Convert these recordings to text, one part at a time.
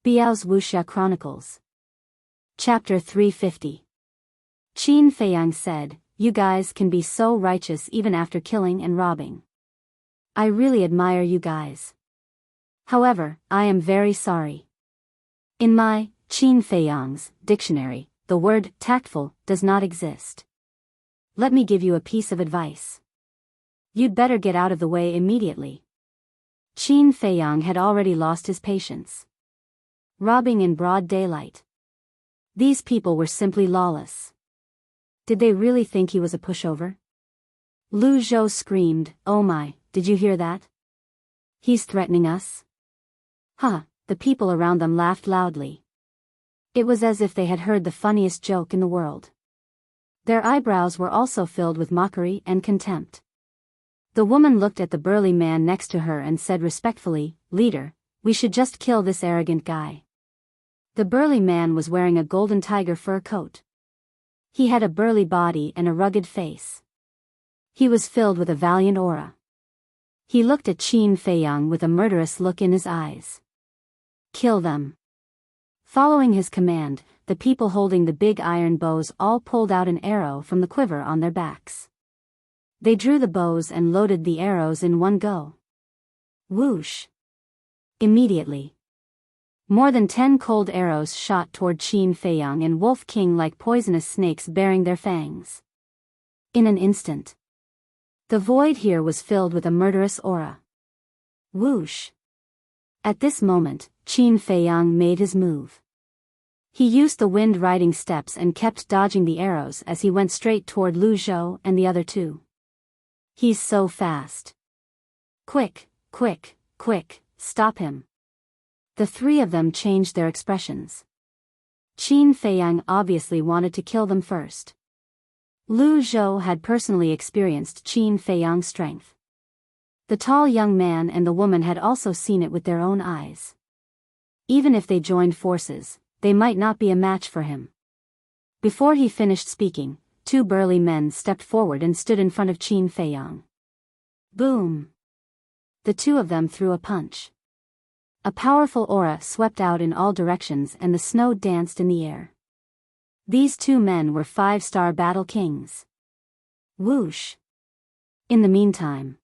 Biyao's Wuxia Chronicles. Chapter 350. Qin Feiyang said, "You guys can be so righteous even after killing and robbing. I really admire you guys. However, I am very sorry. In my, Qin Feiyang's, dictionary, the word tactful does not exist. Let me give you a piece of advice. You'd better get out of the way immediately." Qin Feiyang had already lost his patience. Robbing in broad daylight. These people were simply lawless. Did they really think he was a pushover? Lu Zhou screamed, "Oh my, did you hear that? He's threatening us?" Huh, the people around them laughed loudly. It was as if they had heard the funniest joke in the world. Their eyebrows were also filled with mockery and contempt. The woman looked at the burly man next to her and said respectfully, "Leader, we should just kill this arrogant guy." The burly man was wearing a golden tiger fur coat. He had a burly body and a rugged face. He was filled with a valiant aura. He looked at Qin Feiyang with a murderous look in his eyes. "Kill them." Following his command, the people holding the big iron bows all pulled out an arrow from the quiver on their backs. They drew the bows and loaded the arrows in one go. Whoosh! Immediately, more than 10 cold arrows shot toward Qin Feiyang and Wolf King like poisonous snakes bearing their fangs. In an instant, the void here was filled with a murderous aura. Whoosh! At this moment, Qin Feiyang made his move. He used the wind-riding steps and kept dodging the arrows as he went straight toward Lu Zhou and the other two. "He's so fast. Quick, quick, quick, stop him." The three of them changed their expressions. Qin Feiyang obviously wanted to kill them first. Lu Zhou had personally experienced Qin Feiyang's strength. The tall young man and the woman had also seen it with their own eyes. Even if they joined forces, they might not be a match for him. Before he finished speaking, 2 burly men stepped forward and stood in front of Qin Feiyang. Boom! The two of them threw a punch. A powerful aura swept out in all directions and the snow danced in the air. These 2 men were 5-star battle kings. Whoosh! In the meantime,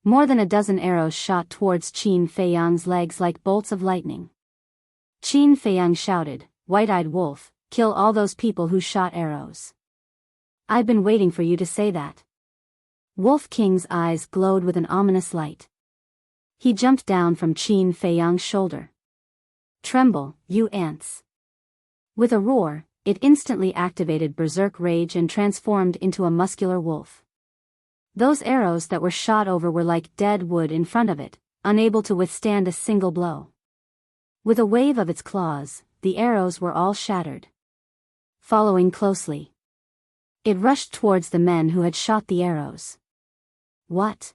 more than a dozen arrows shot towards Qin Feiyang's legs like bolts of lightning. Qin Feiyang shouted, "White-eyed wolf, kill all those people who shot arrows. I've been waiting for you to say that." Wolf King's eyes glowed with an ominous light. He jumped down from Qin Feiyang's shoulder. "Tremble, you ants." With a roar, it instantly activated berserk rage and transformed into a muscular wolf. Those arrows that were shot over were like dead wood in front of it, unable to withstand a single blow. With a wave of its claws, the arrows were all shattered. Following closely, it rushed towards the men who had shot the arrows. What?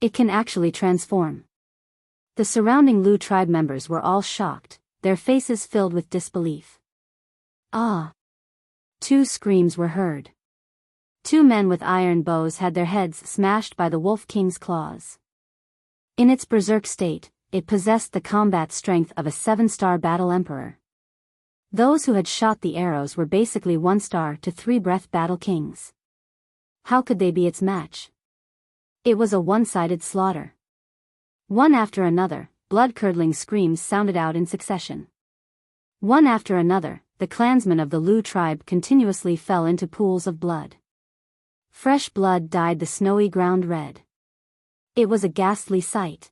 It can actually transform. The surrounding Lu tribe members were all shocked, their faces filled with disbelief. Ah! 2 screams were heard. 2 men with iron bows had their heads smashed by the Wolf King's claws. In its berserk state, it possessed the combat strength of a 7-star battle emperor. Those who had shot the arrows were basically 1-star to 3-breath battle kings. How could they be its match? It was a one-sided slaughter. One after another, blood-curdling screams sounded out in succession. One after another, the clansmen of the Lu tribe continuously fell into pools of blood. Fresh blood dyed the snowy ground red. It was a ghastly sight.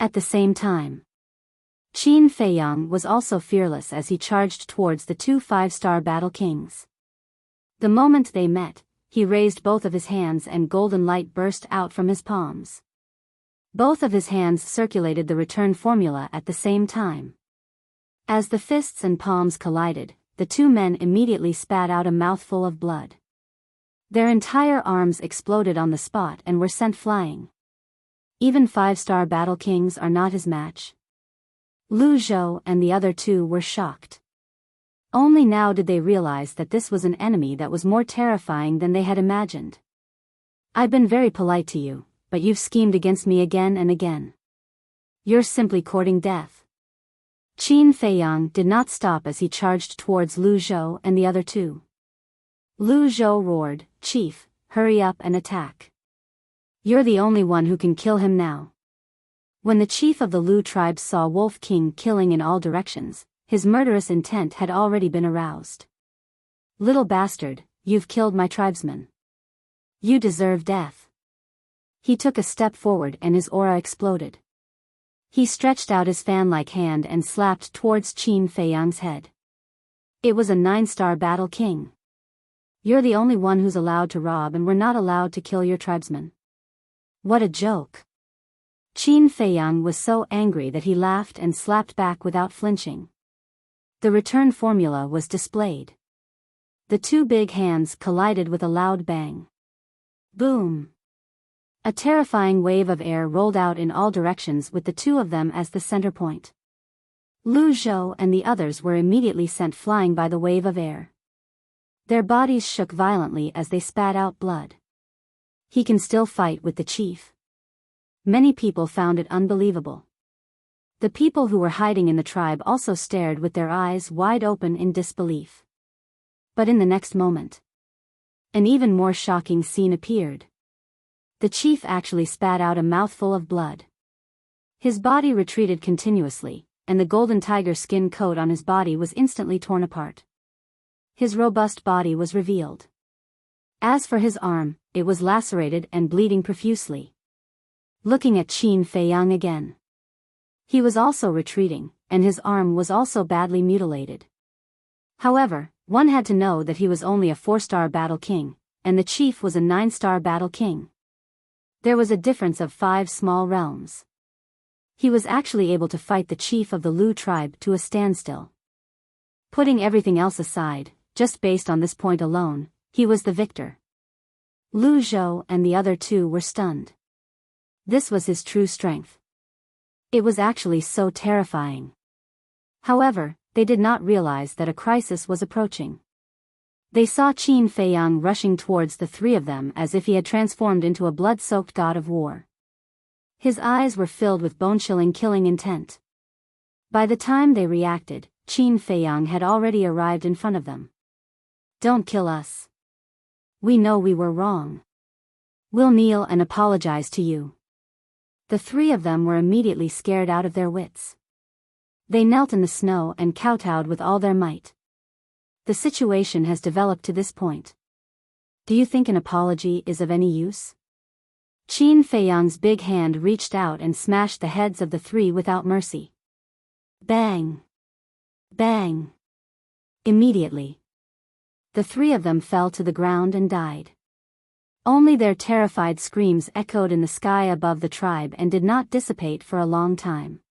At the same time, Qin Feiyang was also fearless as he charged towards the 2 5-star battle kings. The moment they met, he raised both of his hands and golden light burst out from his palms. Both of his hands circulated the return formula at the same time. As the fists and palms collided, the 2 men immediately spat out a mouthful of blood. Their entire arms exploded on the spot and were sent flying. Even 5-star battle kings are not his match. Lu Zhou and the other 2 were shocked. Only now did they realize that this was an enemy that was more terrifying than they had imagined. "I've been very polite to you, but you've schemed against me again and again. You're simply courting death." Qin Feiyang did not stop as he charged towards Lu Zhou and the other two. Lu Zhou roared, "Chief, hurry up and attack. You're the only one who can kill him now." When the chief of the Lu tribe saw Wolf King killing in all directions, his murderous intent had already been aroused. "Little bastard, you've killed my tribesmen. You deserve death." He took a step forward and his aura exploded. He stretched out his fan-like hand and slapped towards Qin Feiyang's head. It was a 9-star battle king. "You're the only one who's allowed to rob and we're not allowed to kill your tribesmen. What a joke." Qin Feiyang was so angry that he laughed and slapped back without flinching. The return formula was displayed. The two big hands collided with a loud bang. Boom! A terrifying wave of air rolled out in all directions with the two of them as the center point. Lu Zhou and the others were immediately sent flying by the wave of air. Their bodies shook violently as they spat out blood. He can still fight with the chief. Many people found it unbelievable. The people who were hiding in the tribe also stared with their eyes wide open in disbelief. But in the next moment, an even more shocking scene appeared. The chief actually spat out a mouthful of blood. His body retreated continuously, and the golden tiger skin coat on his body was instantly torn apart. His robust body was revealed. As for his arm, it was lacerated and bleeding profusely. Looking at Qin Feiyang again. He was also retreating, and his arm was also badly mutilated. However, one had to know that he was only a 4-star battle king, and the chief was a 9-star battle king. There was a difference of 5 small realms. He was actually able to fight the chief of the Lu tribe to a standstill. Putting everything else aside, just based on this point alone, he was the victor. Lu Zhou and the other two were stunned. This was his true strength. It was actually so terrifying. However, they did not realize that a crisis was approaching. They saw Qin Feiyang rushing towards the three of them as if he had transformed into a blood-soaked god of war. His eyes were filled with bone-chilling killing intent. By the time they reacted, Qin Feiyang had already arrived in front of them. "Don't kill us. We know we were wrong. We'll kneel and apologize to you." The three of them were immediately scared out of their wits. They knelt in the snow and kowtowed with all their might. The situation has developed to this point. Do you think an apology is of any use? Qin Feiyang's big hand reached out and smashed the heads of the three without mercy. Bang! Bang! Immediately, the three of them fell to the ground and died. Only their terrified screams echoed in the sky above the tribe and did not dissipate for a long time.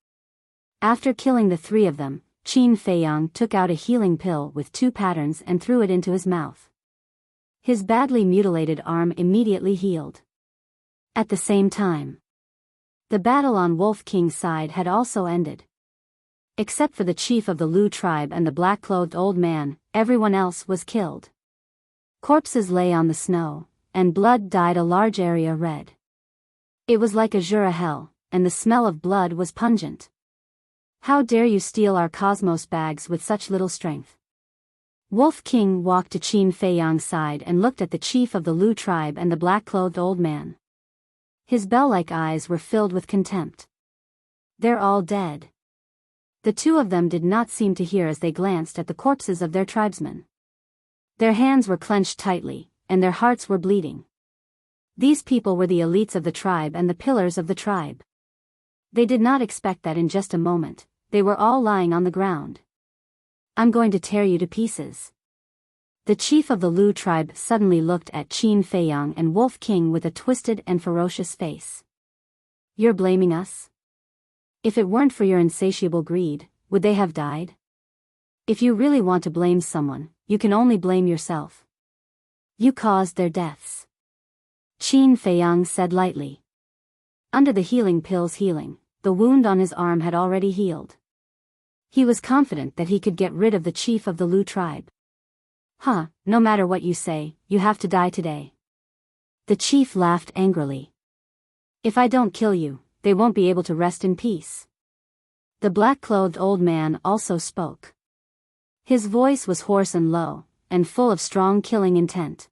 After killing the three of them, Qin Feiyang took out a healing pill with 2 patterns and threw it into his mouth. His badly mutilated arm immediately healed. At the same time, the battle on Wolf King's side had also ended. Except for the chief of the Lu tribe and the black-clothed old man, everyone else was killed. Corpses lay on the snow, and blood dyed a large area red. It was like Azura hell, and the smell of blood was pungent. "How dare you steal our cosmos bags with such little strength?" Wolf King walked to Qin Feiyang's side and looked at the chief of the Lu tribe and the black-clothed old man. His bell-like eyes were filled with contempt. "They're all dead." The two of them did not seem to hear as they glanced at the corpses of their tribesmen. Their hands were clenched tightly, and their hearts were bleeding. These people were the elites of the tribe and the pillars of the tribe. They did not expect that in just a moment, they were all lying on the ground. "I'm going to tear you to pieces." The chief of the Lu tribe suddenly looked at Qin Feiyang and Wolf King with a twisted and ferocious face. "You're blaming us? If it weren't for your insatiable greed, would they have died? If you really want to blame someone, you can only blame yourself. You caused their deaths." Qin Feiyang said lightly. Under the healing pill's healing, the wound on his arm had already healed. He was confident that he could get rid of the chief of the Lu tribe. No matter what you say, you have to die today." The chief laughed angrily. "If I don't kill you, they won't be able to rest in peace." The black-clothed old man also spoke. His voice was hoarse and low, and full of strong killing intent.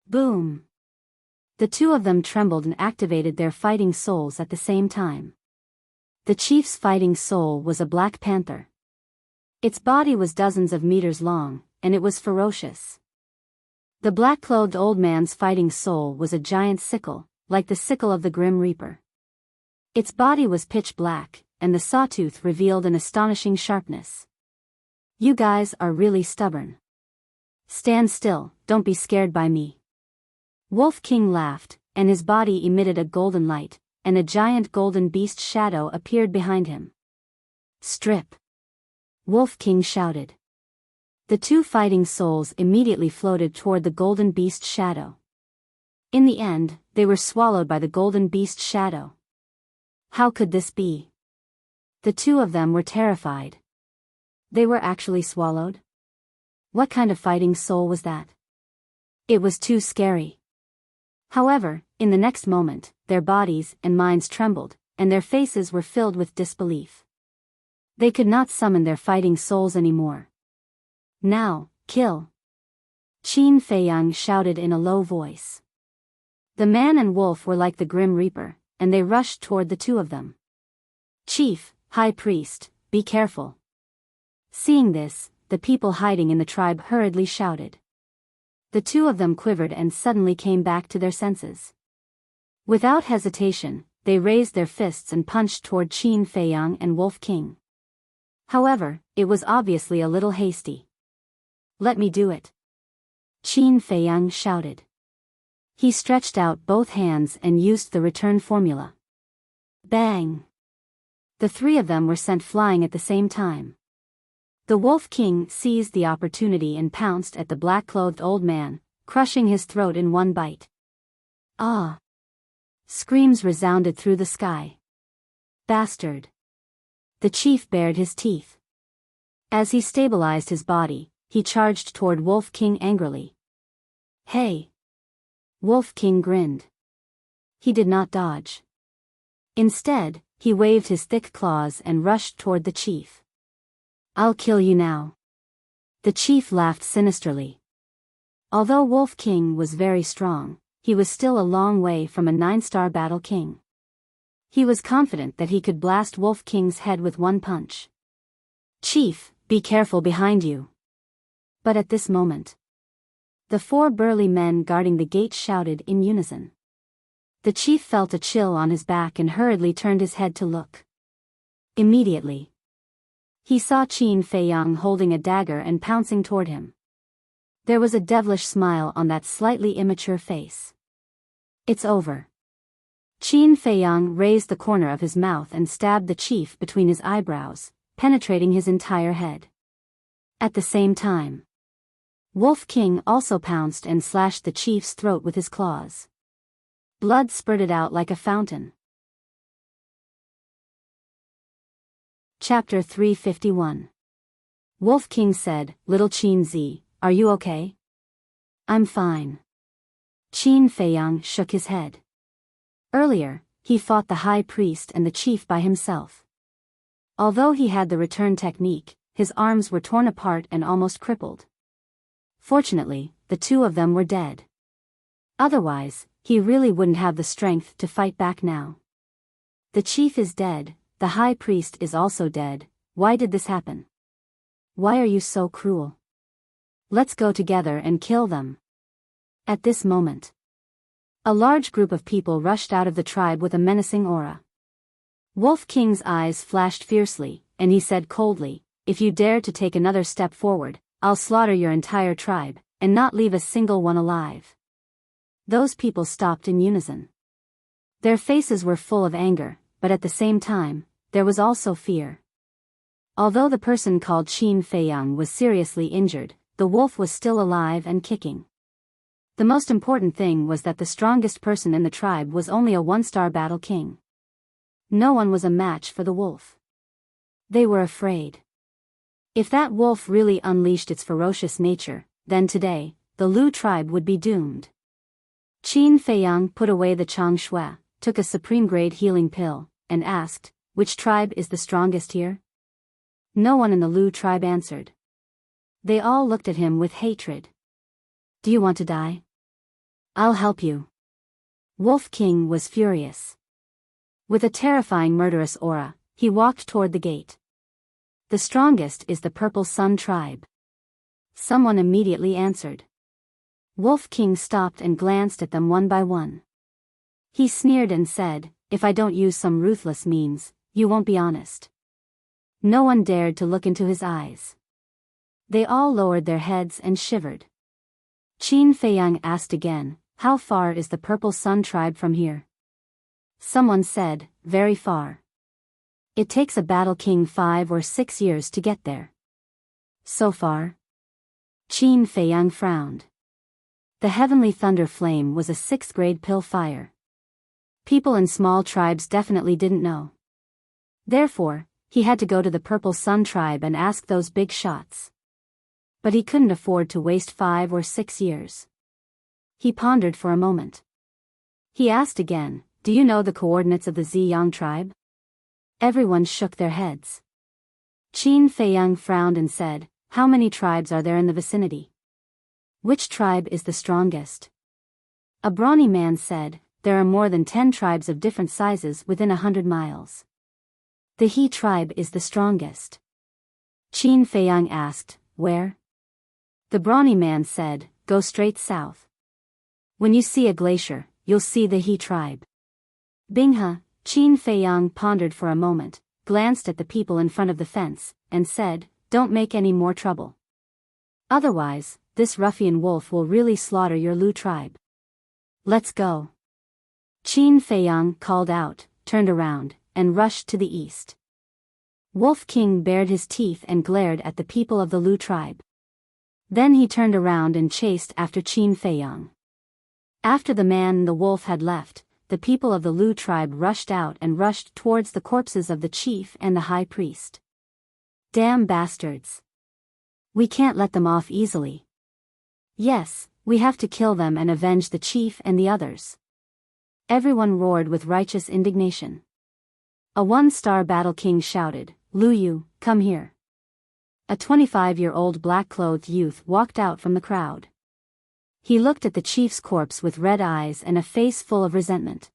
Boom! The two of them trembled and activated their fighting souls at the same time. The chief's fighting soul was a black panther. Its body was dozens of meters long, and it was ferocious. The black-clothed old man's fighting soul was a giant sickle, like the sickle of the Grim Reaper. Its body was pitch black, and the sawtooth revealed an astonishing sharpness. You guys are really stubborn. Stand still, don't be scared by me. Wolf King laughed, and his body emitted a golden light, and a giant golden beast shadow appeared behind him. Strip! Wolf King shouted. The two fighting souls immediately floated toward the golden beast shadow. In the end, they were swallowed by the golden beast shadow. How could this be? The two of them were terrified. They were actually swallowed? What kind of fighting soul was that? It was too scary. However, in the next moment, their bodies and minds trembled, and their faces were filled with disbelief. They could not summon their fighting souls anymore. Now, kill! Qin Feiyang shouted in a low voice. The man and wolf were like the Grim Reaper, and they rushed toward the two of them. Chief, High Priest, be careful. Seeing this, the people hiding in the tribe hurriedly shouted. The two of them quivered and suddenly came back to their senses. Without hesitation, they raised their fists and punched toward Qin Feiyang and Wolf King. However, it was obviously a little hasty. Let me do it. Qin Feiyang shouted. He stretched out both hands and used the return formula. Bang! The three of them were sent flying at the same time. The Wolf King seized the opportunity and pounced at the black-clothed old man, crushing his throat in one bite. Ah! Screams resounded through the sky. Bastard! The chief bared his teeth. As he stabilized his body, he charged toward Wolf King angrily. Hey! Wolf King grinned. He did not dodge. Instead, he waved his thick claws and rushed toward the chief. I'll kill you now. The chief laughed sinisterly. Although Wolf King was very strong, he was still a long way from a 9-star battle king. He was confident that he could blast Wolf King's head with one punch. Chief, be careful behind you. But at this moment, the 4 burly men guarding the gate shouted in unison. The chief felt a chill on his back and hurriedly turned his head to look. Immediately, he saw Qin Feiyang holding a dagger and pouncing toward him. There was a devilish smile on that slightly immature face. It's over. Qin Feiyang raised the corner of his mouth and stabbed the chief between his eyebrows, penetrating his entire head. At the same time, Wolf King also pounced and slashed the chief's throat with his claws. Blood spurted out like a fountain. Chapter 351. Wolf King said, Little Qin Zi, are you okay? I'm fine. Qin Feiyang shook his head. Earlier, he fought the high priest and the chief by himself. Although he had the return technique, his arms were torn apart and almost crippled. Fortunately, the two of them were dead. Otherwise, he really wouldn't have the strength to fight back now. The chief is dead. The high priest is also dead. Why did this happen? Why are you so cruel? Let's go together and kill them. At this moment, a large group of people rushed out of the tribe with a menacing aura. Wolf King's eyes flashed fiercely, and he said coldly, If you dare to take another step forward, I'll slaughter your entire tribe, and not leave a single one alive. Those people stopped in unison. Their faces were full of anger, but at the same time, there was also fear. Although the person called Qin Feiyang was seriously injured, the wolf was still alive and kicking. The most important thing was that the strongest person in the tribe was only a 1-star battle king. No one was a match for the wolf. They were afraid. If that wolf really unleashed its ferocious nature, then today, the Lu tribe would be doomed. Qin Feiyang put away the Chang Shui, took a supreme grade healing pill, and asked, which tribe is the strongest here? No one in the Lu tribe answered. They all looked at him with hatred. Do you want to die? I'll help you. Wolf King was furious. With a terrifying murderous aura, he walked toward the gate. The strongest is the Purple Sun tribe. Someone immediately answered. Wolf King stopped and glanced at them one by one. He sneered and said, if I don't use some ruthless means, you won't be honest. No one dared to look into his eyes. They all lowered their heads and shivered. Qin Feiyang asked again, how far is the Purple Sun tribe from here? Someone said, very far. It takes a battle king 5 or 6 years to get there. So far? Qin Feiyang frowned. The heavenly thunder flame was a 6th grade pill fire. People in small tribes definitely didn't know. Therefore, he had to go to the Purple Sun tribe and ask those big shots. But he couldn't afford to waste 5 or 6 years. He pondered for a moment. He asked again, do you know the coordinates of the Ziyang tribe? Everyone shook their heads. Qin Feiyang frowned and said, how many tribes are there in the vicinity? Which tribe is the strongest? A brawny man said, there are more than 10 tribes of different sizes within 100 miles. The He tribe is the strongest. Qin Feiyang asked, where? The brawny man said, go straight south. When you see a glacier, you'll see the He tribe. Binghe, Qin Feiyang pondered for a moment, glanced at the people in front of the fence, and said, don't make any more trouble. Otherwise, this ruffian wolf will really slaughter your Lu tribe. Let's go. Qin Feiyang called out, turned around, and rushed to the east. Wolf King bared his teeth and glared at the people of the Lu tribe. Then he turned around and chased after Qin Feiyang. After the man and the wolf had left, the people of the Lu tribe rushed out and rushed towards the corpses of the chief and the high priest. Damn bastards. We can't let them off easily. Yes, we have to kill them and avenge the chief and the others. Everyone roared with righteous indignation. A 1-star battle king shouted, Lu Yu, come here. A 25-year-old black-clothed youth walked out from the crowd. He looked at the chief's corpse with red eyes and a face full of resentment.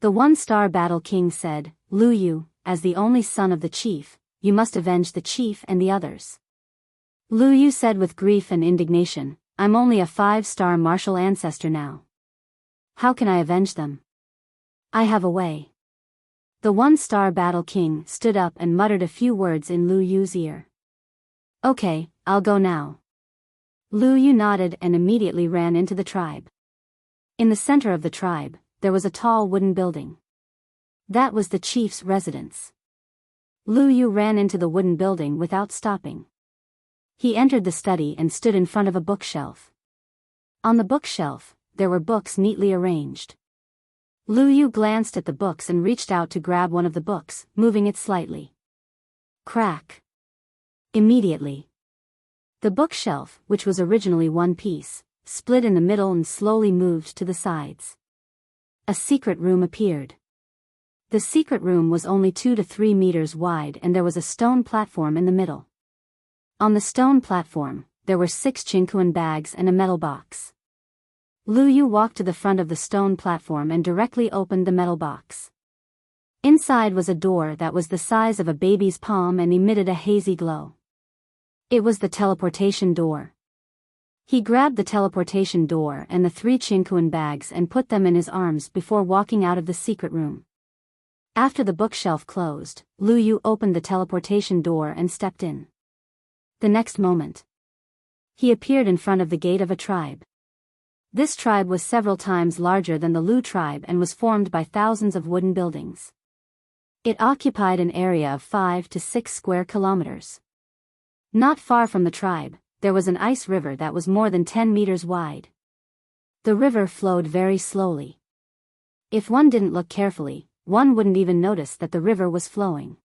The 1-star battle king said, Lu Yu, as the only son of the chief, you must avenge the chief and the others. Lu Yu said with grief and indignation, I'm only a 5-star martial ancestor now. How can I avenge them? I have a way. The 1-star battle king stood up and muttered a few words in Lu Yu's ear. Okay, I'll go now. Lu Yu nodded and immediately ran into the tribe. In the center of the tribe, there was a tall wooden building. That was the chief's residence. Lu Yu ran into the wooden building without stopping. He entered the study and stood in front of a bookshelf. On the bookshelf, there were books neatly arranged. Lu Yu glanced at the books and reached out to grab one of the books, moving it slightly. Crack. Immediately. The bookshelf, which was originally one piece, split in the middle and slowly moved to the sides. A secret room appeared. The secret room was only 2 to 3 meters wide and there was a stone platform in the middle. On the stone platform, there were 6 chinkuan bags and a metal box. Lu Yu walked to the front of the stone platform and directly opened the metal box. Inside was a door that was the size of a baby's palm and emitted a hazy glow. It was the teleportation door. He grabbed the teleportation door and the 3 chinkuan bags and put them in his arms before walking out of the secret room. After the bookshelf closed, Lu Yu opened the teleportation door and stepped in. The next moment, he appeared in front of the gate of a tribe. This tribe was several times larger than the Lu tribe and was formed by thousands of wooden buildings. It occupied an area of 5 to 6 square kilometers. Not far from the tribe, there was an ice river that was more than 10 meters wide. The river flowed very slowly. If one didn't look carefully, one wouldn't even notice that the river was flowing.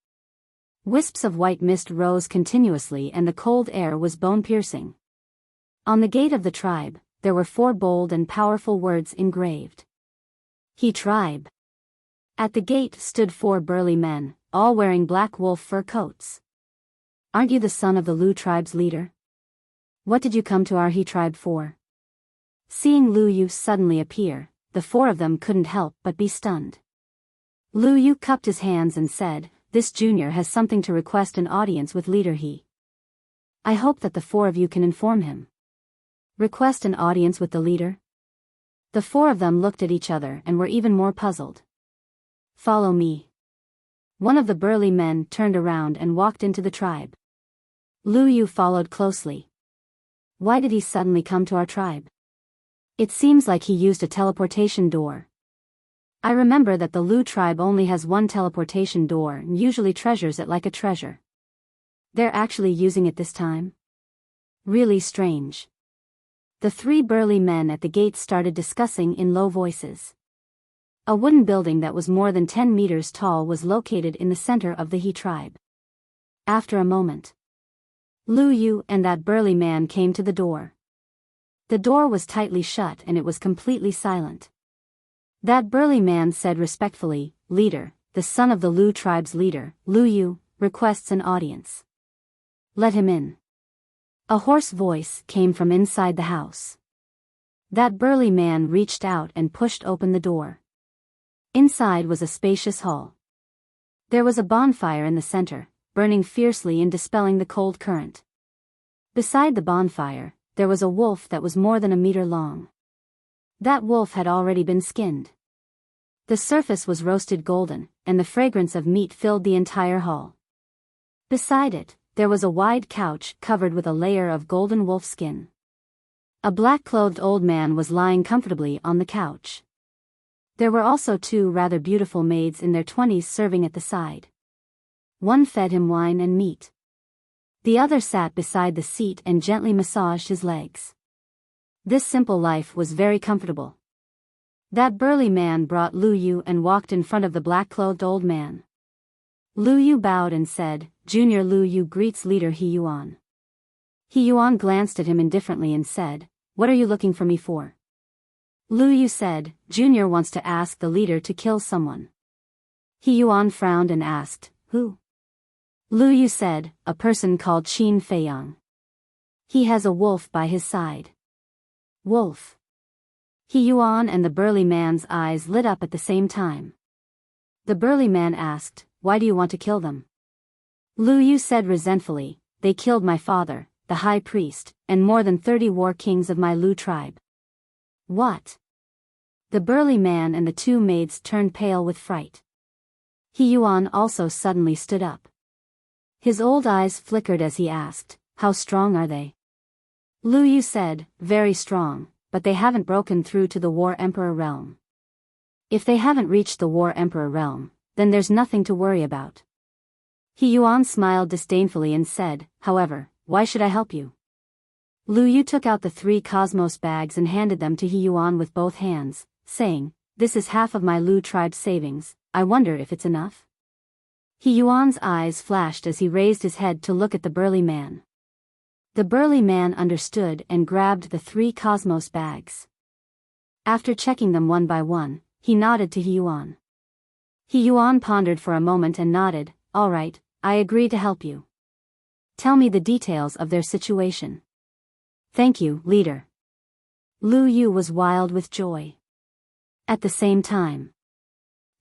Wisps of white mist rose continuously and the cold air was bone-piercing. On the gate of the tribe, there were 4 bold and powerful words engraved. He tribe. At the gate stood 4 burly men, all wearing black wolf fur coats. Aren't you the son of the Lu tribe's leader? What did you come to our He tribe for? Seeing Lu Yu suddenly appear, the four of them couldn't help but be stunned. Lu Yu cupped his hands and said, "This junior has something to request an audience with leader He. I hope that the four of you can inform him." Request an audience with the leader? The four of them looked at each other and were even more puzzled. "Follow me." One of the burly men turned around and walked into the tribe. Lu Yu followed closely. Why did he suddenly come to our tribe? It seems like he used a teleportation door. I remember that the Lu tribe only has one teleportation door and usually treasures it like a treasure. They're actually using it this time? Really strange. The three burly men at the gate started discussing in low voices. A wooden building that was more than 10 meters tall was located in the center of the He tribe. After a moment, Lu Yu and that burly man came to the door. The door was tightly shut and it was completely silent. That burly man said respectfully, "Leader, the son of the Lu tribe's leader, Lu Yu, requests an audience." "Let him in." A hoarse voice came from inside the house. That burly man reached out and pushed open the door. Inside was a spacious hall. There was a bonfire in the center, burning fiercely and dispelling the cold current. Beside the bonfire, there was a wolf that was more than a meter long. That wolf had already been skinned. The surface was roasted golden, and the fragrance of meat filled the entire hall. Beside it, there was a wide couch covered with a layer of golden wolf skin. A black-clothed old man was lying comfortably on the couch. There were also two rather beautiful maids in their 20s serving at the side. One fed him wine and meat. The other sat beside the seat and gently massaged his legs. This simple life was very comfortable. That burly man brought Lu Yu and walked in front of the black-clothed old man. Lu Yu bowed and said, "Junior Lu Yu greets leader He Yuan." He Yuan glanced at him indifferently and said, "What are you looking for me for?" Lu Yu said, "Junior wants to ask the leader to kill someone." He Yuan frowned and asked, "Who?" Lu Yu said, "A person called Qin Feiyang. He has a wolf by his side." Wolf. He Yuan and the burly man's eyes lit up at the same time. The burly man asked, "Why do you want to kill them?" Lu Yu said resentfully, "They killed my father, the high priest, and more than 30 war kings of my Lu tribe." What? The burly man and the two maids turned pale with fright. He Yuan also suddenly stood up. His old eyes flickered as he asked, "How strong are they?" Lu Yu said, "Very strong, but they haven't broken through to the War Emperor realm." "If they haven't reached the War Emperor realm, then there's nothing to worry about." He Yuan smiled disdainfully and said, "However, why should I help you?" Lu Yu took out the 3 cosmos bags and handed them to He Yuan with both hands, saying, "This is half of my Lu tribe's savings, I wonder if it's enough?" He Yuan's eyes flashed as he raised his head to look at the burly man. The burly man understood and grabbed the 3 cosmos bags. After checking them one by one, he nodded to He Yuan. He Yuan pondered for a moment and nodded, "All right, I agree to help you. Tell me the details of their situation." "Thank you, leader." Lu Yu was wild with joy. At the same time,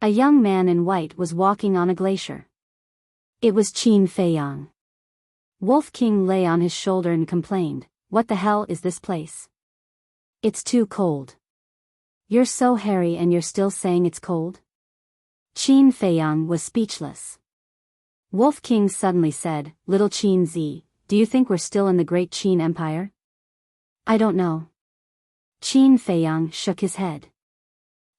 a young man in white was walking on a glacier. It was Qin Feiyang. Wolf King lay on his shoulder and complained, "What the hell is this place? It's too cold. You're so hairy and you're still saying it's cold?" Qin Feiyang was speechless. Wolf King suddenly said, "Little Qin Z, do you think we're still in the Great Qin Empire?" "I don't know." Qin Feiyang shook his head.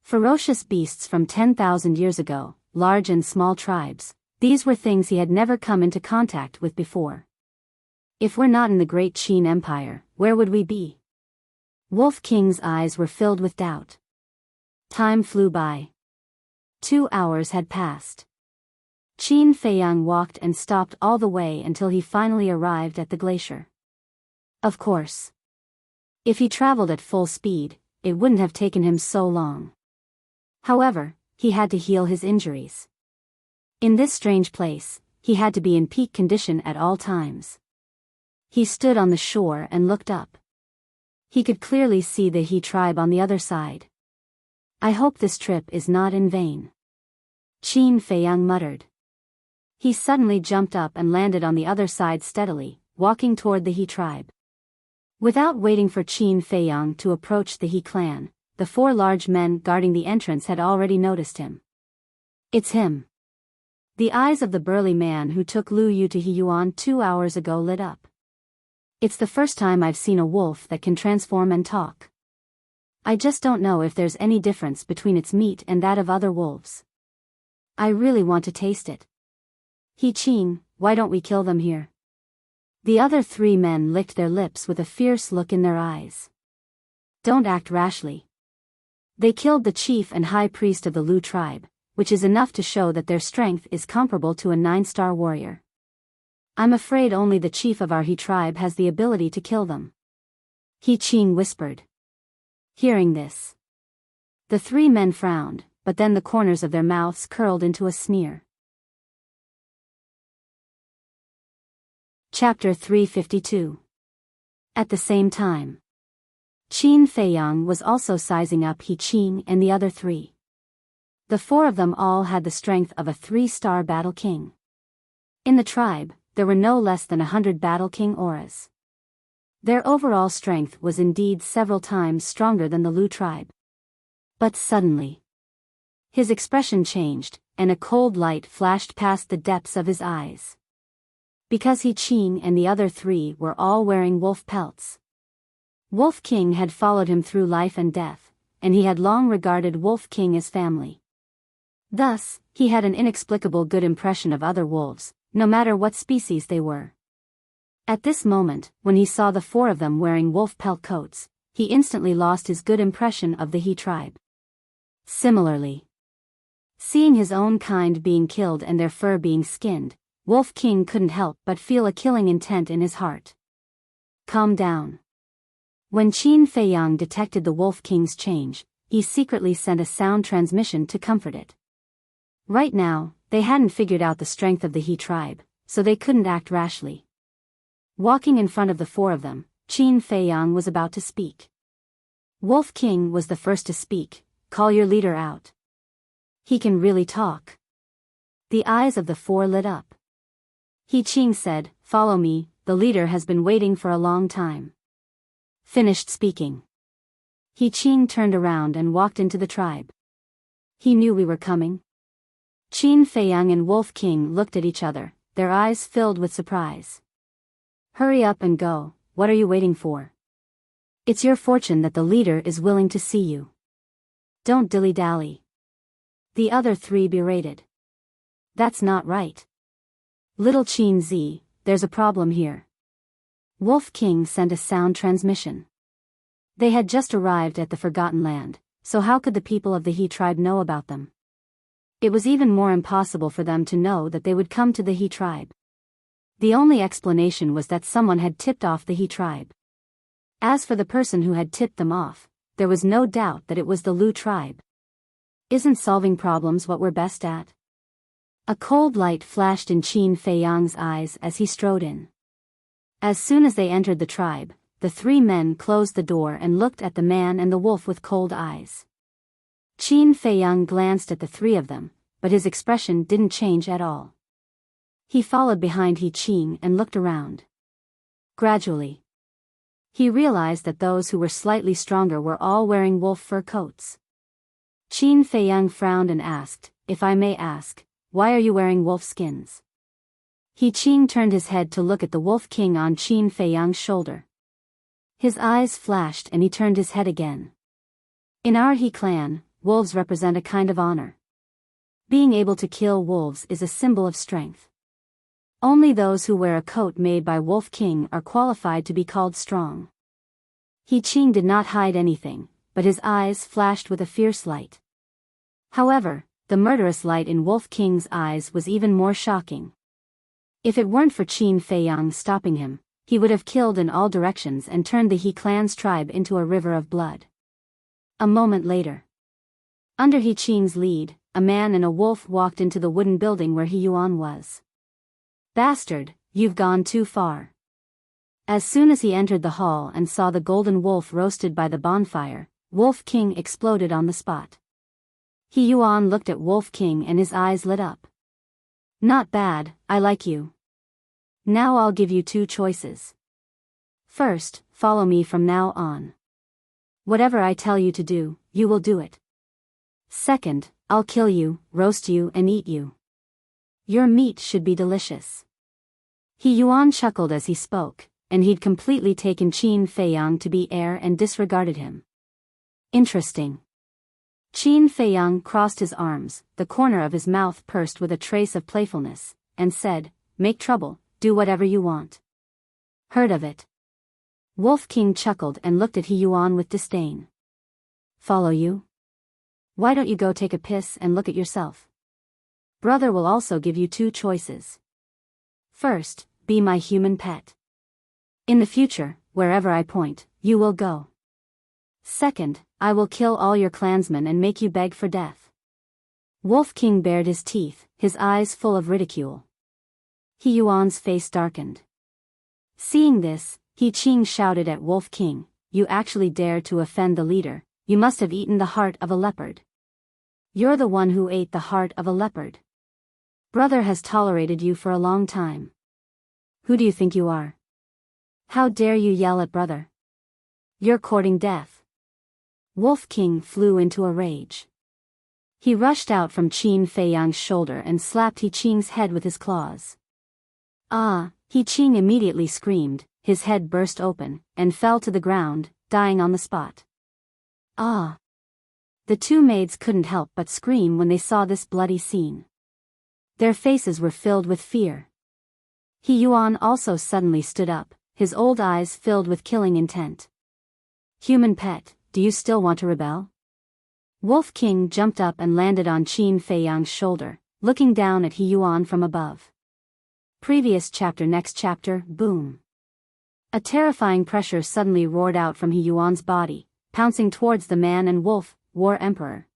Ferocious beasts from 10,000 years ago, large and small tribes, these were things he had never come into contact with before. If we're not in the Great Qin Empire, where would we be? Wolf King's eyes were filled with doubt. Time flew by. 2 hours had passed. Qin Feiyang walked and stopped all the way until he finally arrived at the glacier. Of course, if he traveled at full speed, it wouldn't have taken him so long. However, he had to heal his injuries. In this strange place, he had to be in peak condition at all times. He stood on the shore and looked up. He could clearly see the He tribe on the other side. I hope this trip is not in vain. Qin Feiyang muttered. He suddenly jumped up and landed on the other side steadily, walking toward the He tribe. Without waiting for Qin Feiyang to approach the He clan, the 4 large men guarding the entrance had already noticed him. It's him. The eyes of the burly man who took Lu Yu to He Yuan 2 hours ago lit up. It's the first time I've seen a wolf that can transform and talk. I just don't know if there's any difference between its meat and that of other wolves. I really want to taste it. He Qin, why don't we kill them here? The other 3 men licked their lips with a fierce look in their eyes. Don't act rashly. They killed the chief and high priest of the Lu tribe, which is enough to show that their strength is comparable to a 9-star warrior. I'm afraid only the chief of our He tribe has the ability to kill them. He Qin whispered. Hearing this, the 3 men frowned, but then the corners of their mouths curled into a sneer. Chapter 352. At the same time, Qin Feiyang was also sizing up He Qin and the other 3. The 4 of them all had the strength of a 3-star battle king. In the tribe, there were no less than 100 battle king auras. Their overall strength was indeed several times stronger than the Lu tribe. But suddenly, his expression changed, and a cold light flashed past the depths of his eyes. Because He Qin and the other 3 were all wearing wolf pelts. Wolf King had followed him through life and death, and he had long regarded Wolf King as family. Thus, he had an inexplicable good impression of other wolves, no matter what species they were. At this moment, when he saw the 4 of them wearing wolf pelt coats, he instantly lost his good impression of the He tribe. Similarly, seeing his own kind being killed and their fur being skinned, Wolf King couldn't help but feel a killing intent in his heart. Calm down. When Qin Feiyang detected the Wolf King's change, he secretly sent a sound transmission to comfort it. Right now, they hadn't figured out the strength of the He tribe, so they couldn't act rashly. Walking in front of the 4 of them, Qin Feiyang was about to speak. Wolf King was the first to speak. Call your leader out. He can really talk. The eyes of the 4 lit up. He Qin said, follow me, the leader has been waiting for a long time. Finished speaking. He Qin turned around and walked into the tribe. He knew we were coming. Qin Feiyang and Wolf King looked at each other, their eyes filled with surprise. Hurry up and go, what are you waiting for? It's your fortune that the leader is willing to see you. Don't dilly-dally. The other 3 berated. That's not right. Little Qin Z, there's a problem here. Wolf King sent a sound transmission. They had just arrived at the Forgotten Land, so how could the people of the He tribe know about them? It was even more impossible for them to know that they would come to the He tribe. The only explanation was that someone had tipped off the He tribe. As for the person who had tipped them off, there was no doubt that it was the Lu tribe. Isn't solving problems what we're best at? A cold light flashed in Qin Feiyang's eyes as he strode in. As soon as they entered the tribe, the 3 men closed the door and looked at the man and the wolf with cold eyes. Qin Feiyang glanced at the 3 of them, but his expression didn't change at all. He followed behind He Qin and looked around. Gradually, he realized that those who were slightly stronger were all wearing wolf fur coats. Qin Feiyang frowned and asked, if I may ask, why are you wearing wolf skins? He Qin turned his head to look at the Wolf King on Qin Feiyang's shoulder. His eyes flashed and he turned his head again. In our He clan, wolves represent a kind of honor. Being able to kill wolves is a symbol of strength. Only those who wear a coat made by Wolf King are qualified to be called strong. He Qin did not hide anything, but his eyes flashed with a fierce light. However, the murderous light in Wolf King's eyes was even more shocking. If it weren't for Qin Feiyang stopping him, he would have killed in all directions and turned the He clan's tribe into a river of blood. A moment later, under He Qin's lead, a man and a wolf walked into the wooden building where He Yuan was. "Bastard, you've gone too far." As soon as he entered the hall and saw the golden wolf roasted by the bonfire, Wolf King exploded on the spot. He Yuan looked at Wolf King and his eyes lit up. "Not bad, I like you. Now I'll give you two choices. First, follow me from now on. Whatever I tell you to do, you will do it. Second, I'll kill you, roast you and eat you. Your meat should be delicious." He Yuan chuckled as he spoke, and he'd completely taken Qin Feiyang to be heir and disregarded him. Interesting. Qin Feiyang crossed his arms, the corner of his mouth pursed with a trace of playfulness, and said, "Make trouble, do whatever you want." "Heard of it." Wolf King chuckled and looked at He Yuan with disdain. "Follow you? Why don't you go take a piss and look at yourself? Brother will also give you two choices. First, be my human pet. In the future, wherever I point, you will go. Second, I will kill all your clansmen and make you beg for death." Wolf King bared his teeth, his eyes full of ridicule. He Yuan's face darkened. Seeing this, He Qing shouted at Wolf King, "You actually dare to offend the leader, you must have eaten the heart of a leopard. You're the one who ate the heart of a leopard. Brother has tolerated you for a long time. Who do you think you are? How dare you yell at brother? You're courting death." Wolf King flew into a rage. He rushed out from Qin Feiyang's shoulder and slapped He Qing's head with his claws. "Ah!" He Qing immediately screamed, his head burst open, and fell to the ground, dying on the spot. "Ah!" The two maids couldn't help but scream when they saw this bloody scene. Their faces were filled with fear. He Yuan also suddenly stood up, his old eyes filled with killing intent. "Human pet, do you still want to rebel?" Wolf King jumped up and landed on Qin Feiyang's shoulder, looking down at He Yuan from above. Previous chapter. Next chapter. Boom. A terrifying pressure suddenly roared out from He Yuan's body, pouncing towards the man and wolf, War Emperor.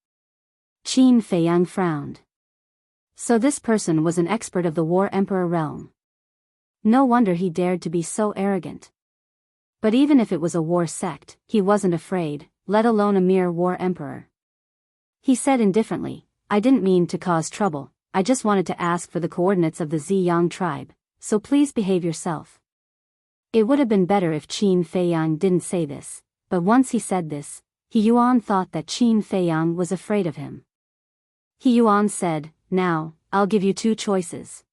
Qin Feiyang frowned. So this person was an expert of the War Emperor realm. No wonder he dared to be so arrogant. But even if it was a war sect, he wasn't afraid, let alone a mere war emperor. He said indifferently, "I didn't mean to cause trouble, I just wanted to ask for the coordinates of the Ziyang tribe, so please behave yourself." It would have been better if Qin Feiyang didn't say this, but once he said this, He Yuan thought that Qin Feiyang was afraid of him. He Yuan said, "Now, I'll give you two choices."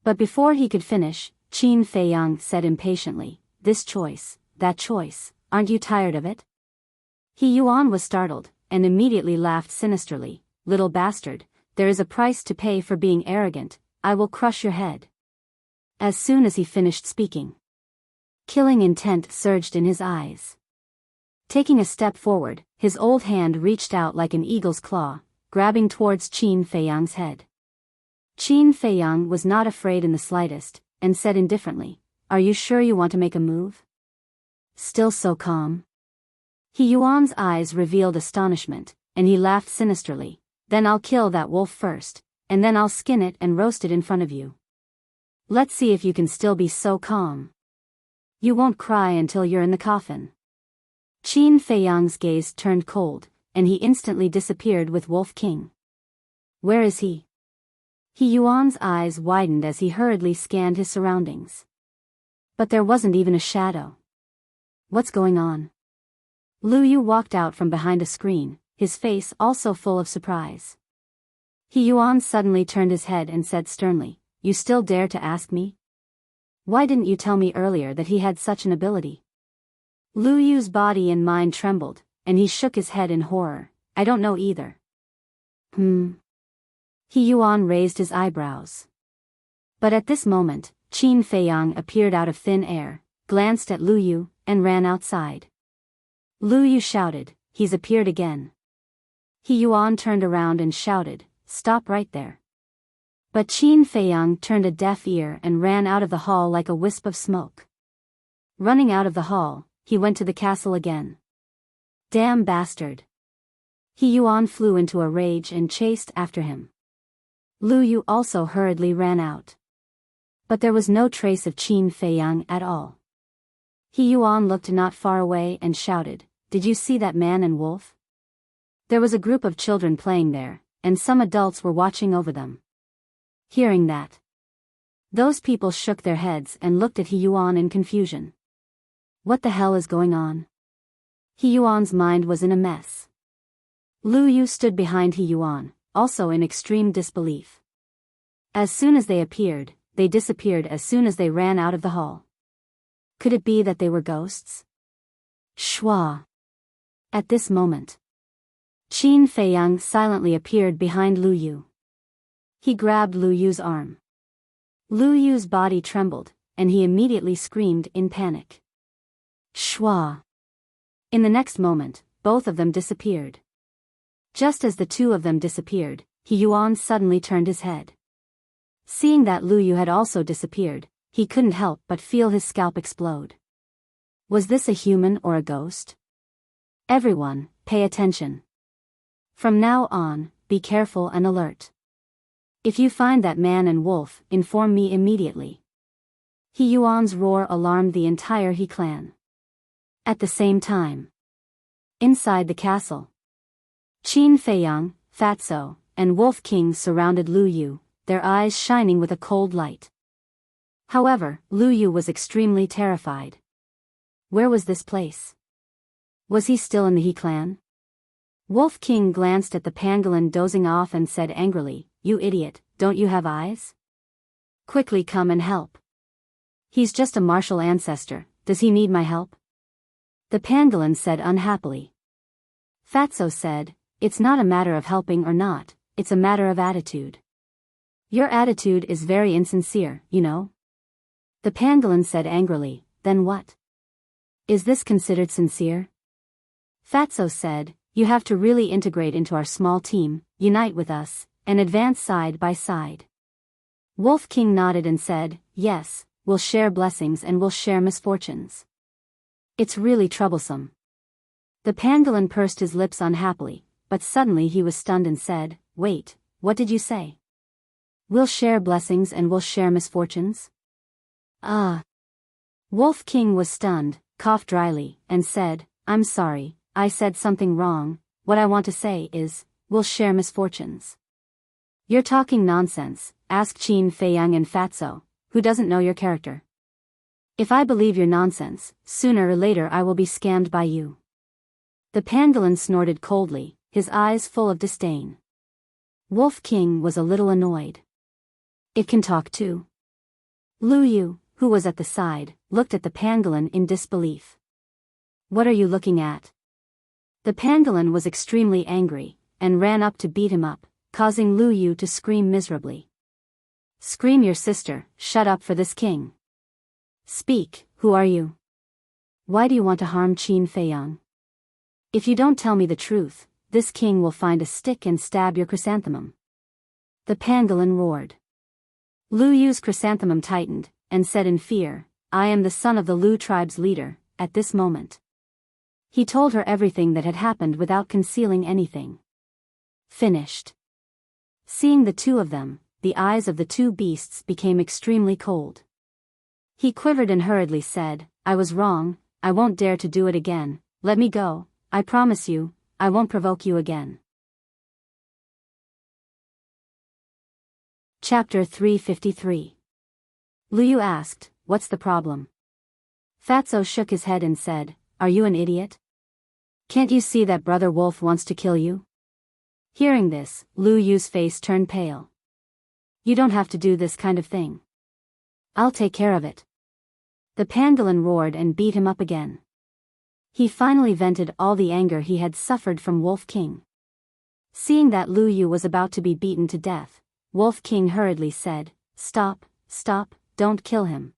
But before he could finish, Qin Feiyang said impatiently, "This choice, that choice, aren't you tired of it?" He Yuan was startled, and immediately laughed sinisterly, "Little bastard, there is a price to pay for being arrogant, I will crush your head." As soon as he finished speaking, killing intent surged in his eyes. Taking a step forward, his old hand reached out like an eagle's claw, grabbing towards Qin Feiyang's head. Qin Feiyang was not afraid in the slightest, and said indifferently, "Are you sure you want to make a move?" Still so calm. He Yuan's eyes revealed astonishment, and he laughed sinisterly, "Then I'll kill that wolf first, and then I'll skin it and roast it in front of you. Let's see if you can still be so calm. You won't cry until you're in the coffin." Qin Feiyang's gaze turned cold, and he instantly disappeared with Wolf King. "Where is he?" He Yuan's eyes widened as he hurriedly scanned his surroundings. But there wasn't even a shadow. What's going on? Lu Yu walked out from behind a screen, his face also full of surprise. He Yuan suddenly turned his head and said sternly, "You still dare to ask me? Why didn't you tell me earlier that he had such an ability?" Lu Yu's body and mind trembled, and he shook his head in horror. "I don't know either." He Yuan raised his eyebrows. But at this moment, Qin Feiyang appeared out of thin air, glanced at Lu Yu, and ran outside. Lu Yu shouted, "He's appeared again." He Yuan turned around and shouted, "Stop right there." But Qin Feiyang turned a deaf ear and ran out of the hall like a wisp of smoke. Running out of the hall, he went to the castle again. "Damn bastard. He Yuan flew into a rage and chased after him. Lu Yu also hurriedly ran out. But there was no trace of Qin Feiyang at all. He Yuan looked not far away and shouted, "Did you see that man and wolf?" There was a group of children playing there, and some adults were watching over them. Hearing that, those people shook their heads and looked at He Yuan in confusion. What the hell is going on? He Yuan's mind was in a mess. Lu Yu stood behind He Yuan, also in extreme disbelief. As soon as they appeared, they disappeared as soon as they ran out of the hall. Could it be that they were ghosts? Shua. At this moment, Qin Feiyang silently appeared behind Lu Yu. He grabbed Lu Yu's arm. Lu Yu's body trembled, and he immediately screamed in panic. Shua. In the next moment, both of them disappeared. Just as the two of them disappeared, He Yuan suddenly turned his head. Seeing that Lu Yu had also disappeared, he couldn't help but feel his scalp explode. Was this a human or a ghost? Everyone, pay attention. From now on, be careful and alert. If you find that man and wolf, inform me immediately. He Yuan's roar alarmed the entire He clan. At the same time, inside the castle, Qin Feiyang, Fatso, and Wolf King surrounded Lu Yu, their eyes shining with a cold light. However, Lu Yu was extremely terrified. Where was this place? Was he still in the He clan? Wolf King glanced at the pangolin dozing off and said angrily, "You idiot, don't you have eyes? Quickly come and help. He's just a martial ancestor, does he need my help?" The pangolin said unhappily. Fatso said, "It's not a matter of helping or not, it's a matter of attitude. Your attitude is very insincere, you know." The pangolin said angrily, "Then what? Is this considered sincere?" Fatso said, "You have to really integrate into our small team, unite with us, and advance side by side." Wolf King nodded and said, "Yes, we'll share blessings and we'll share misfortunes. It's really troublesome." The pangolin pursed his lips unhappily, but suddenly he was stunned and said, "Wait, what did you say? We'll share blessings and we'll share misfortunes?" Wolf King was stunned, coughed dryly, and said, "I'm sorry, I said something wrong. What I want to say is, we'll share misfortunes." "You're talking nonsense," asked Qin Feiyang and Fatso, "who doesn't know your character? If I believe your nonsense, sooner or later I will be scammed by you." The pangolin snorted coldly, his eyes full of disdain. Wolf King was a little annoyed. "It can talk too." Lu Yu, who was at the side, looked at the pangolin in disbelief. "What are you looking at?" The pangolin was extremely angry, and ran up to beat him up, causing Lu Yu to scream miserably. "Scream your sister, shut up for this king. Speak, who are you? Why do you want to harm Qin Feiyang? If you don't tell me the truth, this king will find a stick and stab your chrysanthemum." The pangolin roared. Lu Yu's chrysanthemum tightened, and said in fear, "I am the son of the Lu tribe's leader." At this moment, he told her everything that had happened without concealing anything. Finished. Seeing the two of them, the eyes of the two beasts became extremely cold. He quivered and hurriedly said, "I was wrong, I won't dare to do it again, let me go, I promise you, I won't provoke you again." Chapter 353. Lu Yu asked, "What's the problem?" Fatso shook his head and said, "Are you an idiot? Can't you see that Brother Wolf wants to kill you?" Hearing this, Lu Yu's face turned pale. "You don't have to do this kind of thing. I'll take care of it." The pangolin roared and beat him up again. He finally vented all the anger he had suffered from Wolf King. Seeing that Lu Yu was about to be beaten to death, Wolf King hurriedly said, "Stop, stop, don't kill him."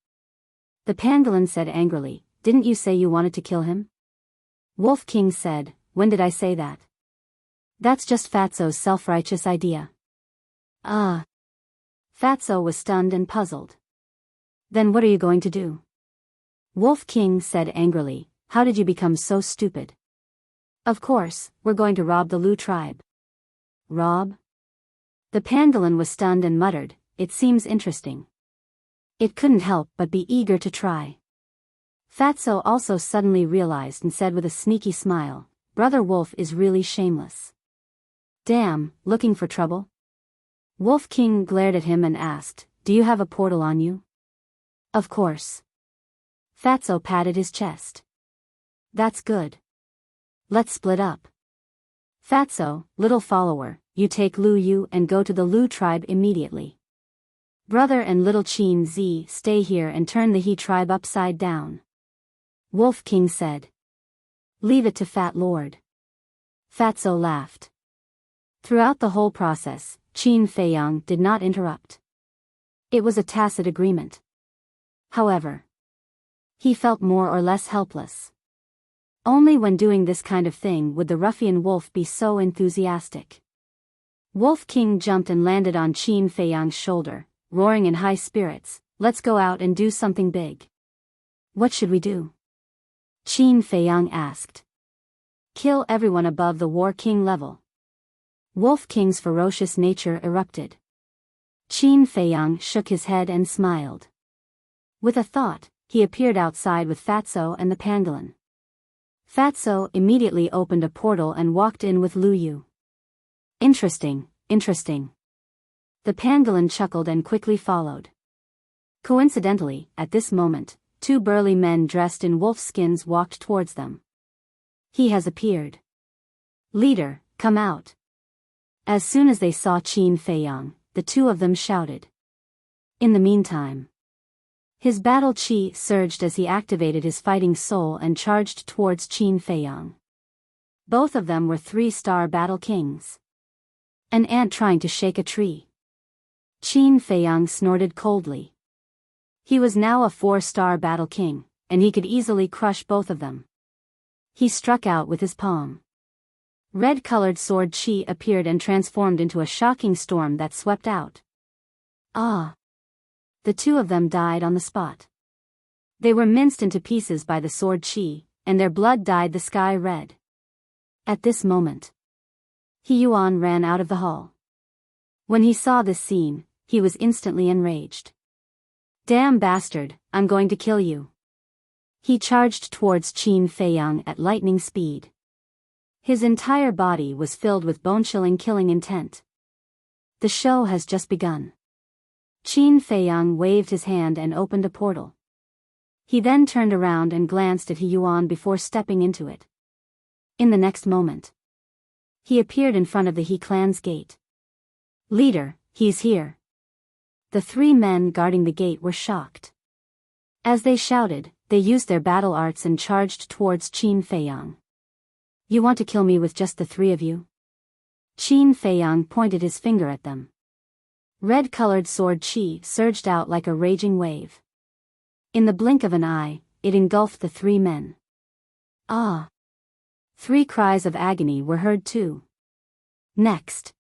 The pangolin said angrily, "Didn't you say you wanted to kill him?" Wolf King said, "When did I say that? That's just Fatso's self-righteous idea." Fatso was stunned and puzzled. "Then what are you going to do?" Wolf King said angrily, "How did you become so stupid?" Of course, we're going to rob the Lu tribe. Rob? The pangolin was stunned and muttered, "It seems interesting." It couldn't help but be eager to try. Fatso also suddenly realized and said with a sneaky smile, "Brother Wolf is really shameless." Damn, looking for trouble? Wolf King glared at him and asked, "Do you have a portal on you?" Of course. Fatso patted his chest. That's good. Let's split up. Fatso, little follower, you take Lu Yu and go to the Lu tribe immediately. Brother and little Qin Zi stay here and turn the He tribe upside down. Wolf King said. Leave it to Fat Lord. Fatso laughed. Throughout the whole process, Qin Feiyang did not interrupt. It was a tacit agreement. However, he felt more or less helpless. Only when doing this kind of thing would the ruffian wolf be so enthusiastic. Wolf King jumped and landed on Qin Feiyang's shoulder, roaring in high spirits, "Let's go out and do something big." What should we do? Qin Feiyang asked. Kill everyone above the War King level. Wolf King's ferocious nature erupted. Qin Feiyang shook his head and smiled. With a thought, he appeared outside with Fatso and the pangolin. Fatso immediately opened a portal and walked in with Lu Yu. Interesting, interesting. The pangolin chuckled and quickly followed. Coincidentally, at this moment, two burly men dressed in wolf skins walked towards them. He has appeared. Leader, come out. As soon as they saw Qin Feiyang, the two of them shouted. In the meantime, his battle chi surged as he activated his fighting soul and charged towards Qin Feiyang. Both of them were 3-star battle kings. An ant trying to shake a tree. Qin Feiyang snorted coldly. He was now a 4-star battle king, and he could easily crush both of them. He struck out with his palm. Red-colored sword chi appeared and transformed into a shocking storm that swept out. Ah! The two of them died on the spot. They were minced into pieces by the sword chi, and their blood dyed the sky red. At this moment, He Yuan ran out of the hall. When he saw this scene, he was instantly enraged. Damn bastard, I'm going to kill you. He charged towards Qin Feiyang at lightning speed. His entire body was filled with bone-chilling killing intent. The show has just begun. Qin Feiyang waved his hand and opened a portal. He then turned around and glanced at He Yuan before stepping into it. In the next moment, he appeared in front of the He clan's gate. Leader, he's here. The 3 men guarding the gate were shocked. As they shouted, they used their battle arts and charged towards Qin Feiyang. You want to kill me with just the 3 of you? Qin Feiyang pointed his finger at them. Red-colored sword chi surged out like a raging wave. In the blink of an eye, it engulfed the 3 men. Ah! 3 cries of agony were heard too. Next,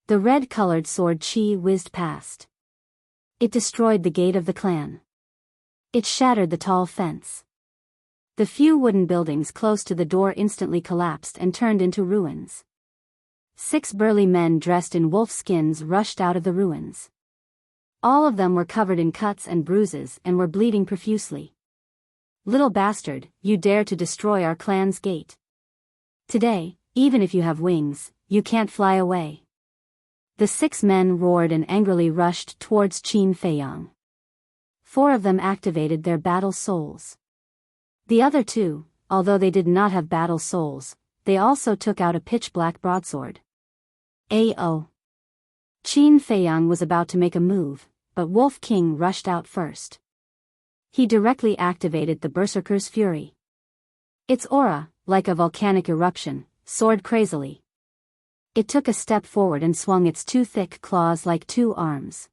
the red-colored sword chi whizzed past. It destroyed the gate of the clan. It shattered the tall fence. The few wooden buildings close to the door instantly collapsed and turned into ruins. 6 burly men dressed in wolf skins rushed out of the ruins. All of them were covered in cuts and bruises and were bleeding profusely. Little bastard, you dare to destroy our clan's gate. Today, even if you have wings, you can't fly away. The 6 men roared and angrily rushed towards Qin Feiyang. 4 of them activated their battle souls. The other 2, although they did not have battle souls, they also took out a pitch-black broadsword. A.O. Qin Feiyang was about to make a move, but Wolf King rushed out first. He directly activated the Berserker's Fury. Its aura, like a volcanic eruption, soared crazily. It took a step forward and swung its 2 thick claws like 2 arms.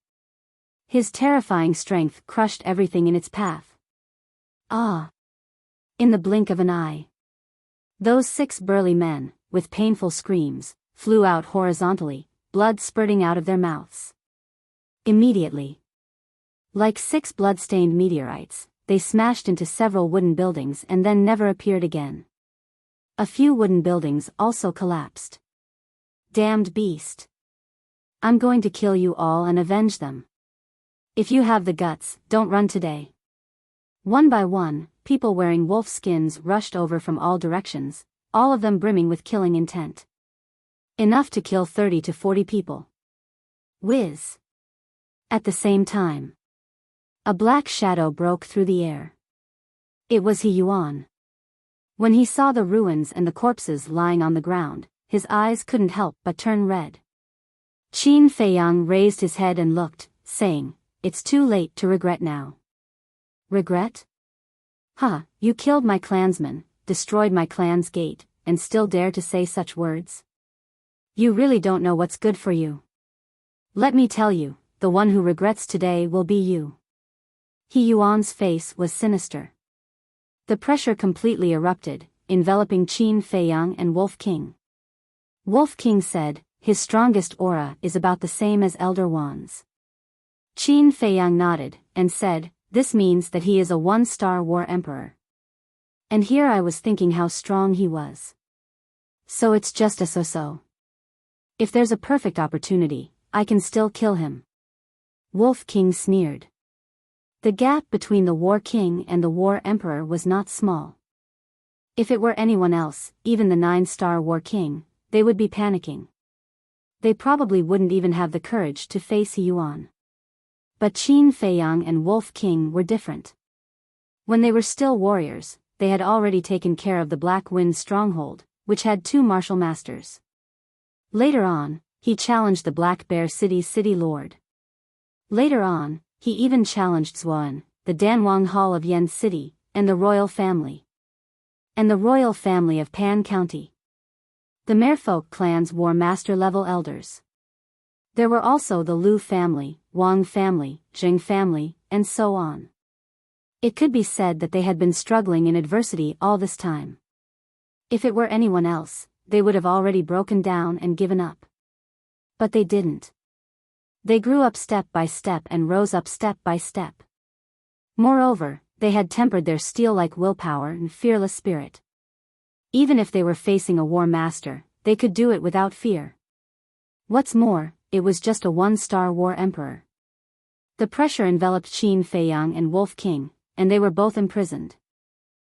His terrifying strength crushed everything in its path. Ah! In the blink of an eye, those 6 burly men, with painful screams, flew out horizontally, blood spurting out of their mouths. Immediately, like 6 blood-stained meteorites, they smashed into several wooden buildings and then never appeared again. A few wooden buildings also collapsed. Damned beast. I'm going to kill you all and avenge them. If you have the guts, don't run today. One by one, people wearing wolf skins rushed over from all directions, all of them brimming with killing intent. Enough to kill 30 to 40 people. Whiz. At the same time, a black shadow broke through the air. It was He Yuan. When he saw the ruins and the corpses lying on the ground, his eyes couldn't help but turn red. Qin Feiyang raised his head and looked, saying, "It's too late to regret now." Regret? Huh, you killed my clansmen, destroyed my clan's gate, and still dare to say such words? You really don't know what's good for you. Let me tell you, the one who regrets today will be you. He Yuan's face was sinister. The pressure completely erupted, enveloping Qin Feiyang and Wolf King. Wolf King said, his strongest aura is about the same as Elder Wan's. Qin Feiyang nodded, and said, this means that he is a one-star war emperor. And here I was thinking how strong he was. So it's just a so-so. If there's a perfect opportunity, I can still kill him. Wolf King sneered. The gap between the War King and the War Emperor was not small. If it were anyone else, even the 9-star War King, they would be panicking. They probably wouldn't even have the courage to face He Yuan. But Qin Feiyang and Wolf King were different. When they were still warriors, they had already taken care of the Black Wind stronghold, which had 2 martial masters. Later on, he challenged the Black Bear City's city lord. Later on, he even challenged Zuan, the Danwang Hall of Yen City, and the royal family. And the royal family of Pan County. The merfolk clans wore master-level elders. There were also the Lu family, Wang family, Jing family, and so on. It could be said that they had been struggling in adversity all this time. If it were anyone else, they would have already broken down and given up. But they didn't. They grew up step by step and rose up step by step. Moreover, they had tempered their steel-like willpower and fearless spirit. Even if they were facing a war master, they could do it without fear. What's more, it was just a 1-star war emperor. The pressure enveloped Qin Feiyang and Wolf King, and they were both imprisoned.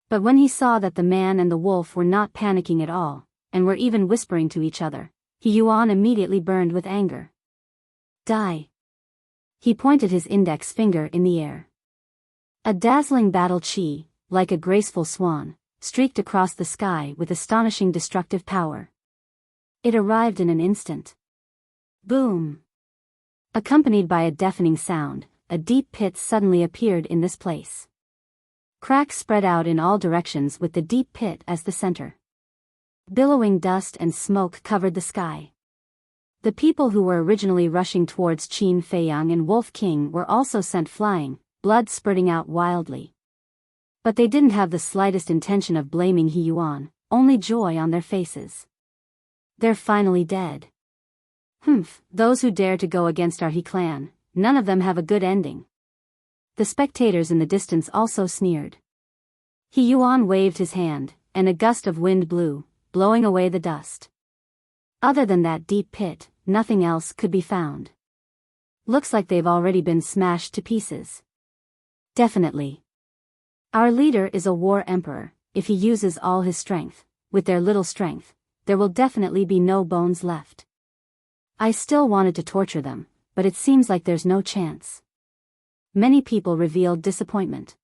But when he saw that the man and the wolf were not panicking at all, and were even whispering to each other, He Yuan immediately burned with anger. Die. He pointed his index finger in the air. A dazzling battle chi, like a graceful swan, streaked across the sky with astonishing destructive power. It arrived in an instant. Boom! Accompanied by a deafening sound, a deep pit suddenly appeared in this place. Cracks spread out in all directions with the deep pit as the center. Billowing dust and smoke covered the sky. The people who were originally rushing towards Qin Feiyang and Wolf King were also sent flying, blood spurting out wildly. But they didn't have the slightest intention of blaming He Yuan, only joy on their faces. They're finally dead. Humph, those who dare to go against our He clan, none of them have a good ending. The spectators in the distance also sneered. He Yuan waved his hand, and a gust of wind blew, blowing away the dust. Other than that deep pit, nothing else could be found. Looks like they've already been smashed to pieces. Definitely. Our leader is a war emperor. If he uses all his strength, with their little strength, there will definitely be no bones left. I still wanted to torture them, but it seems like there's no chance. Many people revealed disappointment.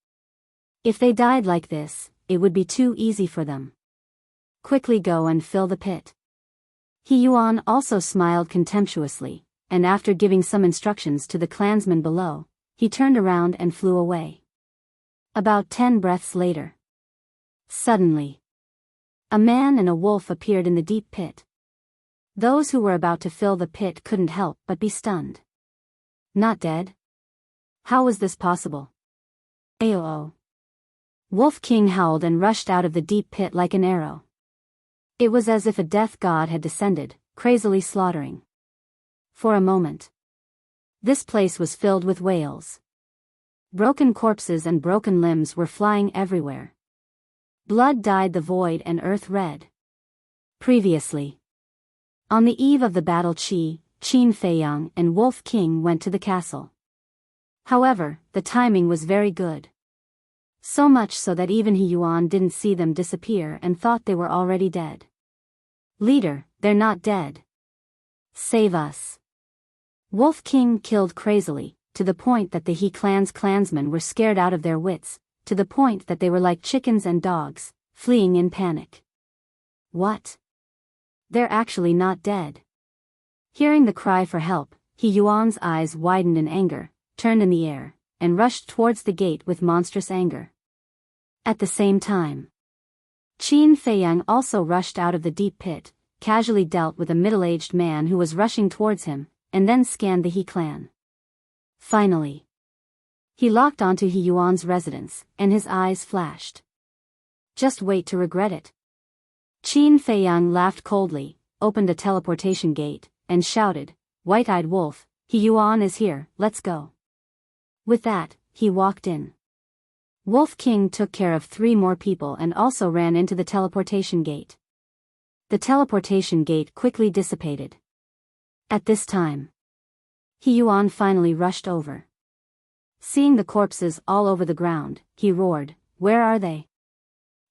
If they died like this, it would be too easy for them. Quickly go and fill the pit. He Yuan also smiled contemptuously, and after giving some instructions to the clansmen below, he turned around and flew away. About 10 breaths later. Suddenly, a man and a wolf appeared in the deep pit. Those who were about to fill the pit couldn't help but be stunned. Not dead? How was this possible? Ayo. Wolf King howled and rushed out of the deep pit like an arrow. It was as if a death god had descended, crazily slaughtering. For a moment, this place was filled with wails. Broken corpses and broken limbs were flying everywhere. Blood dyed the void and earth red. Previously. On the eve of the battle, Qin Feiyang and Wolf King went to the castle. However, the timing was very good. So much so that even He Yuan didn't see them disappear and thought they were already dead. Leader, they're not dead. Save us. Wolf King killed crazily, to the point that the He clan's clansmen were scared out of their wits, to the point that they were like chickens and dogs, fleeing in panic. What? They're actually not dead. Hearing the cry for help, He Yuan's eyes widened in anger, turned in the air, and rushed towards the gate with monstrous anger. At the same time, Qin Feiyang also rushed out of the deep pit, casually dealt with a middle-aged man who was rushing towards him, and then scanned the He clan. Finally, he locked onto He Yuan's residence, and his eyes flashed. Just wait to regret it. Qin Feiyang laughed coldly, opened a teleportation gate, and shouted, "White-eyed wolf, He Yuan is here, let's go." With that, he walked in. Wolf King took care of 3 more people and also ran into the teleportation gate. The teleportation gate quickly dissipated. At this time, He Yuan finally rushed over. Seeing the corpses all over the ground, he roared, "Where are they?"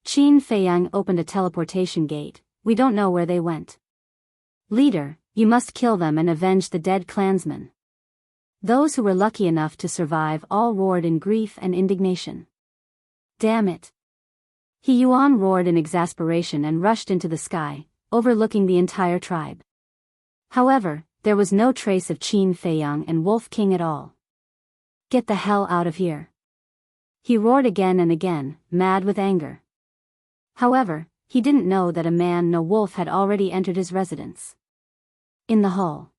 Qin Feiyang opened a teleportation gate. "We don't know where they went." "Leader, you must kill them and avenge the dead clansmen." Those who were lucky enough to survive all roared in grief and indignation. "Damn it!" He Yuan roared in exasperation and rushed into the sky, overlooking the entire tribe. However, there was no trace of Qin Feiyang and Wolf King at all. "Get the hell out of here!" He roared again and again, mad with anger. However, he didn't know that a man no wolf had already entered his residence. In the hall,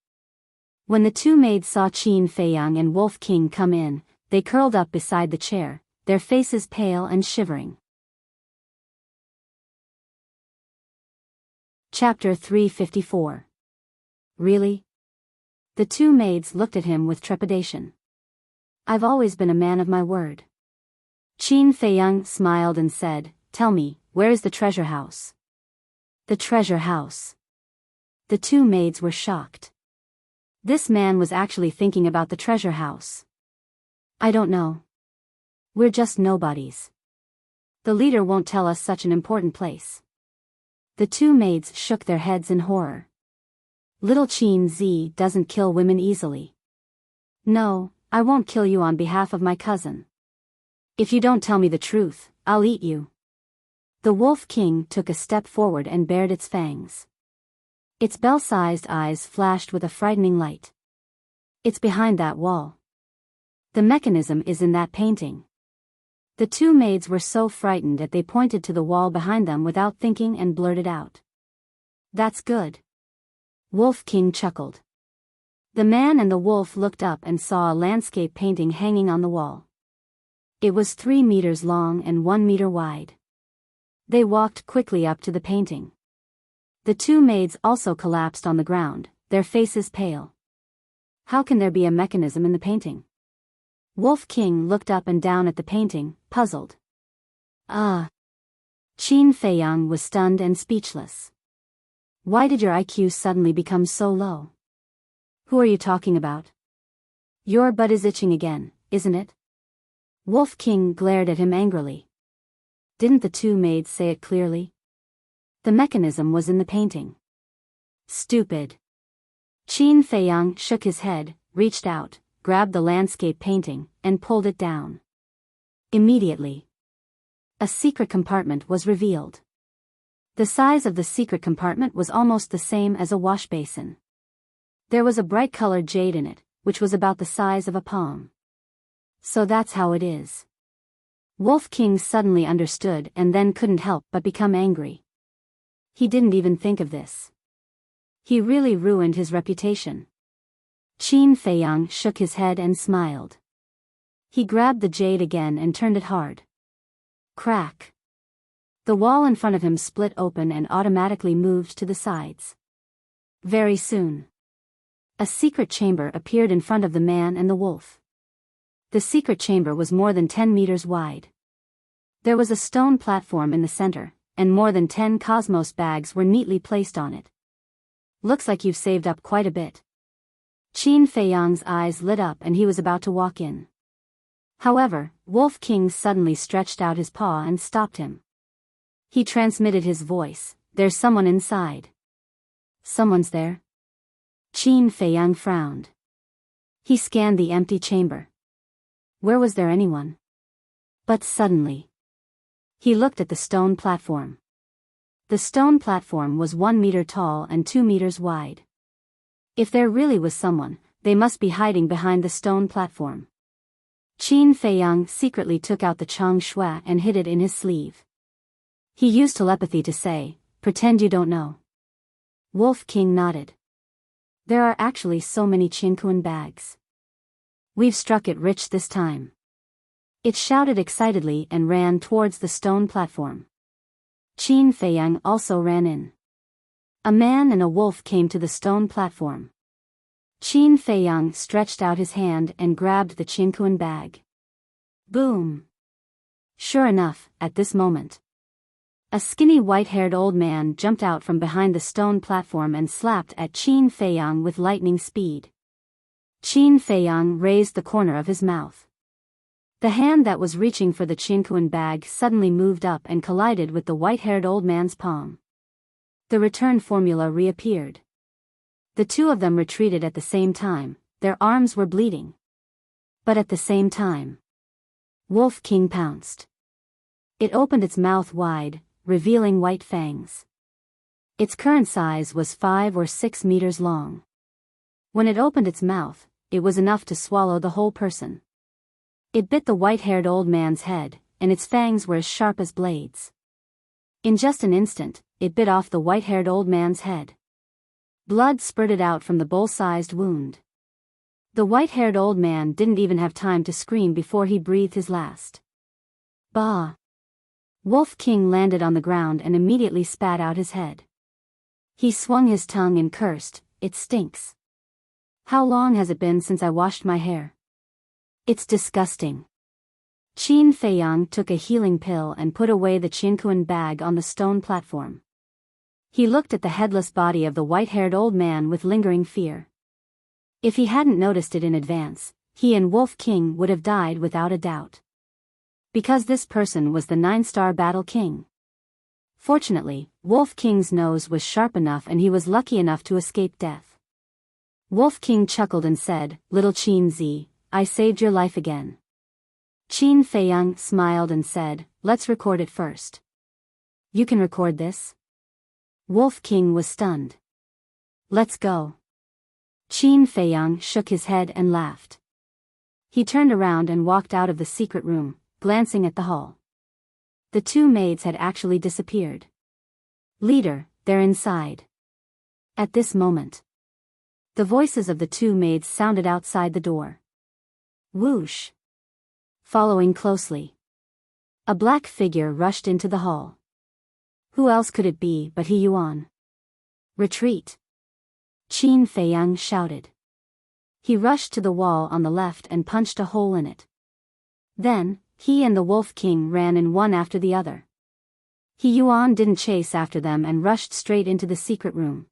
when the 2 maids saw Qin Feiyang and Wolf King come in, they curled up beside the chair, their faces pale and shivering. Chapter 354. Really? The 2 maids looked at him with trepidation. "I've always been a man of my word." Qin Feiyang smiled and said, "Tell me, where is the treasure house?" "The treasure house." The 2 maids were shocked. This man was actually thinking about the treasure house. "I don't know. We're just nobodies. The leader won't tell us such an important place." The 2 maids shook their heads in horror. "Little Qin Z doesn't kill women easily." "No, I won't kill you on behalf of my cousin. If you don't tell me the truth, I'll eat you." The Wolf King took a step forward and bared its fangs. Its bell-sized eyes flashed with a frightening light. "It's behind that wall. The mechanism is in that painting." The 2 maids were so frightened that they pointed to the wall behind them without thinking and blurted out, "That's good." Wolf King chuckled. The man and the wolf looked up and saw a landscape painting hanging on the wall. It was 3 meters long and 1 meter wide. They walked quickly up to the painting. The 2 maids also collapsed on the ground, their faces pale. "How can there be a mechanism in the painting?" Wolf King looked up and down at the painting, puzzled. "Ah." Qin Feiyang was stunned and speechless. "Why did your IQ suddenly become so low? Who are you talking about? Your butt is itching again, isn't it?" Wolf King glared at him angrily. Didn't the 2 maids say it clearly? The mechanism was in the painting. "Stupid." Qin Feiyang shook his head, reached out, grabbed the landscape painting, and pulled it down. Immediately, a secret compartment was revealed. The size of the secret compartment was almost the same as a wash basin. There was a bright-colored jade in it, which was about the size of a palm. So that's how it is. Wolf King suddenly understood and then couldn't help but become angry. He didn't even think of this. He really ruined his reputation. Qin Feiyang shook his head and smiled. He grabbed the jade again and turned it hard. Crack. The wall in front of him split open and automatically moved to the sides. Very soon, a secret chamber appeared in front of the man and the wolf. The secret chamber was more than 10 meters wide. There was a stone platform in the center, and more than 10 cosmos bags were neatly placed on it. Looks like you've saved up quite a bit. Qin Feiyang's eyes lit up and he was about to walk in. However, Wolf King suddenly stretched out his paw and stopped him. He transmitted his voice, "There's someone inside." "Someone's there?" Qin Feiyang frowned. He scanned the empty chamber. Where was there anyone? But suddenly, he looked at the stone platform. The stone platform was 1 meter tall and 2 meters wide. If there really was someone, they must be hiding behind the stone platform. Qin Feiyang secretly took out the Chang Shui and hid it in his sleeve. He used telepathy to say, "Pretend you don't know." Wolf King nodded. There are actually so many Qinkuan bags. We've struck it rich this time. It shouted excitedly and ran towards the stone platform. Qin Feiyang also ran in. A man and a wolf came to the stone platform. Qin Feiyang stretched out his hand and grabbed the Qinkuan bag. Boom! Sure enough, at this moment, a skinny white-haired old man jumped out from behind the stone platform and slapped at Qin Feiyang with lightning speed. Qin Feiyang raised the corner of his mouth. The hand that was reaching for the Qinkuan bag suddenly moved up and collided with the white-haired old man's palm. The return formula reappeared. The two of them retreated at the same time, their arms were bleeding. But at the same time, Wolf King pounced. It opened its mouth wide, revealing white fangs. Its current size was 5 or 6 meters long. When it opened its mouth, it was enough to swallow the whole person. It bit the white-haired old man's head, and its fangs were as sharp as blades. In just an instant, it bit off the white-haired old man's head. Blood spurted out from the bowl-sized wound. The white-haired old man didn't even have time to scream before he breathed his last. Bah! Wolf King landed on the ground and immediately spat out his head. He swung his tongue and cursed, "It stinks. How long has it been since I washed my hair? It's disgusting." Qin Feiyang took a healing pill and put away the Qinkuan bag on the stone platform. He looked at the headless body of the white-haired old man with lingering fear. If he hadn't noticed it in advance, he and Wolf King would have died without a doubt. Because this person was the 9-star battle king. Fortunately, Wolf King's nose was sharp enough and he was lucky enough to escape death. Wolf King chuckled and said, "Little Qin Zi, I saved your life again." Qin Feiyang smiled and said, "Let's record it first." "You can record this?" Wolf King was stunned. "Let's go." Qin Feiyang shook his head and laughed. He turned around and walked out of the secret room, glancing at the hall. The two maids had actually disappeared. "Leader, they're inside." At this moment, the voices of the two maids sounded outside the door. Whoosh! Following closely, a black figure rushed into the hall. Who else could it be but He Yuan? "Retreat!" Qin Feiyang shouted. He rushed to the wall on the left and punched a hole in it. Then, he and the Wolf King ran in one after the other. He Yuan didn't chase after them and rushed straight into the secret room.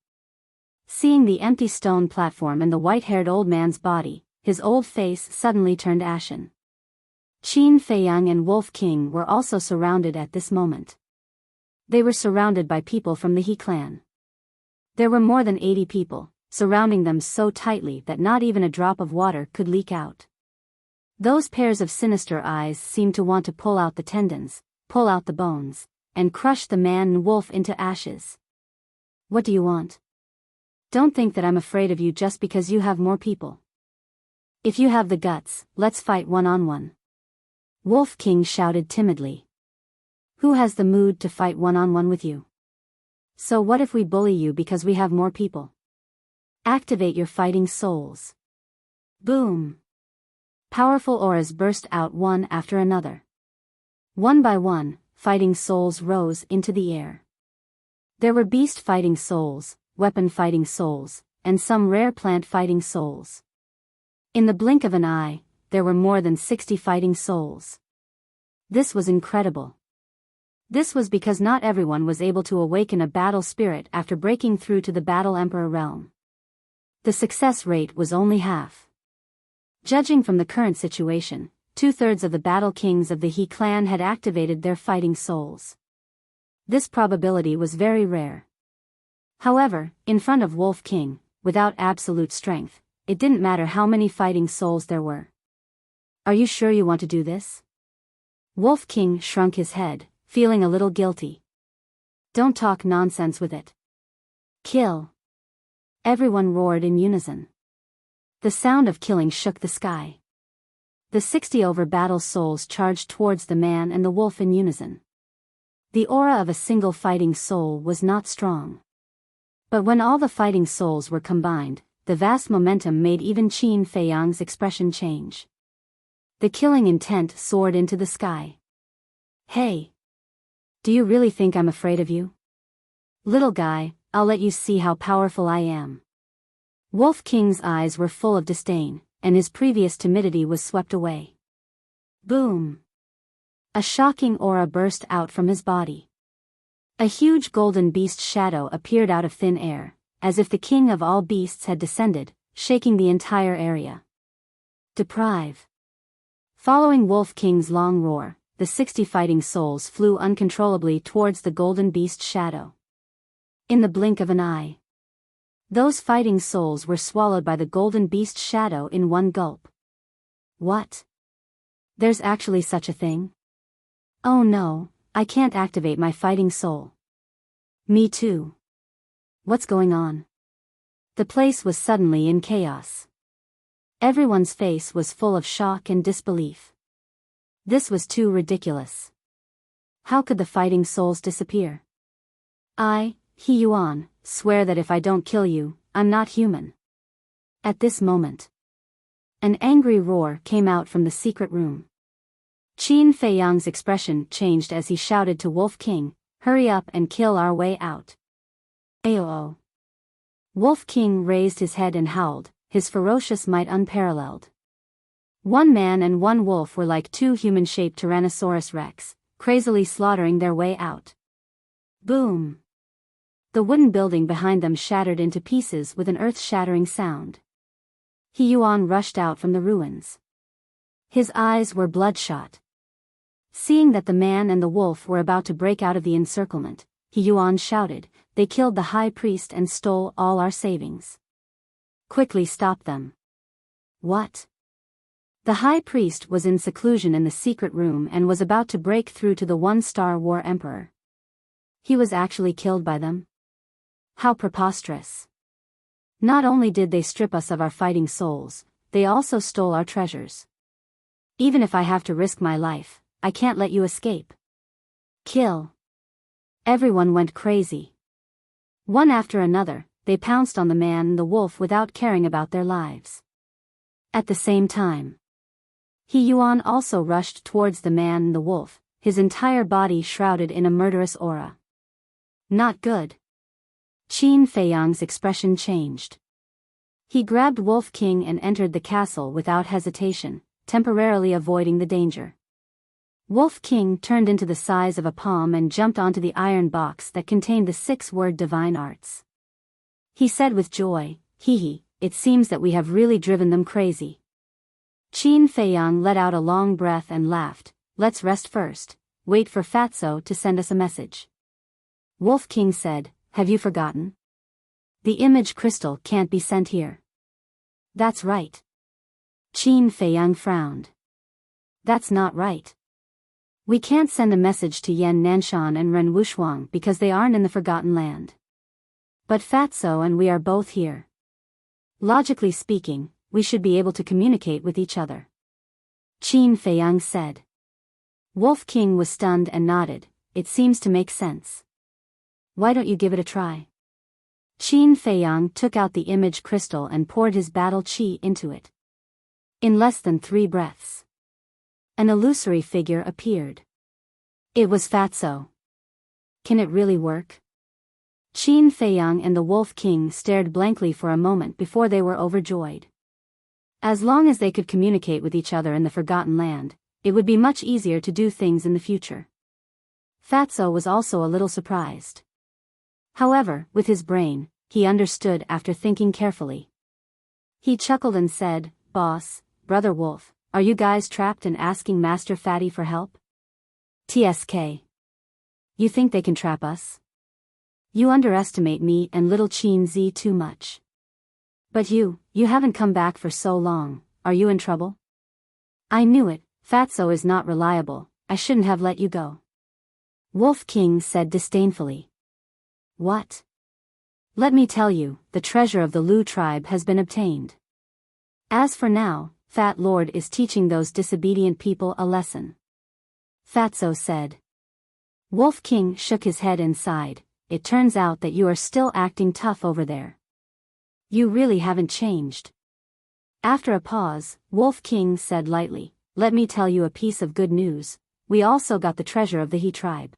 Seeing the empty stone platform and the white-haired old man's body, his old face suddenly turned ashen. Qin Feiyang and Wolf King were also surrounded at this moment. They were surrounded by people from the He clan. There were more than 80 people, surrounding them so tightly that not even a drop of water could leak out. Those pairs of sinister eyes seemed to want to pull out the tendons, pull out the bones, and crush the man and wolf into ashes. "What do you want? Don't think that I'm afraid of you just because you have more people. If you have the guts, let's fight one-on-one." Wolf King shouted timidly. "Who has the mood to fight one-on-one with you? So what if we bully you because we have more people? Activate your fighting souls." Boom! Powerful auras burst out one after another. One by one, fighting souls rose into the air. There were beast fighting souls, weapon fighting souls, and some rare plant fighting souls. In the blink of an eye, there were more than 60 fighting souls. This was incredible. This was because not everyone was able to awaken a battle spirit after breaking through to the Battle Emperor realm. The success rate was only half. Judging from the current situation, 2/3 of the battle kings of the He clan had activated their fighting souls. This probability was very rare. However, in front of Wolf King, without absolute strength, it didn't matter how many fighting souls there were. Are you sure you want to do this? Wolf King shrunk his head, feeling a little guilty. Don't talk nonsense with it. Kill. Everyone roared in unison. The sound of killing shook the sky. The 60 over battle souls charged towards the man and the wolf in unison. The aura of a single fighting soul was not strong. But when all the fighting souls were combined, the vast momentum made even Qin Feiyang's expression change. The killing intent soared into the sky. Hey! Do you really think I'm afraid of you? Little guy, I'll let you see how powerful I am. Wolf King's eyes were full of disdain, and his previous timidity was swept away. Boom! A shocking aura burst out from his body. A huge golden beast shadow appeared out of thin air, as if the king of all beasts had descended, shaking the entire area. Deprive. Following Wolf King's long roar, the 60 fighting souls flew uncontrollably towards the golden beast shadow. In the blink of an eye, those fighting souls were swallowed by the golden beast shadow in one gulp. What? There's actually such a thing? Oh no, I can't activate my fighting soul. Me too. What's going on? The place was suddenly in chaos. Everyone's face was full of shock and disbelief. This was too ridiculous. How could the fighting souls disappear? I, He Yuan, swear that if I don't kill you, I'm not human. At this moment, an angry roar came out from the secret room. Qin Feiyang's expression changed as he shouted to Wolf King, hurry up and kill our way out. Ayo! Wolf King raised his head and howled, his ferocious might unparalleled. One man and one wolf were like two human-shaped Tyrannosaurus Rex, crazily slaughtering their way out. Boom! The wooden building behind them shattered into pieces with an earth-shattering sound. He Yuan rushed out from the ruins. His eyes were bloodshot. Seeing that the man and the wolf were about to break out of the encirclement, He Yuan shouted, they killed the high priest and stole all our savings. Quickly stop them. What? The high priest was in seclusion in the secret room and was about to break through to the one-star war emperor. He was actually killed by them? How preposterous. Not only did they strip us of our fighting souls, they also stole our treasures. Even if I have to risk my life, I can't let you escape. Kill. Everyone went crazy. One after another, they pounced on the man and the wolf without caring about their lives. At the same time, He Yuan also rushed towards the man and the wolf, his entire body shrouded in a murderous aura. Not good. Qin Feiyang's expression changed. He grabbed Wolf King and entered the castle without hesitation, temporarily avoiding the danger. Wolf King turned into the size of a palm and jumped onto the iron box that contained the 6-word divine arts. He said with joy, hee hee, it seems that we have really driven them crazy. Qin Feiyang let out a long breath and laughed, let's rest first, wait for Fatso to send us a message. Wolf King said, have you forgotten? The image crystal can't be sent here. That's right. Qin Feiyang frowned. That's not right. We can't send a message to Yan Nanshan and Ren Wushuang because they aren't in the Forgotten Land. But Fatso and we are both here. Logically speaking, we should be able to communicate with each other. Qin Feiyang said. Wolf King was stunned and nodded, it seems to make sense. Why don't you give it a try? Qin Feiyang took out the image crystal and poured his battle chi into it. In less than 3 breaths, an illusory figure appeared. It was Fatso. Can it really work? Qin Feiyang and the Wolf King stared blankly for a moment before they were overjoyed. As long as they could communicate with each other in the Forgotten Land, it would be much easier to do things in the future. Fatso was also a little surprised. However, with his brain, he understood after thinking carefully. He chuckled and said, "Boss, Brother Wolf, are you guys trapped and asking Master Fatty for help? TSK. You think they can trap us? You underestimate me and little Qin Zi too much. But you haven't come back for so long, are you in trouble?" "I knew it, Fatso is not reliable, I shouldn't have let you go," Wolf King said disdainfully. "What?" "Let me tell you, the treasure of the Lu tribe has been obtained. As for now, Fat Lord is teaching those disobedient people a lesson," Fatso said. Wolf King shook his head and sighed. "It turns out that you are still acting tough over there. You really haven't changed." After a pause, Wolf King said lightly, "Let me tell you a piece of good news, we also got the treasure of the He tribe."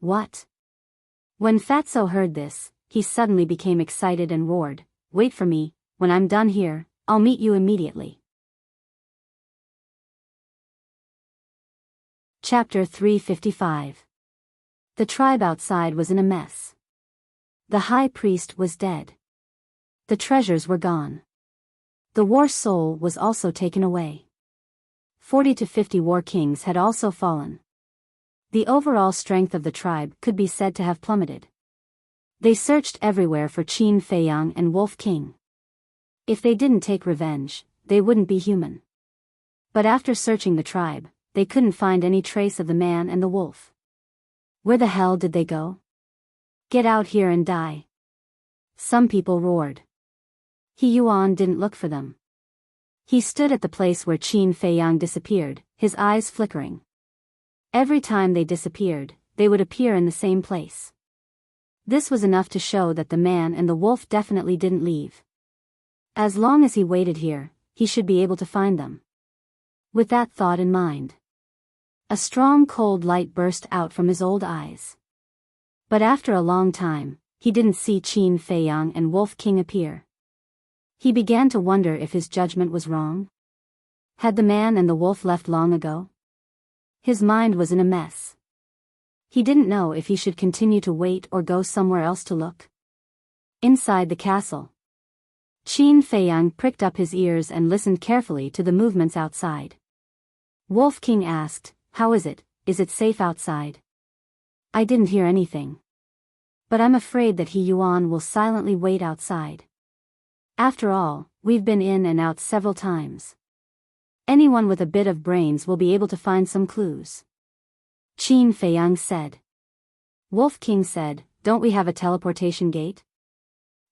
"What?" When Fatso heard this, he suddenly became excited and roared, "Wait for me, when I'm done here, I'll meet you immediately." Chapter 355. The tribe outside was in a mess. The high priest was dead. The treasures were gone. The war soul was also taken away. 40 to 50 war kings had also fallen. The overall strength of the tribe could be said to have plummeted. They searched everywhere for Qin Feiyang and Wolf King. If they didn't take revenge, they wouldn't be human. But after searching the tribe, they couldn't find any trace of the man and the wolf. Where the hell did they go? "Get out here and die!" some people roared. He Yuan didn't look for them. He stood at the place where Qin Feiyang disappeared, his eyes flickering. Every time they disappeared, they would appear in the same place. This was enough to show that the man and the wolf definitely didn't leave. As long as he waited here, he should be able to find them. With that thought in mind, a strong cold light burst out from his old eyes. But after a long time, he didn't see Qin Feiyang and Wolf King appear. He began to wonder if his judgment was wrong. Had the man and the wolf left long ago? His mind was in a mess. He didn't know if he should continue to wait or go somewhere else to look. Inside the castle, Qin Feiyang pricked up his ears and listened carefully to the movements outside. Wolf King asked, "How is it? Is it safe outside?" "I didn't hear anything. But I'm afraid that He Yuan will silently wait outside. After all, we've been in and out several times. Anyone with a bit of brains will be able to find some clues," Qin Feiyang said. Wolf King said, "Don't we have a teleportation gate?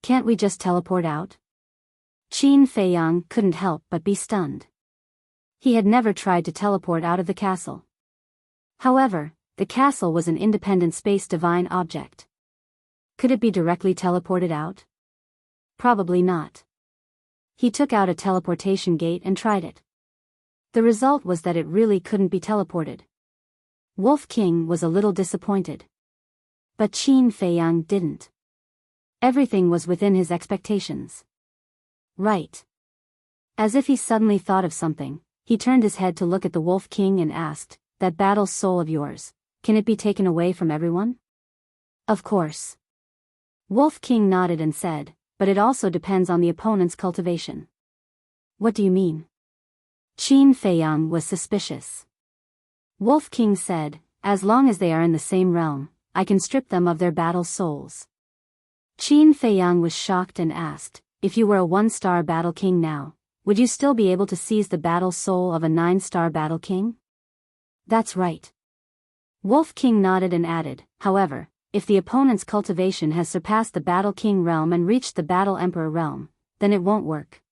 Can't we just teleport out?" Qin Feiyang couldn't help but be stunned. He had never tried to teleport out of the castle. However, the castle was an independent space divine object. Could it be directly teleported out? Probably not. He took out a teleportation gate and tried it. The result was that it really couldn't be teleported. Wolf King was a little disappointed. But Qin Feiyang didn't. Everything was within his expectations. Right. As if he suddenly thought of something, he turned his head to look at the Wolf King and asked, "That battle soul of yours, can it be taken away from everyone?" "Of course." Wolf King nodded and said, "But it also depends on the opponent's cultivation." "What do you mean?" Qin Feiyang was suspicious. Wolf King said, "As long as they are in the same realm, I can strip them of their battle souls." Qin Feiyang was shocked and asked, "If you were a 1-star battle king now, would you still be able to seize the battle soul of a 9-star battle king?" "That's right." Wolf King nodded and added, "However, if the opponent's cultivation has surpassed the Battle King realm and reached the Battle Emperor realm, then it won't work."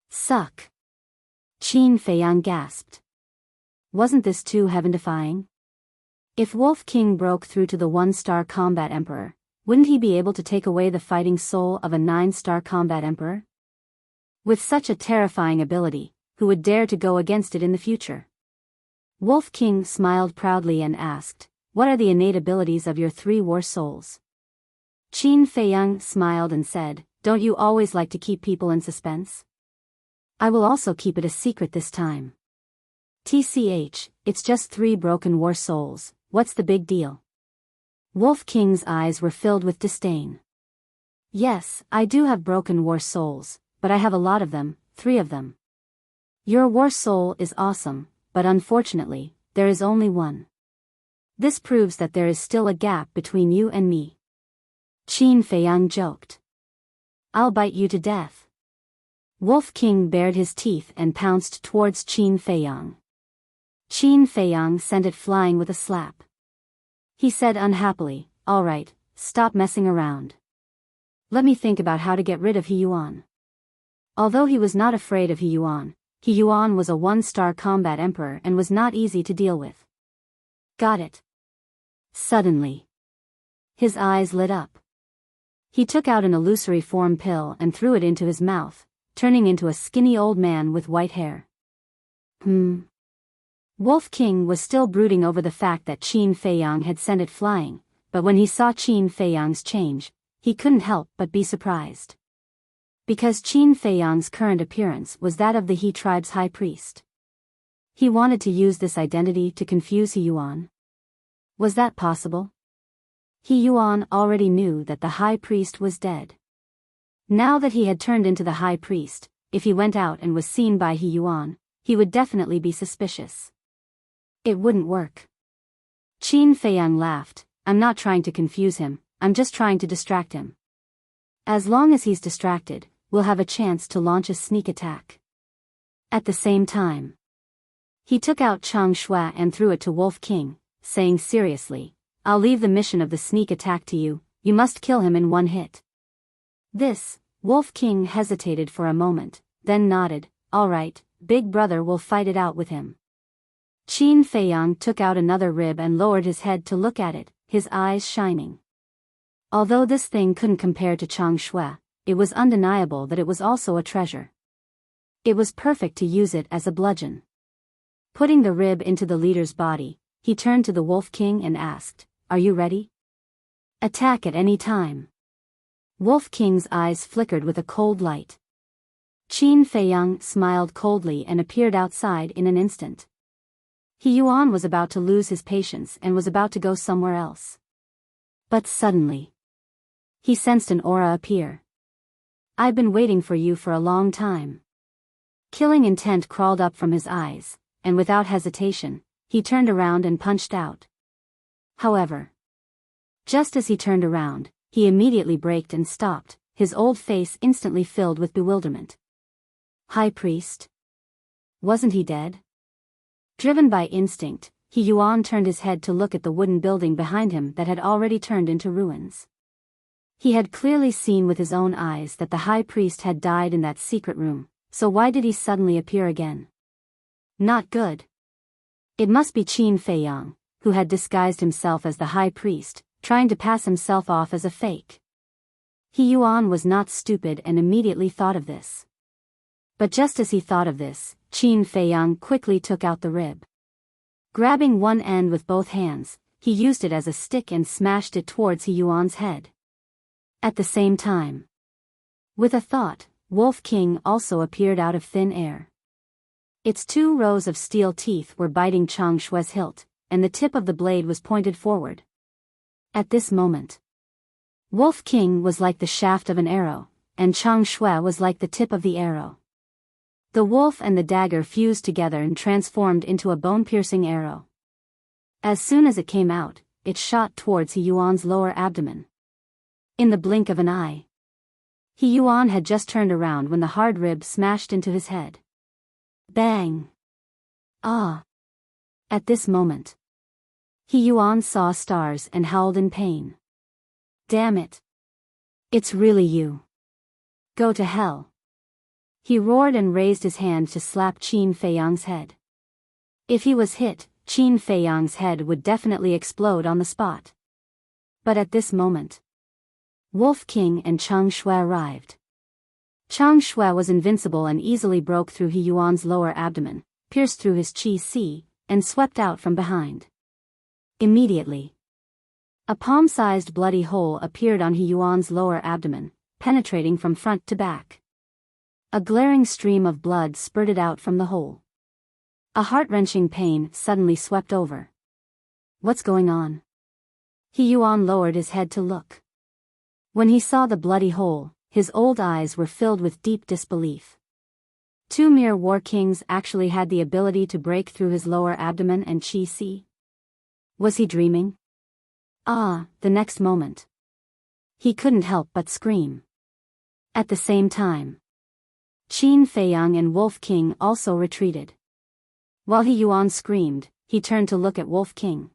"Suck." Qin Feiyang gasped. Wasn't this too heaven-defying? If Wolf King broke through to the 1-star combat emperor, wouldn't he be able to take away the fighting soul of a 9-star combat emperor? With such a terrifying ability, who would dare to go against it in the future? Wolf King smiled proudly and asked, "What are the innate abilities of your 3 war souls?" Qin Feiyang smiled and said, "Don't you always like to keep people in suspense? I will also keep it a secret this time. TCH, it's just 3 broken war souls, what's the big deal? Wolf King's eyes were filled with disdain. Yes, I do have broken war souls, but I have a lot of them, 3 of them. Your war soul is awesome, but unfortunately, there is only one. This proves that there is still a gap between you and me. Qin Feiyang joked. I'll bite you to death. Wolf King bared his teeth and pounced towards Qin Feiyang. Qin Feiyang sent it flying with a slap. He said unhappily, all right, stop messing around. Let me think about how to get rid of He Yuan. Although he was not afraid of He Yuan was a 1-star combat emperor and was not easy to deal with. Got it. Suddenly, his eyes lit up. He took out an illusory form pill and threw it into his mouth, turning into a skinny old man with white hair. Wolf King was still brooding over the fact that Qin Feiyang had sent it flying, but when he saw Qin Feiyang's change, he couldn't help but be surprised. Because Qin Feiyang's current appearance was that of the He tribe's high priest. He wanted to use this identity to confuse He Yuan. Was that possible? He Yuan already knew that the high priest was dead. Now that he had turned into the high priest, if he went out and was seen by He Yuan, he would definitely be suspicious. It wouldn't work. Qin Feiyang laughed. I'm not trying to confuse him, I'm just trying to distract him. As long as he's distracted, we'll have a chance to launch a sneak attack. At the same time, he took out Chang Shui and threw it to Wolf King, saying seriously, I'll leave the mission of the sneak attack to you, you must kill him in 1 hit. Wolf King hesitated for a moment, then nodded, all right, big brother will fight it out with him. Qin Feiyang took out another rib and lowered his head to look at it, his eyes shining. Although this thing couldn't compare to Chang Shui, it was undeniable that it was also a treasure. It was perfect to use it as a bludgeon. Putting the rib into the leader's body, he turned to the Wolf King and asked, are you ready? Attack at any time. Wolf King's eyes flickered with a cold light. Qin Feiyang smiled coldly and appeared outside in an instant. He Yuan was about to lose his patience and was about to go somewhere else. But suddenly, he sensed an aura appear. I've been waiting for you for a long time. Killing intent crawled up from his eyes, and without hesitation, he turned around and punched out. However, just as he turned around, he immediately braked and stopped, his old face instantly filled with bewilderment. High Priest? Wasn't he dead? Driven by instinct, He Yuan turned his head to look at the wooden building behind him that had already turned into ruins. He had clearly seen with his own eyes that the high priest had died in that secret room, so why did he suddenly appear again? Not good. It must be Qin Feiyang, who had disguised himself as the high priest, trying to pass himself off as a fake. He Yuan was not stupid and immediately thought of this. But just as he thought of this, Qin Feiyang quickly took out the rib. Grabbing one end with both hands, he used it as a stick and smashed it towards He Yuan's head. At the same time, with a thought, Wolf King also appeared out of thin air. Its 2 rows of steel teeth were biting Chang Shui's hilt, and the tip of the blade was pointed forward. At this moment, Wolf King was like the shaft of an arrow, and Chang Shui was like the tip of the arrow. The wolf and the dagger fused together and transformed into a bone-piercing arrow. As soon as it came out, it shot towards He Yuan's lower abdomen. In the blink of an eye, He Yuan had just turned around when the hard rib smashed into his head. Bang! Ah! At this moment, He Yuan saw stars and howled in pain. Damn it! It's really you. Go to hell. He roared and raised his hand to slap Qin Feiyang's head. If he was hit, Qin Feiyang's head would definitely explode on the spot. But at this moment, Wolf King and Chang Shui arrived. Chang Shui was invincible and easily broke through He Yuan's lower abdomen, pierced through his qi, and swept out from behind. Immediately, a palm-sized bloody hole appeared on He Yuan's lower abdomen, penetrating from front to back. A glaring stream of blood spurted out from the hole. A heart-wrenching pain suddenly swept over What's going on? He Yuan lowered his head to look. When he saw the bloody hole, his old eyes were filled with deep disbelief. Two mere war kings actually had the ability to break through his lower abdomen and chi si. Was he dreaming? The next moment. He couldn't help but scream. At the same time, Qin Feiyang and Wolf King also retreated. While He Yuan screamed, he turned to look at Wolf King.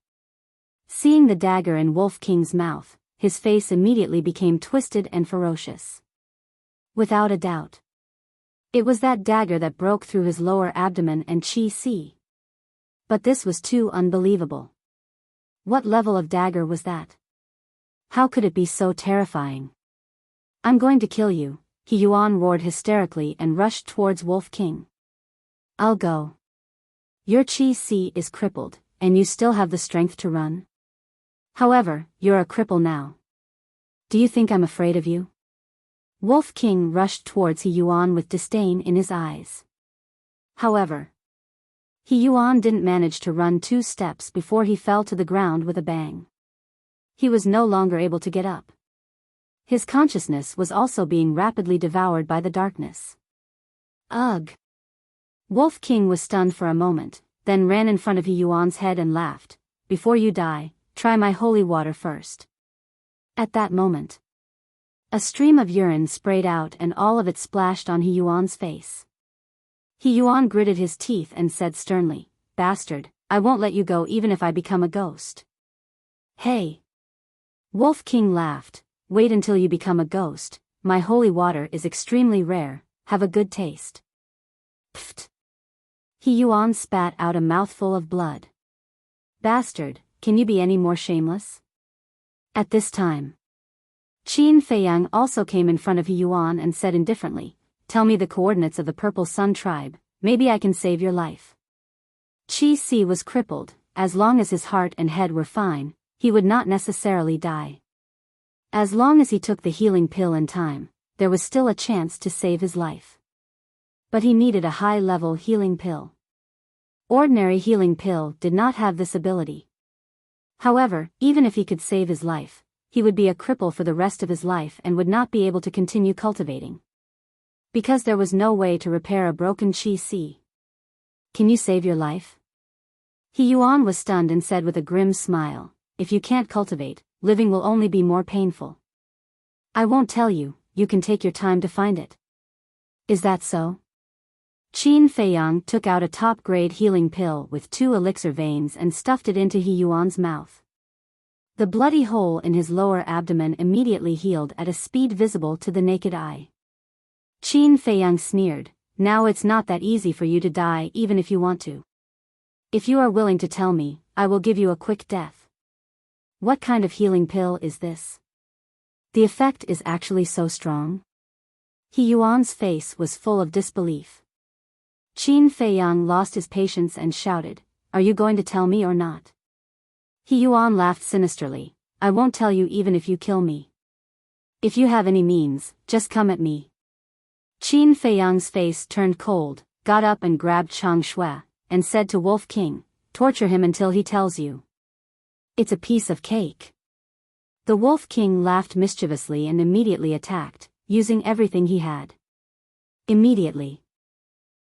Seeing the dagger in Wolf King's mouth, his face immediately became twisted and ferocious. Without a doubt, it was that dagger that broke through his lower abdomen and chi si. But this was too unbelievable. What level of dagger was that? How could it be so terrifying? I'm going to kill you, He Yuan roared hysterically and rushed towards Wolf King. I'll go. Your chi si is crippled, and you still have the strength to run? However, you're a cripple now. Do you think I'm afraid of you? Wolf King rushed towards He Yuan with disdain in his eyes. However, He Yuan didn't manage to run 2 steps before he fell to the ground with a bang. He was no longer able to get up. His consciousness was also being rapidly devoured by the darkness. Ugh! Wolf King was stunned for a moment, then ran in front of He Yuan's head and laughed. Before you die, try my holy water first. At that moment, a stream of urine sprayed out and all of it splashed on He Yuan's face. He Yuan gritted his teeth and said sternly, "Bastard, I won't let you go even if I become a ghost." Hey! Wolf King laughed. Wait until you become a ghost. My holy water is extremely rare. Have a good taste. Pfft! He Yuan spat out a mouthful of blood. Bastard, can you be any more shameless? At this time, Qin Feiyang also came in front of He Yuan and said indifferently, "Tell me the coordinates of the Purple Sun tribe, maybe I can save your life." Chi Si was crippled. As long as his heart and head were fine, he would not necessarily die. As long as he took the healing pill in time, there was still a chance to save his life. But he needed a high-level healing pill. Ordinary healing pill did not have this ability. However, even if he could save his life, he would be a cripple for the rest of his life and would not be able to continue cultivating. Because there was no way to repair a broken chi si. Can you save your life? He Yuan was stunned and said with a grim smile, "If you can't cultivate, living will only be more painful. I won't tell you, you can take your time to find it." Is that so? Qin Feiyang took out a top-grade healing pill with 2 elixir veins and stuffed it into He Yuan's mouth. The bloody hole in his lower abdomen immediately healed at a speed visible to the naked eye. Qin Feiyang sneered, "Now it's not that easy for you to die even if you want to. If you are willing to tell me, I will give you a quick death." What kind of healing pill is this? The effect is actually so strong? He Yuan's face was full of disbelief. Qin Feiyang lost his patience and shouted, "Are you going to tell me or not?" He Yuan laughed sinisterly, "I won't tell you even if you kill me. If you have any means, just come at me." Qin Feiyang's face turned cold, got up and grabbed Chang Shui, and said to Wolf King, "Torture him until he tells you." It's a piece of cake. The Wolf King laughed mischievously and immediately attacked, using everything he had. Immediately,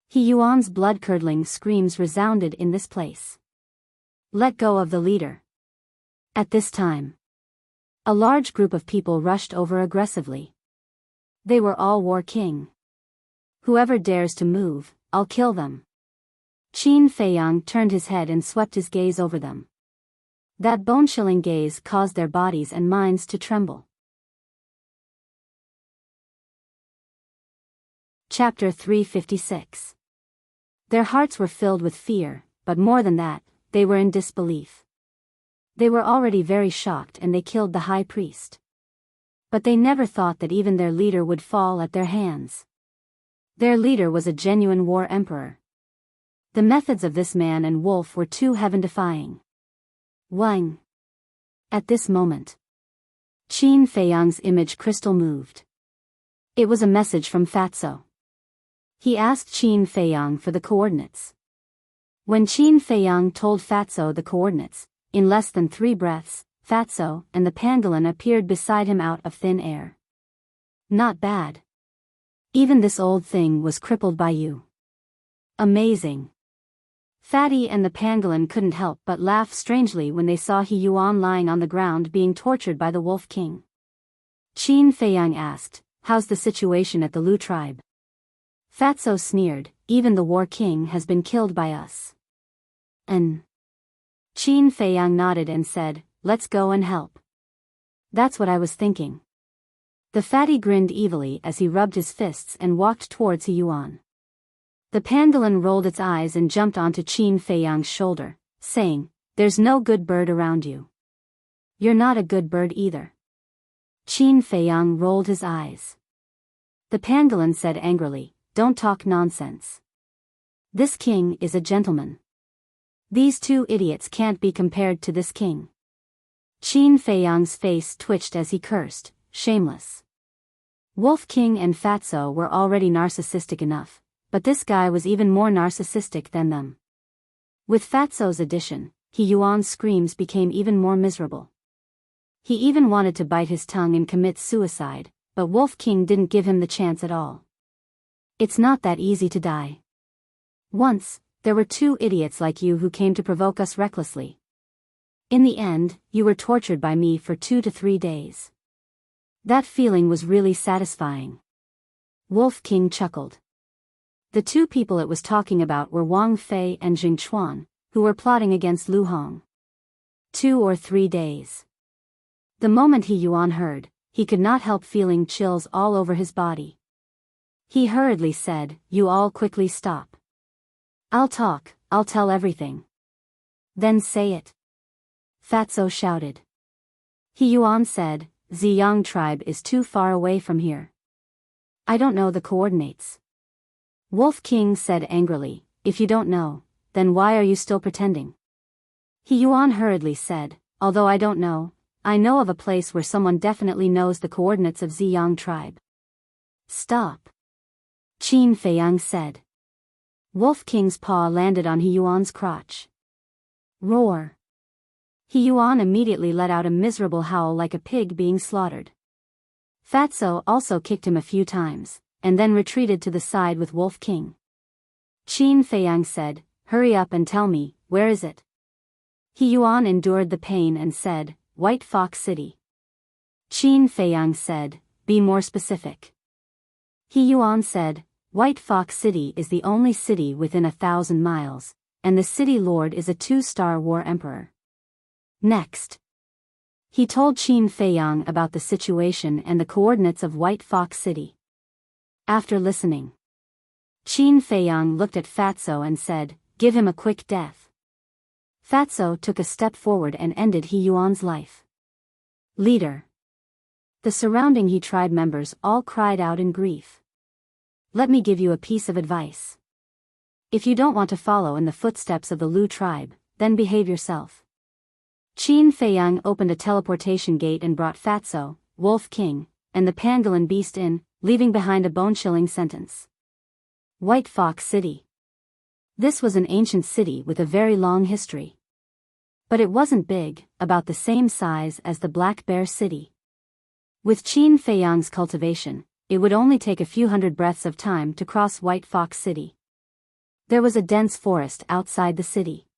He Yuan's blood-curdling screams resounded in this place. Let go of the leader. At this time, a large group of people rushed over aggressively. They were all War King. Whoever dares to move, I'll kill them. Qin Feiyang turned his head and swept his gaze over them. That bone-chilling gaze caused their bodies and minds to tremble. Chapter 356. Their hearts were filled with fear, but more than that, they were in disbelief. They were already very shocked and they killed the high priest. But they never thought that even their leader would fall at their hands. Their leader was a genuine war emperor. The methods of this man and wolf were too heaven-defying. Wang. At this moment, Qin Feiyang's image crystal moved. It was a message from Fatso. He asked Qin Feiyang for the coordinates. When Qin Feiyang told Fatso the coordinates, In less than 3 breaths, Fatso and the pangolin appeared beside him out of thin air. Not bad. Even this old thing was crippled by you. Amazing. Fatty and the pangolin couldn't help but laugh strangely when they saw He Yuan lying on the ground being tortured by the Wolf King. Qin Feiyang asked, "How's the situation at the Lu tribe?" Fatso sneered, "Even the War King has been killed by us." And Qin Feiyang nodded and said, "Let's go and help." "That's what I was thinking." The fatty grinned evilly as he rubbed his fists and walked towards He Yuan. The pangolin rolled its eyes and jumped onto Qin Feiyang's shoulder, saying, "There's no good bird around you. You're not a good bird either." Qin Feiyang rolled his eyes. The pangolin said angrily, "Don't talk nonsense. This king is a gentleman. These 2 idiots can't be compared to this king." Qin Feiyang's face twitched as he cursed, "Shameless." Wolf King and Fatso were already narcissistic enough, but this guy was even more narcissistic than them. With Fatso's addition, He Yuan's screams became even more miserable. He even wanted to bite his tongue and commit suicide, but Wolf King didn't give him the chance at all. It's not that easy to die. Once, there were 2 idiots like you who came to provoke us recklessly. In the end, you were tortured by me for 2 to 3 days. That feeling was really satisfying. Wolf King chuckled. The 2 people it was talking about were Wang Fei and Jing Chuan, who were plotting against Lu Hong. 2 or 3 days. The moment He Yuan heard, he could not help feeling chills all over his body. He hurriedly said, "You all quickly stop. I'll talk, I'll tell everything." "Then say it." Fatso shouted. He Yuan said, "Ziyang tribe is too far away from here. I don't know the coordinates." Wolf King said angrily, "If you don't know, then why are you still pretending?" He Yuan hurriedly said, "Although I don't know, I know of a place where someone definitely knows the coordinates of Ziyang tribe." "Stop," Qin Feiyang said. Wolf King's paw landed on He Yuan's crotch. "Roar." He Yuan immediately let out a miserable howl like a pig being slaughtered. Fatso also kicked him a few times, and then retreated to the side with Wolf King. Qin Feiyang said, "Hurry up and tell me, where is it?" He Yuan endured the pain and said, "White Fox City." Qin Feiyang said, "Be more specific." He Yuan said, "White Fox City is the only city within 1,000 miles, and the city lord is a 2-star war emperor." Next, he told Qin Feiyang about the situation and the coordinates of White Fox City. After listening, Qin Feiyang looked at Fatso and said, "Give him a quick death." Fatso took a step forward and ended He Yuan's life. "Leader." The surrounding He tribe members all cried out in grief. "Let me give you a piece of advice. If you don't want to follow in the footsteps of the Lu tribe, then behave yourself." Qin Feiyang opened a teleportation gate and brought Fatso, Wolf King, and the pangolin beast in, leaving behind a bone-chilling sentence. White Fox City. This was an ancient city with a very long history. But it wasn't big, about the same size as the Black Bear City. With Qin Feiyang's cultivation, it would only take a few hundred breaths of time to cross White Fox City. There was a dense forest outside the city.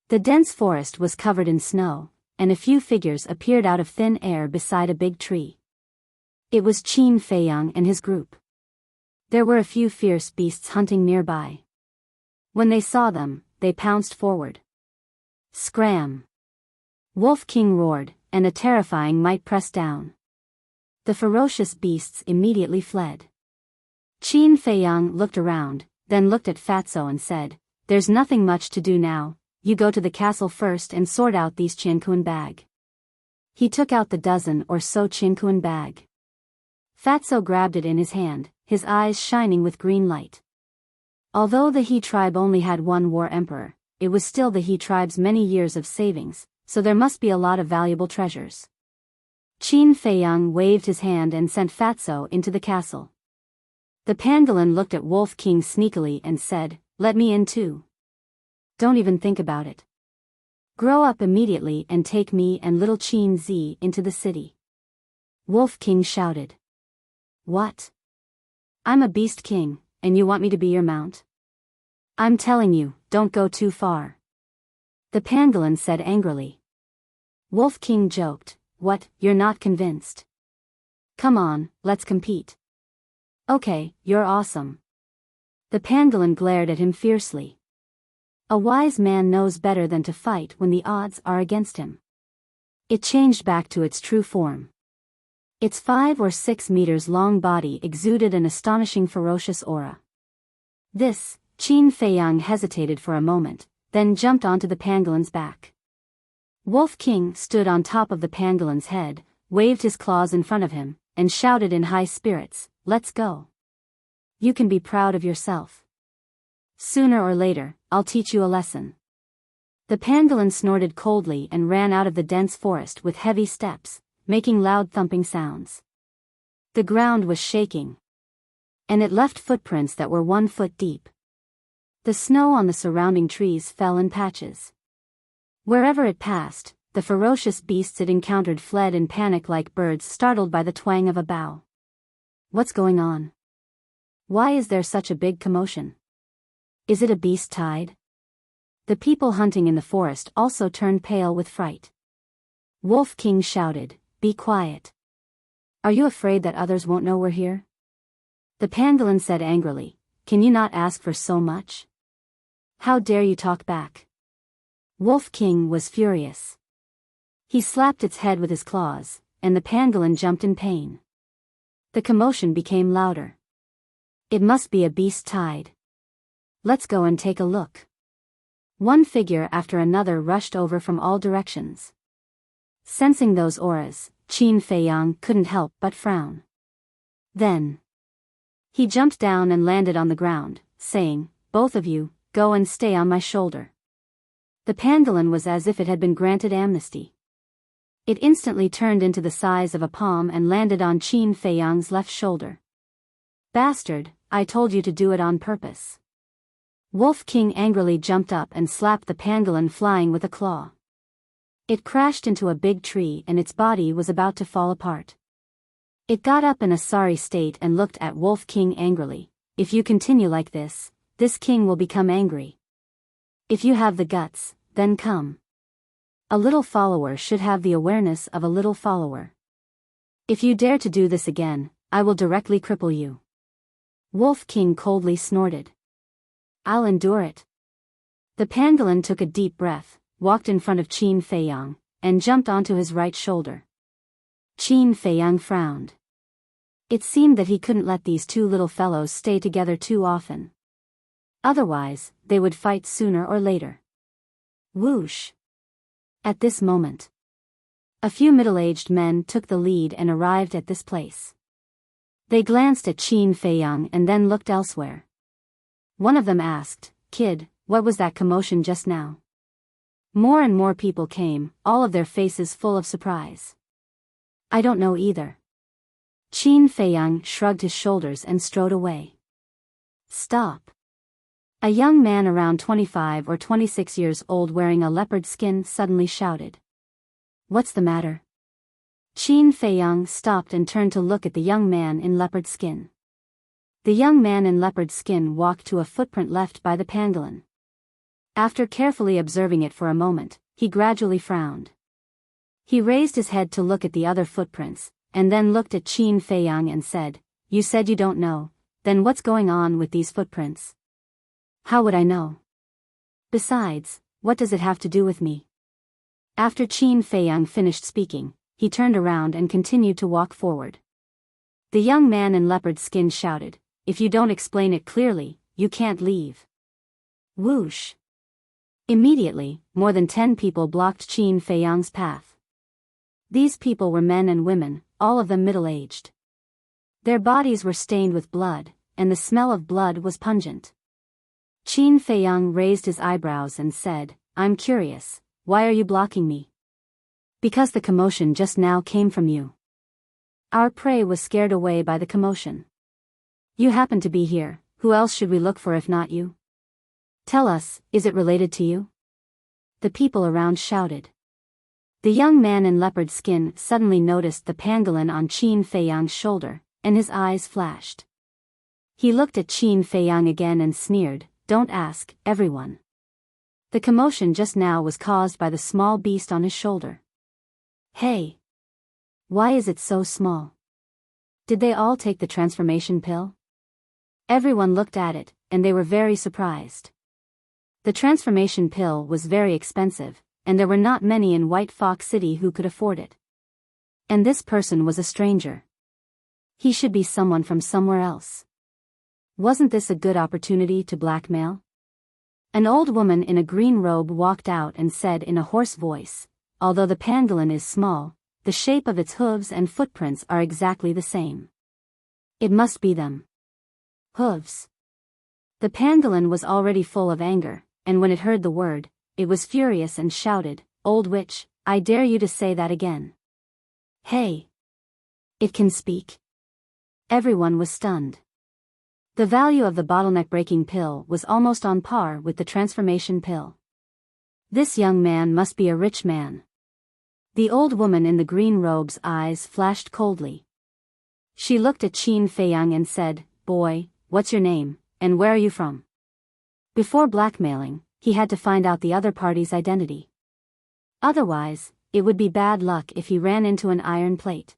The dense forest was covered in snow, and a few figures appeared out of thin air beside a big tree. It was Qin Feiyang and his group. There were a few fierce beasts hunting nearby. When they saw them, they pounced forward. Scram! Wolf King roared, and a terrifying might pressed down. The ferocious beasts immediately fled. Qin Feiyang looked around, then looked at Fatso and said, "There's nothing much to do now. You go to the castle first and sort out these Qiankuan bag." He took out the dozen or so Qiankuan bag. Fatso grabbed it in his hand, his eyes shining with green light. Although the He tribe only had one war emperor, it was still the He tribe's many years of savings, so there must be a lot of valuable treasures. Qin Feiyang waved his hand and sent Fatso into the castle. The pangolin looked at Wolf King sneakily and said, "Let me in too." "Don't even think about it." Grow up immediately and take me and little Qin Zi into the city. Wolf King shouted. What? I'm a beast king, and you want me to be your mount? I'm telling you, don't go too far. The pangolin said angrily. Wolf King joked, what, you're not convinced? Come on, let's compete. Okay, you're awesome. The pangolin glared at him fiercely. A wise man knows better than to fight when the odds are against him. It changed back to its true form. Its 5 or 6 meters long body exuded an astonishing ferocious aura. This, Qin Feiyang hesitated for a moment, then jumped onto the pangolin's back. Wolf King stood on top of the pangolin's head, waved his claws in front of him, and shouted in high spirits, let's go. You can be proud of yourself. Sooner or later, I'll teach you a lesson. The pangolin snorted coldly and ran out of the dense forest with heavy steps, making loud thumping sounds. The ground was shaking. And it left footprints that were 1 foot deep. The snow on the surrounding trees fell in patches. Wherever it passed, the ferocious beasts it encountered fled in panic like birds startled by the twang of a bow. What's going on? Why is there such a big commotion? Is it a beast tide? The people hunting in the forest also turned pale with fright. Wolf King shouted, be quiet. Are you afraid that others won't know we're here? The pangolin said angrily, can you not ask for so much? How dare you talk back? Wolf King was furious. He slapped its head with his claws, and the pangolin jumped in pain. The commotion became louder. It must be a beast tide. Let's go and take a look. One figure after another rushed over from all directions. Sensing those auras, Qin Feiyang couldn't help but frown. Then he jumped down and landed on the ground, saying, both of you, go and stay on my shoulder. The pangolin was as if it had been granted amnesty. It instantly turned into the size of a palm and landed on Qin Feiyang's left shoulder. Bastard, I told you to do it on purpose. Wolf King angrily jumped up and slapped the pangolin flying with a claw. It crashed into a big tree and its body was about to fall apart. It got up in a sorry state and looked at Wolf King angrily. If you continue like this king will become angry. If you have the guts, then come. A little follower should have the awareness of a little follower. If you dare to do this again, I will directly cripple you. Wolf King coldly snorted. I'll endure it. The pangolin took a deep breath, walked in front of Qin Feiyang, and jumped onto his right shoulder. Qin Feiyang frowned. It seemed that he couldn't let these two little fellows stay together too often. Otherwise, they would fight sooner or later. Whoosh! At this moment, a few middle-aged men took the lead and arrived at this place. They glanced at Qin Feiyang and then looked elsewhere. One of them asked, Kid, what was that commotion just now? More and more people came, all of their faces full of surprise. I don't know either. Qin Feiyang shrugged his shoulders and strode away. Stop. A young man around 25 or 26 years old wearing a leopard skin suddenly shouted. What's the matter? Qin Feiyang stopped and turned to look at the young man in leopard skin. The young man in leopard skin walked to a footprint left by the pangolin. After carefully observing it for a moment, he gradually frowned. He raised his head to look at the other footprints, and then looked at Qin Feiyang and said, You said you don't know, then what's going on with these footprints? How would I know? Besides, what does it have to do with me? After Qin Feiyang finished speaking, he turned around and continued to walk forward. The young man in leopard skin shouted, If you don't explain it clearly, you can't leave. Whoosh! Immediately, more than 10 people blocked Qin Feiyang's path. These people were men and women, all of them middle-aged. Their bodies were stained with blood, and the smell of blood was pungent. Qin Feiyang raised his eyebrows and said, I'm curious, why are you blocking me? Because the commotion just now came from you. Our prey was scared away by the commotion. You happen to be here, who else should we look for if not you? Tell us, is it related to you? The people around shouted. The young man in leopard skin suddenly noticed the pangolin on Qin Feiyang's shoulder, and his eyes flashed. He looked at Qin Feiyang again and sneered, "Don't ask, everyone." The commotion just now was caused by the small beast on his shoulder. Hey! Why is it so small? Did they all take the transformation pill? Everyone looked at it, and they were very surprised. The transformation pill was very expensive, and there were not many in White Fox City who could afford it. And this person was a stranger. He should be someone from somewhere else. Wasn't this a good opportunity to blackmail? An old woman in a green robe walked out and said in a hoarse voice, "Although the pangolin is small, the shape of its hooves and footprints are exactly the same. It must be them." Hooves. The pangolin was already full of anger, and when it heard the word, it was furious and shouted, "Old witch, I dare you to say that again." Hey! It can speak? Everyone was stunned. The value of the bottleneck-breaking pill was almost on par with the transformation pill. This young man must be a rich man. The old woman in the green robe's eyes flashed coldly. She looked at Qin Feiyang and said, "Boy, what's your name, and where are you from?" Before blackmailing, he had to find out the other party's identity. Otherwise, it would be bad luck if he ran into an iron plate.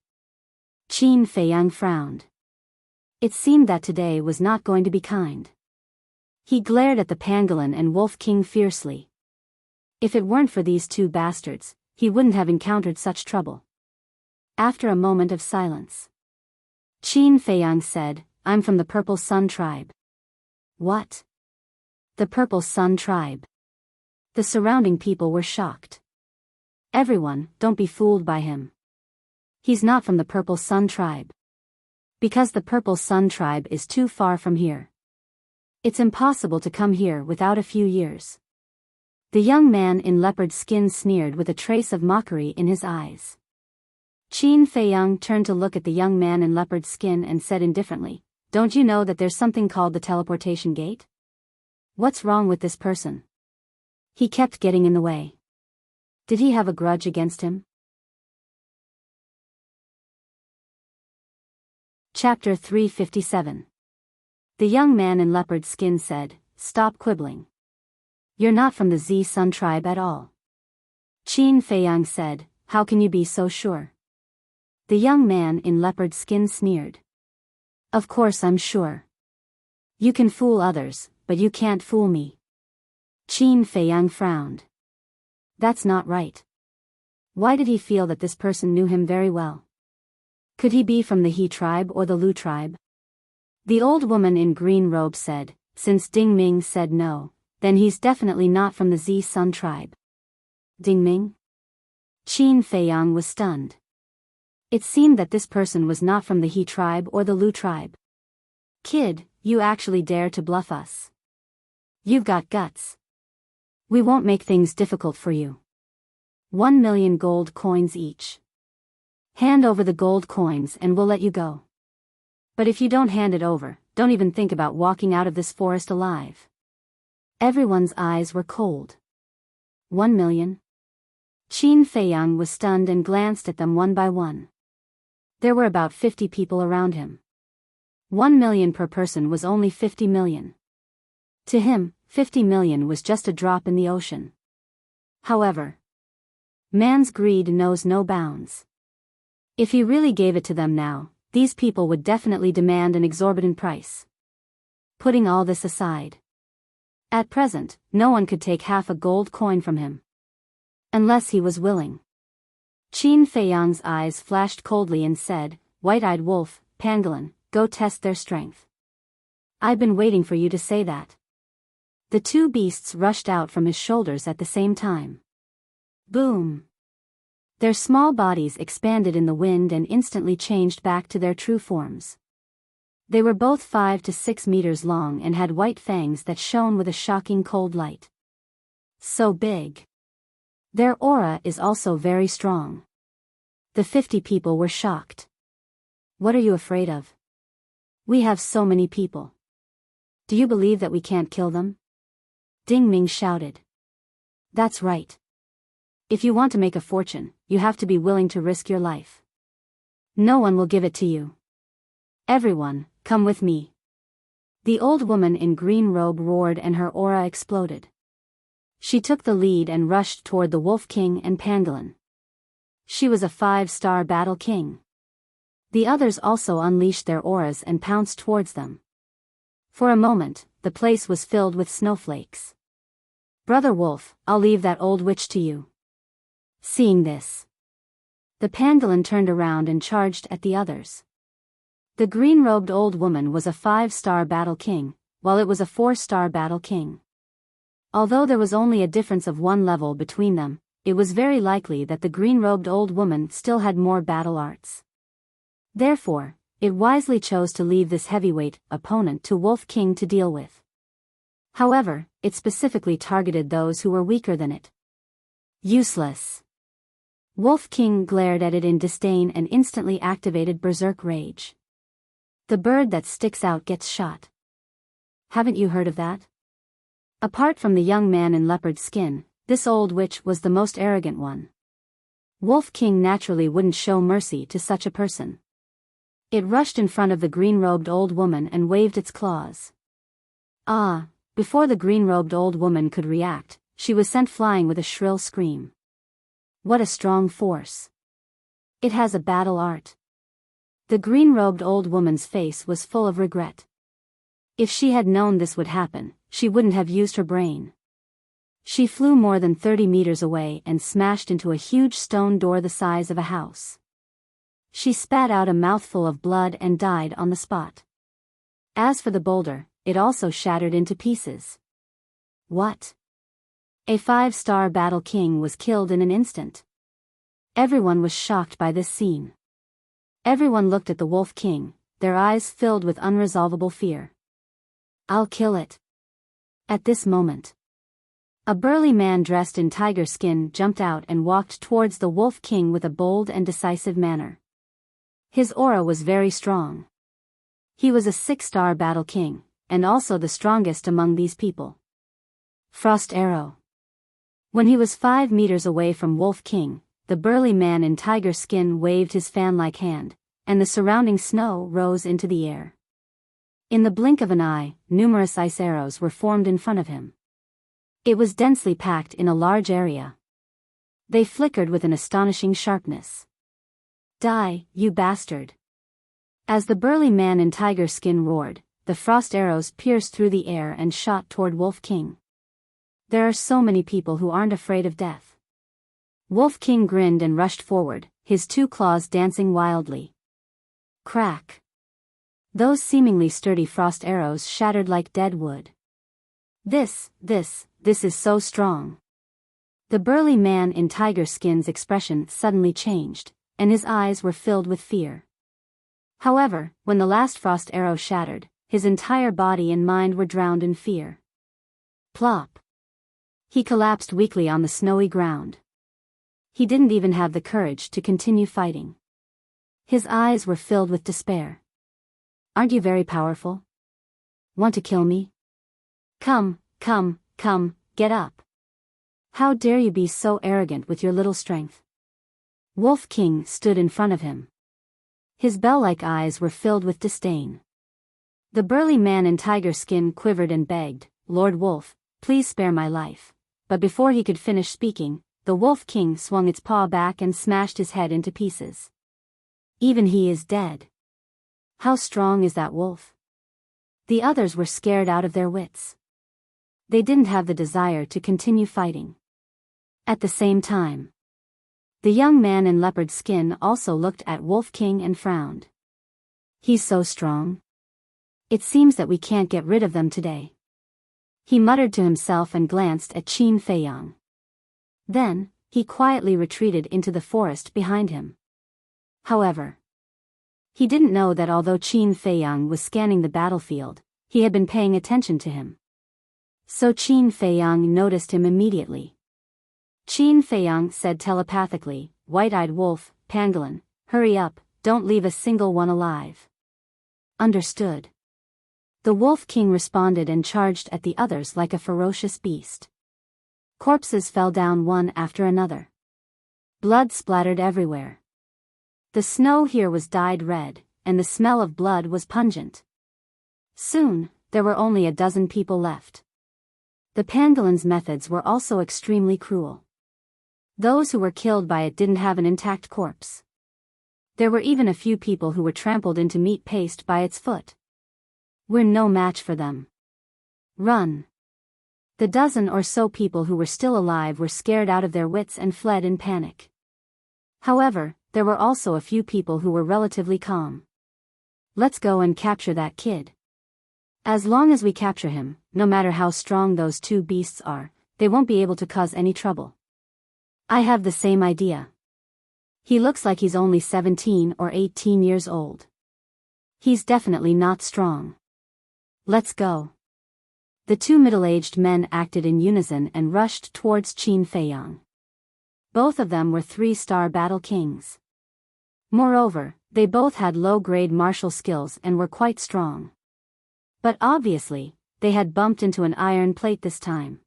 Qin Feiyang frowned. It seemed that today was not going to be kind. He glared at the pangolin and Wolf King fiercely. If it weren't for these two bastards, he wouldn't have encountered such trouble. After a moment of silence, Qin Feiyang said, "I'm from the Purple Sun tribe." What? The Purple Sun tribe? The surrounding people were shocked. Everyone, don't be fooled by him. He's not from the Purple Sun tribe. Because the Purple Sun tribe is too far from here. It's impossible to come here without a few years. The young man in leopard skin sneered with a trace of mockery in his eyes. Qin Feiyang turned to look at the young man in leopard skin and said indifferently, "Don't you know that there's something called the teleportation gate? What's wrong with this person? He kept getting in the way. Did he have a grudge against him?" Chapter 357. The young man in leopard skin said, "Stop quibbling. You're not from the Z Sun tribe at all." Qin Feiyang said, "How can you be so sure?" The young man in leopard skin sneered. "Of course I'm sure. You can fool others, but you can't fool me." Qin Feiyang frowned. That's not right. Why did he feel that this person knew him very well? Could he be from the He tribe or the Lu tribe? The old woman in green robe said, "Since Ding Ming said no, then he's definitely not from the Z Sun tribe." Ding Ming? Qin Feiyang was stunned. It seemed that this person was not from the He tribe or the Lu tribe. "Kid, you actually dare to bluff us. You've got guts. We won't make things difficult for you. 1 million gold coins each. Hand over the gold coins and we'll let you go. But if you don't hand it over, don't even think about walking out of this forest alive." Everyone's eyes were cold. 1 million? Qin Feiyang was stunned and glanced at them one by one. There were about 50 people around him. 1 million per person was only 50 million. To him, 50 million was just a drop in the ocean. However, man's greed knows no bounds. If he really gave it to them now, these people would definitely demand an exorbitant price. Putting all this aside, at present, no one could take half a gold coin from him. Unless he was willing. Qin Feiyang's eyes flashed coldly and said, "White-eyed wolf, pangolin, go test their strength." "I've been waiting for you to say that." The two beasts rushed out from his shoulders at the same time. Boom! Their small bodies expanded in the wind and instantly changed back to their true forms. They were both 5 to 6 meters long and had white fangs that shone with a shocking cold light. So big. Their aura is also very strong. The 50 people were shocked. "What are you afraid of? We have so many people. Do you believe that we can't kill them?" Ding Ming shouted. That's right. If you want to make a fortune, you have to be willing to risk your life. No one will give it to you. Everyone, come with me. The old woman in green robe roared and her aura exploded. She took the lead and rushed toward the Wolf King and Pangolin. She was a 5-star battle king. The others also unleashed their auras and pounced towards them. For a moment, the place was filled with snowflakes. Brother Wolf, I'll leave that old witch to you. Seeing this, the pangolin turned around and charged at the others. The green-robed old woman was a 5-star battle king, while it was a 4-star battle king. Although there was only a difference of 1 level between them, it was very likely that the green-robed old woman still had more battle arts. Therefore, it wisely chose to leave this heavyweight opponent to Wolf King to deal with. However, it specifically targeted those who were weaker than it. Useless. Wolf King glared at it in disdain and instantly activated Berserk Rage. The bird that sticks out gets shot. Haven't you heard of that? Apart from the young man in leopard skin, this old witch was the most arrogant one. Wolf King naturally wouldn't show mercy to such a person. It rushed in front of the green-robed old woman and waved its claws. Ah! Before the green-robed old woman could react, she was sent flying with a shrill scream. What a strong force! It has a battle art. The green-robed old woman's face was full of regret. If she had known this would happen, she wouldn't have used her brain. She flew more than 30 meters away and smashed into a huge stone door the size of a house. She spat out a mouthful of blood and died on the spot. As for the boulder, it also shattered into pieces. What? A 5-star battle king was killed in an instant. Everyone was shocked by this scene. Everyone looked at the Wolf King, their eyes filled with unresolvable fear. I'll kill it. At this moment, a burly man dressed in tiger skin jumped out and walked towards the Wolf King with a bold and decisive manner. His aura was very strong. He was a 6-star battle king, and also the strongest among these people. Frost Arrow. When he was 5 meters away from Wolf King, the burly man in tiger skin waved his fan-like hand, and the surrounding snow rose into the air. In the blink of an eye, numerous ice arrows were formed in front of him. It was densely packed in a large area. They flickered with an astonishing sharpness. Die, you bastard! As the burly man in tiger skin roared, the frost arrows pierced through the air and shot toward Wolf King. There are so many people who aren't afraid of death. Wolf King grinned and rushed forward, his 2 claws dancing wildly. Crack! Those seemingly sturdy frost arrows shattered like dead wood. This is so strong. The burly man in tiger skin's expression suddenly changed, and his eyes were filled with fear. However, when the last frost arrow shattered, his entire body and mind were drowned in fear. Plop! He collapsed weakly on the snowy ground. He didn't even have the courage to continue fighting. His eyes were filled with despair. Aren't you very powerful? Want to kill me? Come, get up. How dare you be so arrogant with your little strength? Wolf King stood in front of him. His bell-like eyes were filled with disdain. The burly man in tiger skin quivered and begged, Lord Wolf, please spare my life. But before he could finish speaking, the Wolf King swung its paw back and smashed his head into pieces. Even he is dead. How strong is that wolf? The others were scared out of their wits. They didn't have the desire to continue fighting. At the same time, the young man in leopard skin also looked at Wolf King and frowned. He's so strong. It seems that we can't get rid of them today. He muttered to himself and glanced at Qin Feiyang. Then, he quietly retreated into the forest behind him. However, he didn't know that although Qin Feiyang was scanning the battlefield, he had been paying attention to him. So Qin Feiyang noticed him immediately. Qin Feiyang said telepathically, White-eyed wolf, pangolin, hurry up, don't leave a single one alive. Understood. The Wolf King responded and charged at the others like a ferocious beast. Corpses fell down one after another. Blood splattered everywhere. The snow here was dyed red, and the smell of blood was pungent. Soon, there were only a dozen people left. The pangolin's methods were also extremely cruel. Those who were killed by it didn't have an intact corpse. There were even a few people who were trampled into meat paste by its foot. We're no match for them. Run. The dozen or so people who were still alive were scared out of their wits and fled in panic. However, there were also a few people who were relatively calm. Let's go and capture that kid. As long as we capture him, no matter how strong those two beasts are, they won't be able to cause any trouble. I have the same idea. He looks like he's only 17 or 18 years old. He's definitely not strong. Let's go. The two middle-aged men acted in unison and rushed towards Qin Feiyang. Both of them were 3-star battle kings. Moreover, they both had low-grade martial skills and were quite strong. But obviously, they had bumped into an iron plate this time.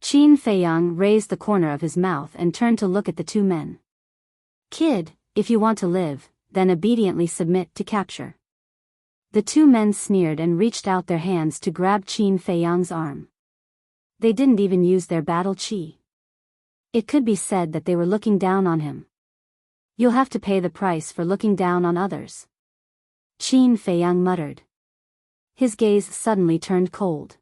Qin Feiyang raised the corner of his mouth and turned to look at the two men. Kid, if you want to live, then obediently submit to capture. The two men sneered and reached out their hands to grab Qin Feiyang's arm. They didn't even use their battle chi. It could be said that they were looking down on him. You'll have to pay the price for looking down on others. Qin Feiyang muttered. His gaze suddenly turned cold.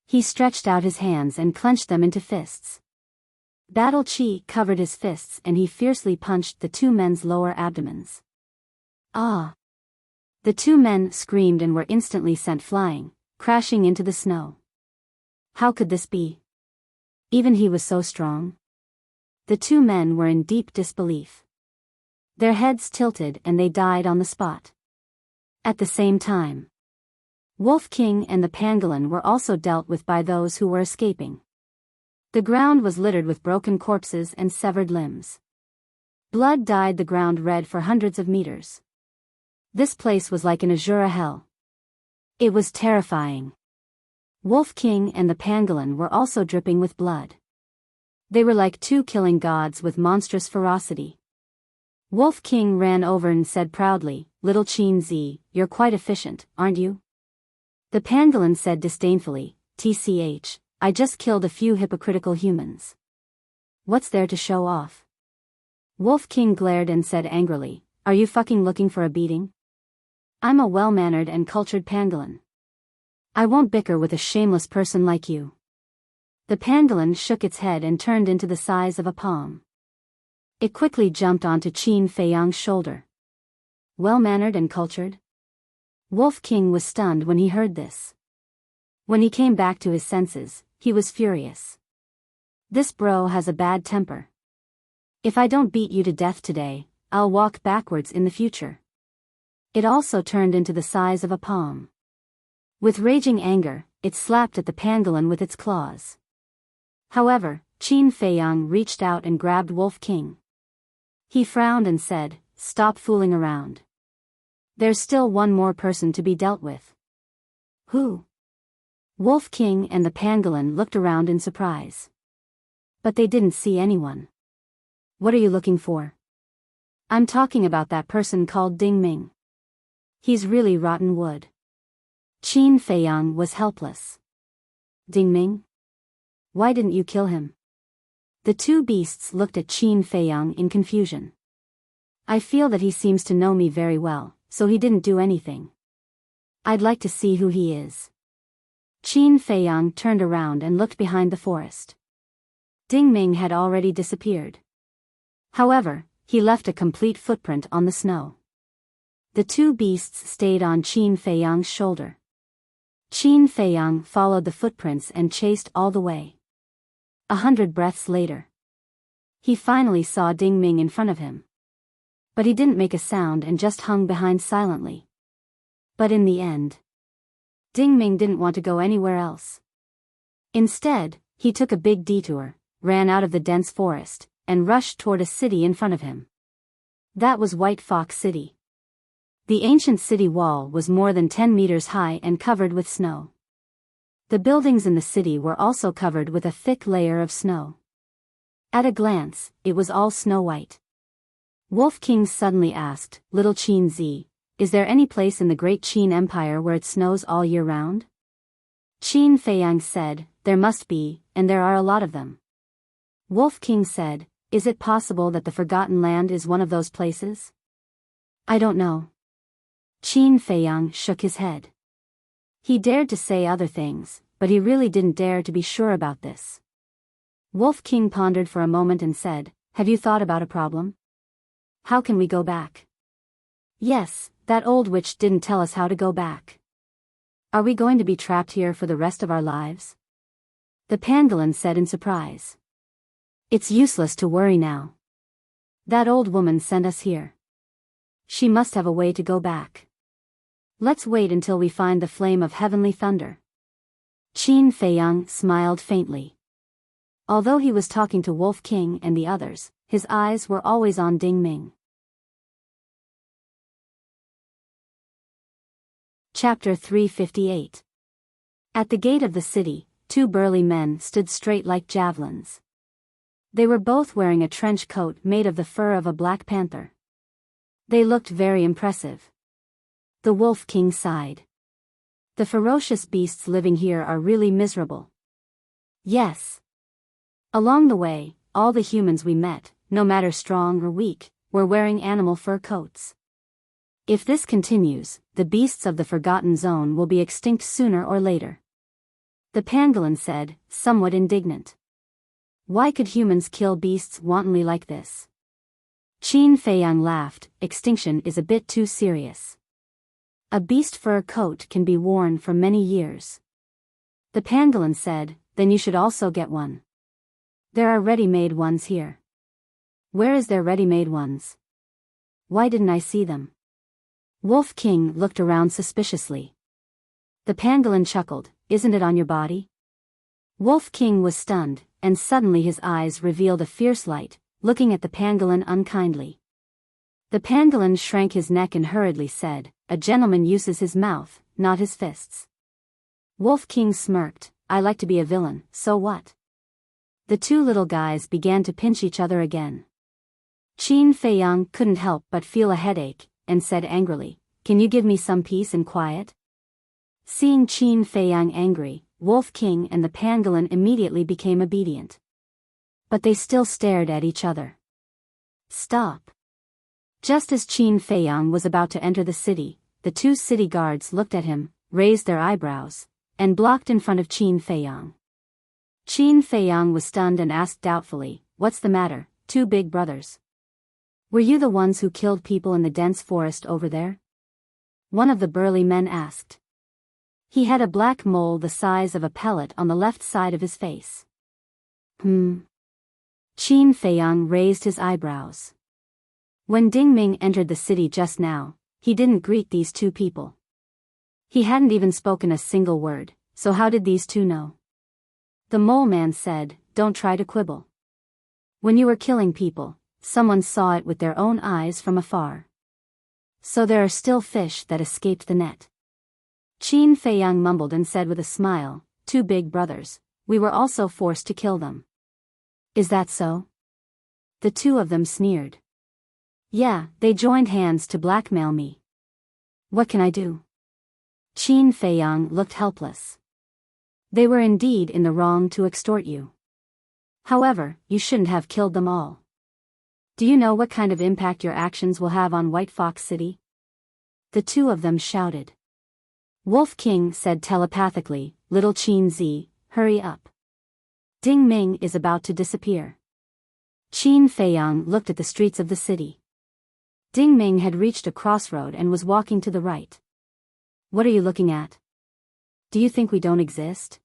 He stretched out his hands and clenched them into fists. Battle chi covered his fists and he fiercely punched the two men's lower abdomens. Ah! The two men screamed and were instantly sent flying, crashing into the snow. How could this be? Even he was so strong. The two men were in deep disbelief. Their heads tilted and they died on the spot. At the same time, Wolf King and the pangolin were also dealt with by those who were escaping. The ground was littered with broken corpses and severed limbs. Blood dyed the ground red for hundreds of meters. This place was like an Azura hell. It was terrifying. Wolf King and the pangolin were also dripping with blood. They were like two killing gods with monstrous ferocity. Wolf King ran over and said proudly, "Little Qin Zi, you're quite efficient, aren't you?" The pangolin said disdainfully, "TCH, I just killed a few hypocritical humans. What's there to show off?" Wolf King glared and said angrily, "Are you fucking looking for a beating? I'm a well-mannered and cultured pangolin. I won't bicker with a shameless person like you." The pangolin shook its head and turned into the size of a palm. It quickly jumped onto Qin Feiyang's shoulder. Well-mannered and cultured? Wolf King was stunned when he heard this. When he came back to his senses, he was furious. This bro has a bad temper. If I don't beat you to death today, I'll walk backwards in the future. It also turned into the size of a palm. With raging anger, it slapped at the pangolin with its claws. However, Qin Feiyang reached out and grabbed Wolf King. He frowned and said, "Stop fooling around. There's still one more person to be dealt with." Who? Wolf King and the pangolin looked around in surprise. But they didn't see anyone. "What are you looking for?" "I'm talking about that person called Ding Ming. He's really rotten wood." Qin Feiyang was helpless. "Ding Ming? Why didn't you kill him?" The two beasts looked at Qin Feiyang in confusion. "I feel that he seems to know me very well, so he didn't do anything. I'd like to see who he is." Qin Feiyang turned around and looked behind the forest. Ding Ming had already disappeared. However, he left a complete footprint on the snow. The two beasts stayed on Qin Feiyang's shoulder. Qin Feiyang followed the footprints and chased all the way. 100 breaths later, he finally saw Ding Ming in front of him. But he didn't make a sound and just hung behind silently. But in the end, Ding Ming didn't want to go anywhere else. Instead, he took a big detour, ran out of the dense forest, and rushed toward a city in front of him. That was White Fox City. The ancient city wall was more than 10 meters high and covered with snow. The buildings in the city were also covered with a thick layer of snow. At a glance, it was all snow-white. Wolf King suddenly asked, "Little Qin Zi, is there any place in the great Qin Empire where it snows all year round?" Qin Feiyang said, "There must be, and there are a lot of them." Wolf King said, "Is it possible that the Forgotten Land is one of those places?" "I don't know." Qin Feiyang shook his head. He dared to say other things, but he really didn't dare to be sure about this. Wolf King pondered for a moment and said, "Have you thought about a problem? How can we go back?" "Yes, that old witch didn't tell us how to go back." "Are we going to be trapped here for the rest of our lives?" The pangolin said in surprise. "It's useless to worry now. That old woman sent us here. She must have a way to go back. Let's wait until we find the flame of heavenly thunder." Qin Feiyang smiled faintly. Although he was talking to Wolf King and the others, his eyes were always on Ding Ming. Chapter 358. At the gate of the city, two burly men stood straight like javelins. They were both wearing a trench coat made of the fur of a black panther. They looked very impressive. The Wolf King sighed. "The ferocious beasts living here are really miserable." "Yes." Along the way, all the humans we met, no matter strong or weak, were wearing animal fur coats. If this continues, the beasts of the Forgotten Zone will be extinct sooner or later. The pangolin said, somewhat indignant. Why could humans kill beasts wantonly like this? Qin Feiyang laughed. "Extinction is a bit too serious. A beast fur coat can be worn for many years." The pangolin said, "Then you should also get one. There are ready-made ones here." "Where is there ready-made ones? Why didn't I see them?" Wolf King looked around suspiciously. The pangolin chuckled, "Isn't it on your body?" Wolf King was stunned, and suddenly his eyes revealed a fierce light, looking at the pangolin unkindly. The pangolin shrank his neck and hurriedly said, "A gentleman uses his mouth, not his fists." Wolf King smirked, "I like to be a villain, so what?" The two little guys began to pinch each other again. Qin Feiyang couldn't help but feel a headache, and said angrily, "Can you give me some peace and quiet?" Seeing Qin Feiyang angry, Wolf King and the pangolin immediately became obedient. But they still stared at each other. "Stop." Just as Qin Feiyang was about to enter the city, the two city guards looked at him, raised their eyebrows, and blocked in front of Qin Feiyang. Qin Feiyang was stunned and asked doubtfully, "What's the matter, two big brothers? Were you the ones who killed people in the dense forest over there?" One of the burly men asked. He had a black mole the size of a pellet on the left side of his face. Qin Feiyang raised his eyebrows. When Ding Ming entered the city just now, he didn't greet these two people. He hadn't even spoken a single word, so how did these two know? The mole man said, "Don't try to quibble. When you were killing people, someone saw it with their own eyes from afar. So there are still fish that escaped the net." Qin Feiyang mumbled and said with a smile, "Two big brothers, we were also forced to kill them." "Is that so?" The two of them sneered. "Yeah, they joined hands to blackmail me. What can I do?" Qin Feiyang looked helpless. They were indeed in the wrong to extort you. However, you shouldn't have killed them all. Do you know what kind of impact your actions will have on White Fox City? The two of them shouted. Wolf King said telepathically, "Little Qin Zi, hurry up. Ding Ming is about to disappear." Qin Feiyang looked at the streets of the city. Ding Ming had reached a crossroad and was walking to the right. "What are you looking at? Do you think we don't exist?"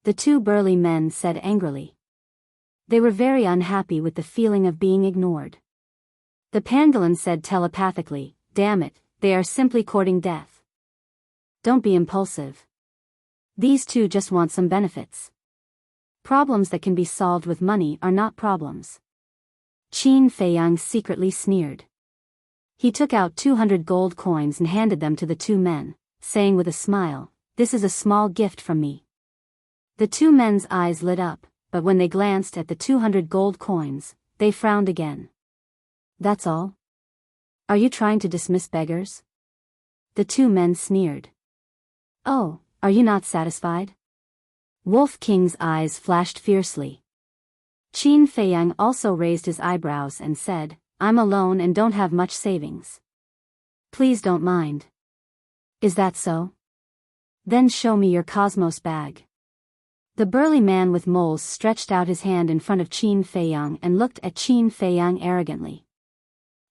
The two burly men said angrily. They were very unhappy with the feeling of being ignored. The pangolin said telepathically, "Damn it, they are simply courting death. Don't be impulsive. These two just want some benefits. Problems that can be solved with money are not problems." Qin Feiyang secretly sneered. He took out 200 gold coins and handed them to the two men, saying with a smile, "This is a small gift from me, The two men's eyes lit up, but when they glanced at the 200 gold coins, they frowned again. That's all? Are you trying to dismiss beggars? The two men sneered. Oh, are you not satisfied? Wolf King's eyes flashed fiercely. Qin Feiyang also raised his eyebrows and said, I'm alone and don't have much savings. Please don't mind. Is that so? Then show me your cosmos bag. The burly man with moles stretched out his hand in front of Qin Feiyang and looked at Qin Feiyang arrogantly.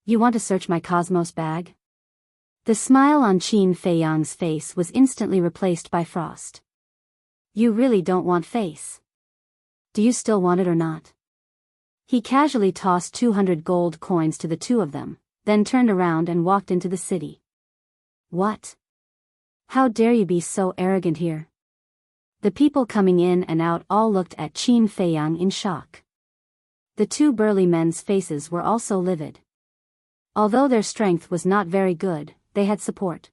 You want to search my cosmos bag? The smile on Qin Feiyang's face was instantly replaced by frost. You really don't want face. Do you still want it or not? He casually tossed 200 gold coins to the two of them, then turned around and walked into the city. What? How dare you be so arrogant here? The people coming in and out all looked at Qin Feiyang in shock. The two burly men's faces were also livid. Although their strength was not very good, they had support.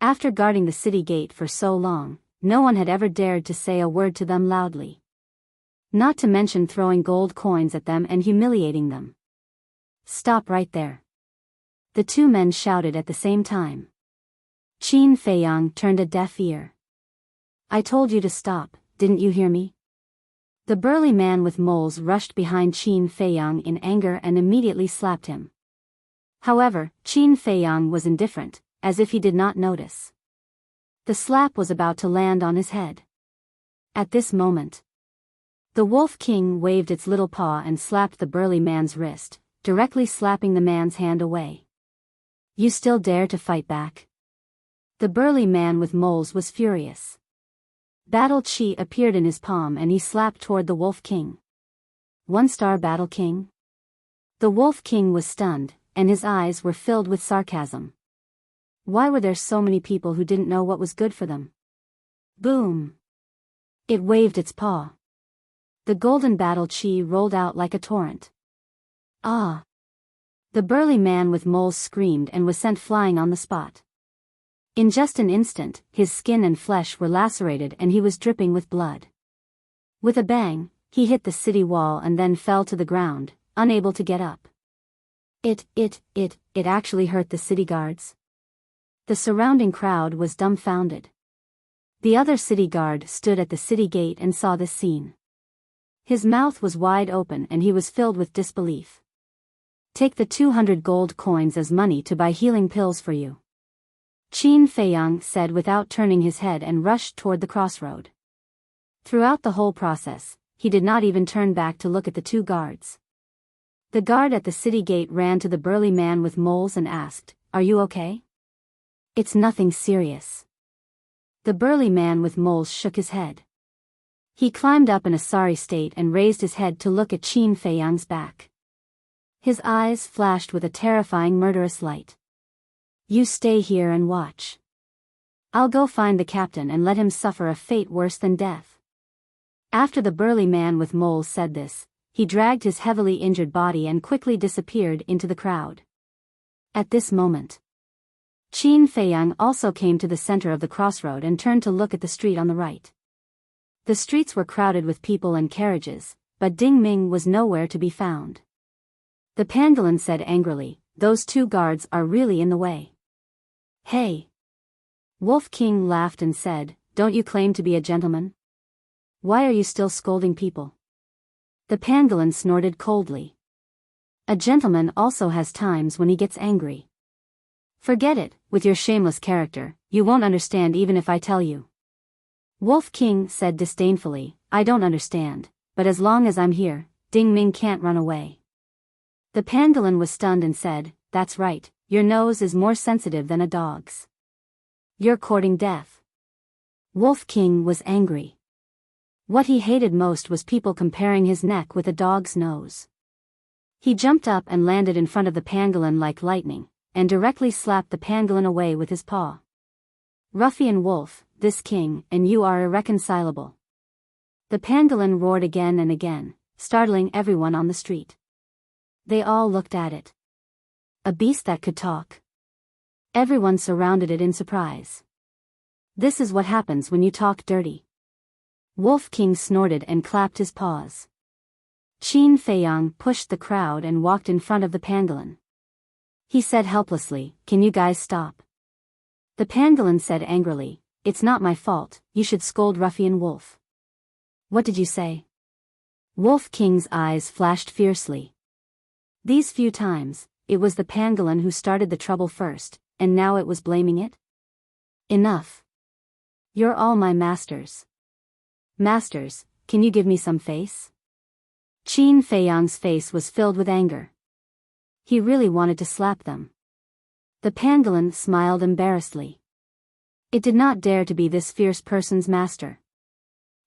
After guarding the city gate for so long, no one had ever dared to say a word to them loudly. Not to mention throwing gold coins at them and humiliating them. Stop right there. The two men shouted at the same time. Qin Feiyang turned a deaf ear. I told you to stop, didn't you hear me? The burly man with moles rushed behind Qin Feiyang in anger and immediately slapped him. However, Qin Feiyang was indifferent, as if he did not notice. The slap was about to land on his head. At this moment, the Wolf King waved its little paw and slapped the burly man's wrist, directly slapping the man's hand away. You still dare to fight back? The burly man with moles was furious. Battle Chi appeared in his palm and he slapped toward the Wolf King. One-star Battle King? The Wolf King was stunned, and his eyes were filled with sarcasm. Why were there so many people who didn't know what was good for them? Boom! It waved its paw. The golden Battle Chi rolled out like a torrent. Ah! The burly man with moles screamed and was sent flying on the spot. In just an instant, his skin and flesh were lacerated and he was dripping with blood. With a bang, he hit the city wall and then fell to the ground, unable to get up. It actually hurt the city guards. The surrounding crowd was dumbfounded. The other city guard stood at the city gate and saw this scene. His mouth was wide open and he was filled with disbelief. Take the 200 gold coins as money to buy healing pills for you. Qin Feiyang said without turning his head and rushed toward the crossroad. Throughout the whole process, he did not even turn back to look at the two guards. The guard at the city gate ran to the burly man with moles and asked, Are you okay? It's nothing serious. The burly man with moles shook his head. He climbed up in a sorry state and raised his head to look at Qin Feiyang's back. His eyes flashed with a terrifying murderous light. You stay here and watch. I'll go find the captain and let him suffer a fate worse than death. After the burly man with moles said this, he dragged his heavily injured body and quickly disappeared into the crowd. At this moment, Qin Feiyang also came to the center of the crossroad and turned to look at the street on the right. The streets were crowded with people and carriages, but Ding Ming was nowhere to be found. The pangolin said angrily, Those two guards are really in the way. Hey! Wolf King laughed and said, Don't you claim to be a gentleman? Why are you still scolding people? The pangolin snorted coldly. A gentleman also has times when he gets angry. Forget it, with your shameless character, you won't understand even if I tell you. Wolf King said disdainfully, I don't understand, but as long as I'm here, Ding Ming can't run away. The pangolin was stunned and said, That's right, your nose is more sensitive than a dog's. You're courting death. Wolf King was angry. What he hated most was people comparing his neck with a dog's nose. He jumped up and landed in front of the pangolin like lightning, and directly slapped the pangolin away with his paw. Ruffian wolf, this king, and you are irreconcilable. The pangolin roared again and again, startling everyone on the street. They all looked at it. A beast that could talk. Everyone surrounded it in surprise. This is what happens when you talk dirty. Wolf King snorted and clapped his paws. Qin Feiyang pushed the crowd and walked in front of the pangolin. He said helplessly, "Can you guys stop?" The pangolin said angrily, "It's not my fault, you should scold ruffian wolf." "What did you say?" Wolf King's eyes flashed fiercely. These few times, it was the pangolin who started the trouble first, and now it was blaming it? Enough. You're all my masters. Masters, can you give me some face? Qin Feiyang's face was filled with anger. He really wanted to slap them. The pangolin smiled embarrassedly. It did not dare to be this fierce person's master.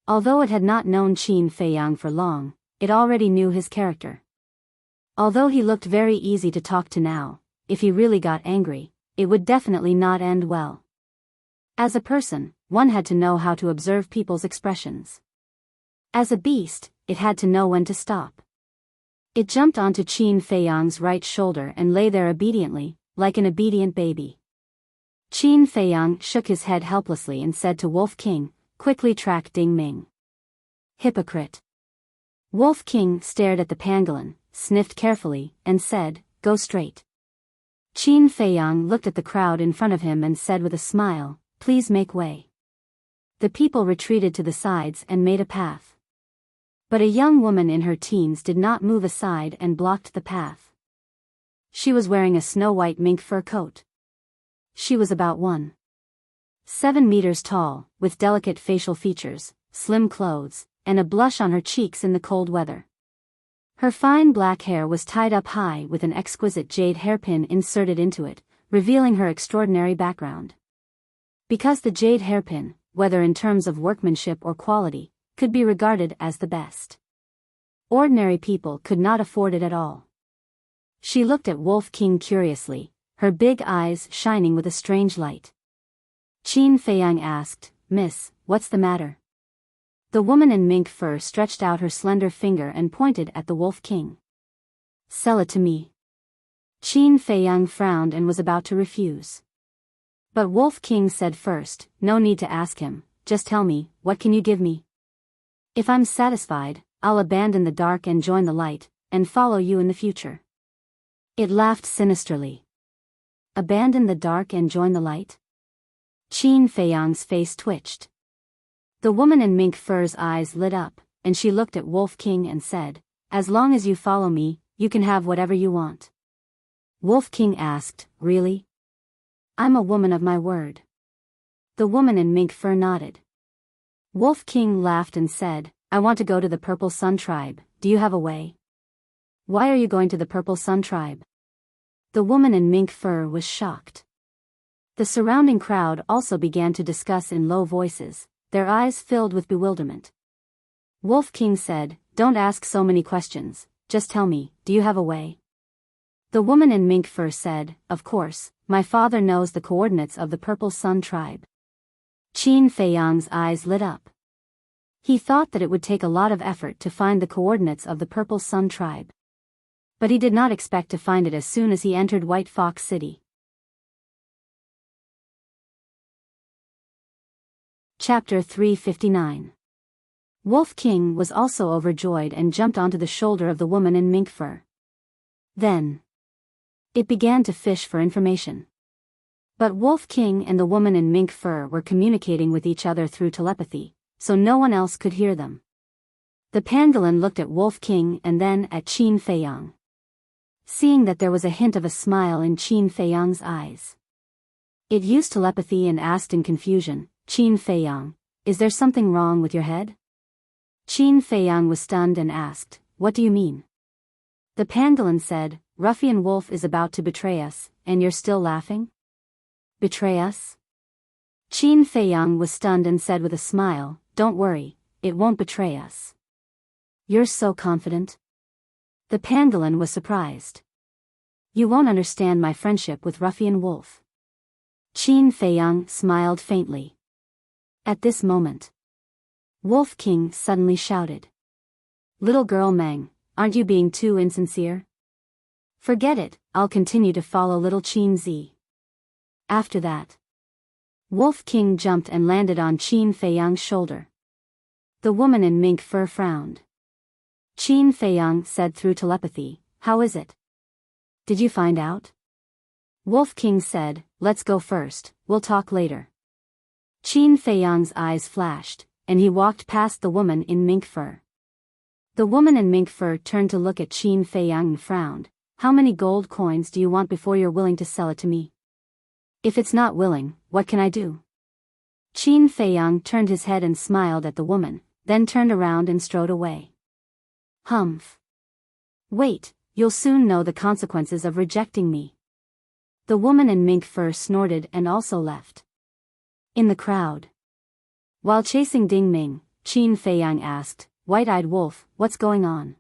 Although it had not known Qin Feiyang for long, it already knew his character. Although he looked very easy to talk to now, if he really got angry, it would definitely not end well. As a person, one had to know how to observe people's expressions. As a beast, it had to know when to stop. It jumped onto Qin Feiyang's right shoulder and lay there obediently, like an obedient baby. Qin Feiyang shook his head helplessly and said to Wolf King, "Quickly track Ding Ming." Hypocrite. Wolf King stared at the pangolin, sniffed carefully, and said, "Go straight." Qin Feiyang looked at the crowd in front of him and said with a smile, "Please make way." The people retreated to the sides and made a path. But a young woman in her teens did not move aside and blocked the path. She was wearing a snow-white mink fur coat. She was about 1.7 meters tall, with delicate facial features, slim clothes, and a blush on her cheeks in the cold weather. Her fine black hair was tied up high with an exquisite jade hairpin inserted into it, revealing her extraordinary background. Because the jade hairpin, whether in terms of workmanship or quality, could be regarded as the best. Ordinary people could not afford it at all. She looked at Wolf King curiously, her big eyes shining with a strange light. Qin Feiyang asked, "Miss, what's the matter?" The woman in mink fur stretched out her slender finger and pointed at the Wolf King. "Sell it to me." Qin Feiyang frowned and was about to refuse. But Wolf King said first, "No need to ask him, just tell me, what can you give me? If I'm satisfied, I'll abandon the dark and join the light, and follow you in the future." It laughed sinisterly. Abandon the dark and join the light? Qin Feiyang's face twitched. The woman in mink fur's eyes lit up, and she looked at Wolf King and said, "As long as you follow me, you can have whatever you want." Wolf King asked, "Really?" "I'm a woman of my word." The woman in mink fur nodded. Wolf King laughed and said, "I want to go to the Purple Sun Tribe, do you have a way?" "Why are you going to the Purple Sun Tribe?" The woman in mink fur was shocked. The surrounding crowd also began to discuss in low voices, their eyes filled with bewilderment. Wolf King said, "Don't ask so many questions, just tell me, do you have a way?" The woman in mink fur said, "Of course, my father knows the coordinates of the Purple Sun Tribe." Qin Feiyang's eyes lit up. He thought that it would take a lot of effort to find the coordinates of the Purple Sun Tribe. But he did not expect to find it as soon as he entered White Fox City. Chapter 359. Wolf King was also overjoyed and jumped onto the shoulder of the woman in mink fur. Then it began to fish for information. But Wolf King and the woman in mink fur were communicating with each other through telepathy, so no one else could hear them. The pangolin looked at Wolf King and then at Qin Feiyang. Seeing that there was a hint of a smile in Qin Feiyang's eyes, it used telepathy and asked in confusion, "Qin Feiyang, is there something wrong with your head?" Qin Feiyang was stunned and asked, "What do you mean?" The pangolin said, "Ruffian wolf is about to betray us, and you're still laughing? Betray us?" Qin Feiyang was stunned and said with a smile, "Don't worry, it won't betray us." "You're so confident?" The pangolin was surprised. "You won't understand my friendship with Ruffian Wolf." Qin Feiyang smiled faintly. At this moment, Wolf King suddenly shouted, "Little girl Meng, aren't you being too insincere? Forget it, I'll continue to follow little Qin Z." After that, Wolf King jumped and landed on Qin Feiyang's shoulder. The woman in mink fur frowned. Qin Feiyang said through telepathy, "How is it? Did you find out?" Wolf King said, "Let's go first, we'll talk later." Qin Feiyang's eyes flashed, and he walked past the woman in mink fur. The woman in mink fur turned to look at Qin Feiyang and frowned. "How many gold coins do you want before you're willing to sell it to me? If it's not willing, what can I do?" Qin Feiyang turned his head and smiled at the woman, then turned around and strode away. "Humph. Wait, you'll soon know the consequences of rejecting me." The woman in mink fur snorted and also left. In the crowd, while chasing Ding Ming, Qin Feiyang asked, "White-eyed wolf, what's going on?"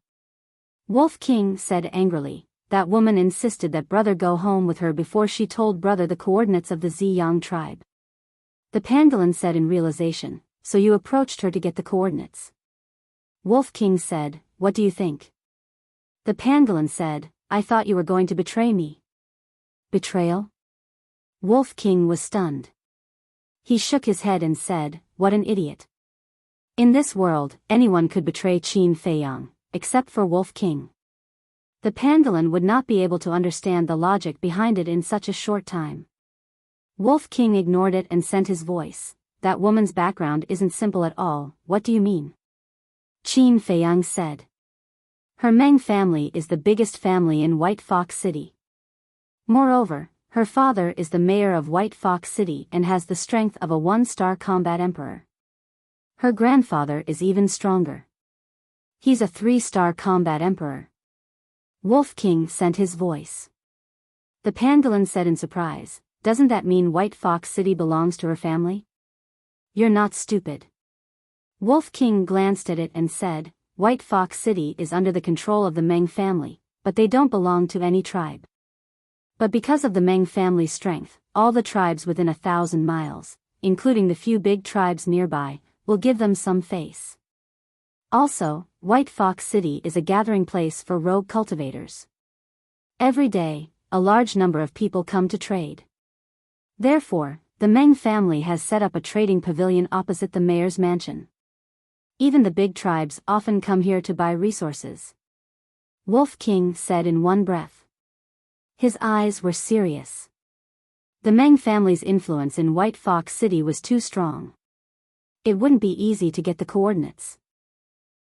Wolf King said angrily, "That woman insisted that brother go home with her before she told brother the coordinates of the Ziyang tribe." The pangolin said in realization, "So you approached her to get the coordinates?" Wolf King said, "What do you think?" The pangolin said, "I thought you were going to betray me." Betrayal? Wolf King was stunned. He shook his head and said, "What an idiot. In this world, anyone could betray Qin Feiyang, except for Wolf King." The pangolin would not be able to understand the logic behind it in such a short time. Wolf King ignored it and sent his voice, "That woman's background isn't simple at all, what do you mean?" Qin Feiyang said, "Her Meng family is the biggest family in White Fox City. Moreover, her father is the mayor of White Fox City and has the strength of a one-star combat emperor. Her grandfather is even stronger. He's a 3-star combat emperor." Wolf King sent his voice. The pangolin said in surprise, "Doesn't that mean White Fox City belongs to her family?" "You're not stupid." Wolf King glanced at it and said, "White Fox City is under the control of the Meng family, but they don't belong to any tribe. But because of the Meng family's strength, all the tribes within 1,000 miles, including the few big tribes nearby, will give them some face. Also, White Fox City is a gathering place for rogue cultivators. Every day, a large number of people come to trade. Therefore, the Meng family has set up a trading pavilion opposite the mayor's mansion. Even the big tribes often come here to buy resources." Wolf King said in one breath. His eyes were serious. The Meng family's influence in White Fox City was too strong. It wouldn't be easy to get the coordinates.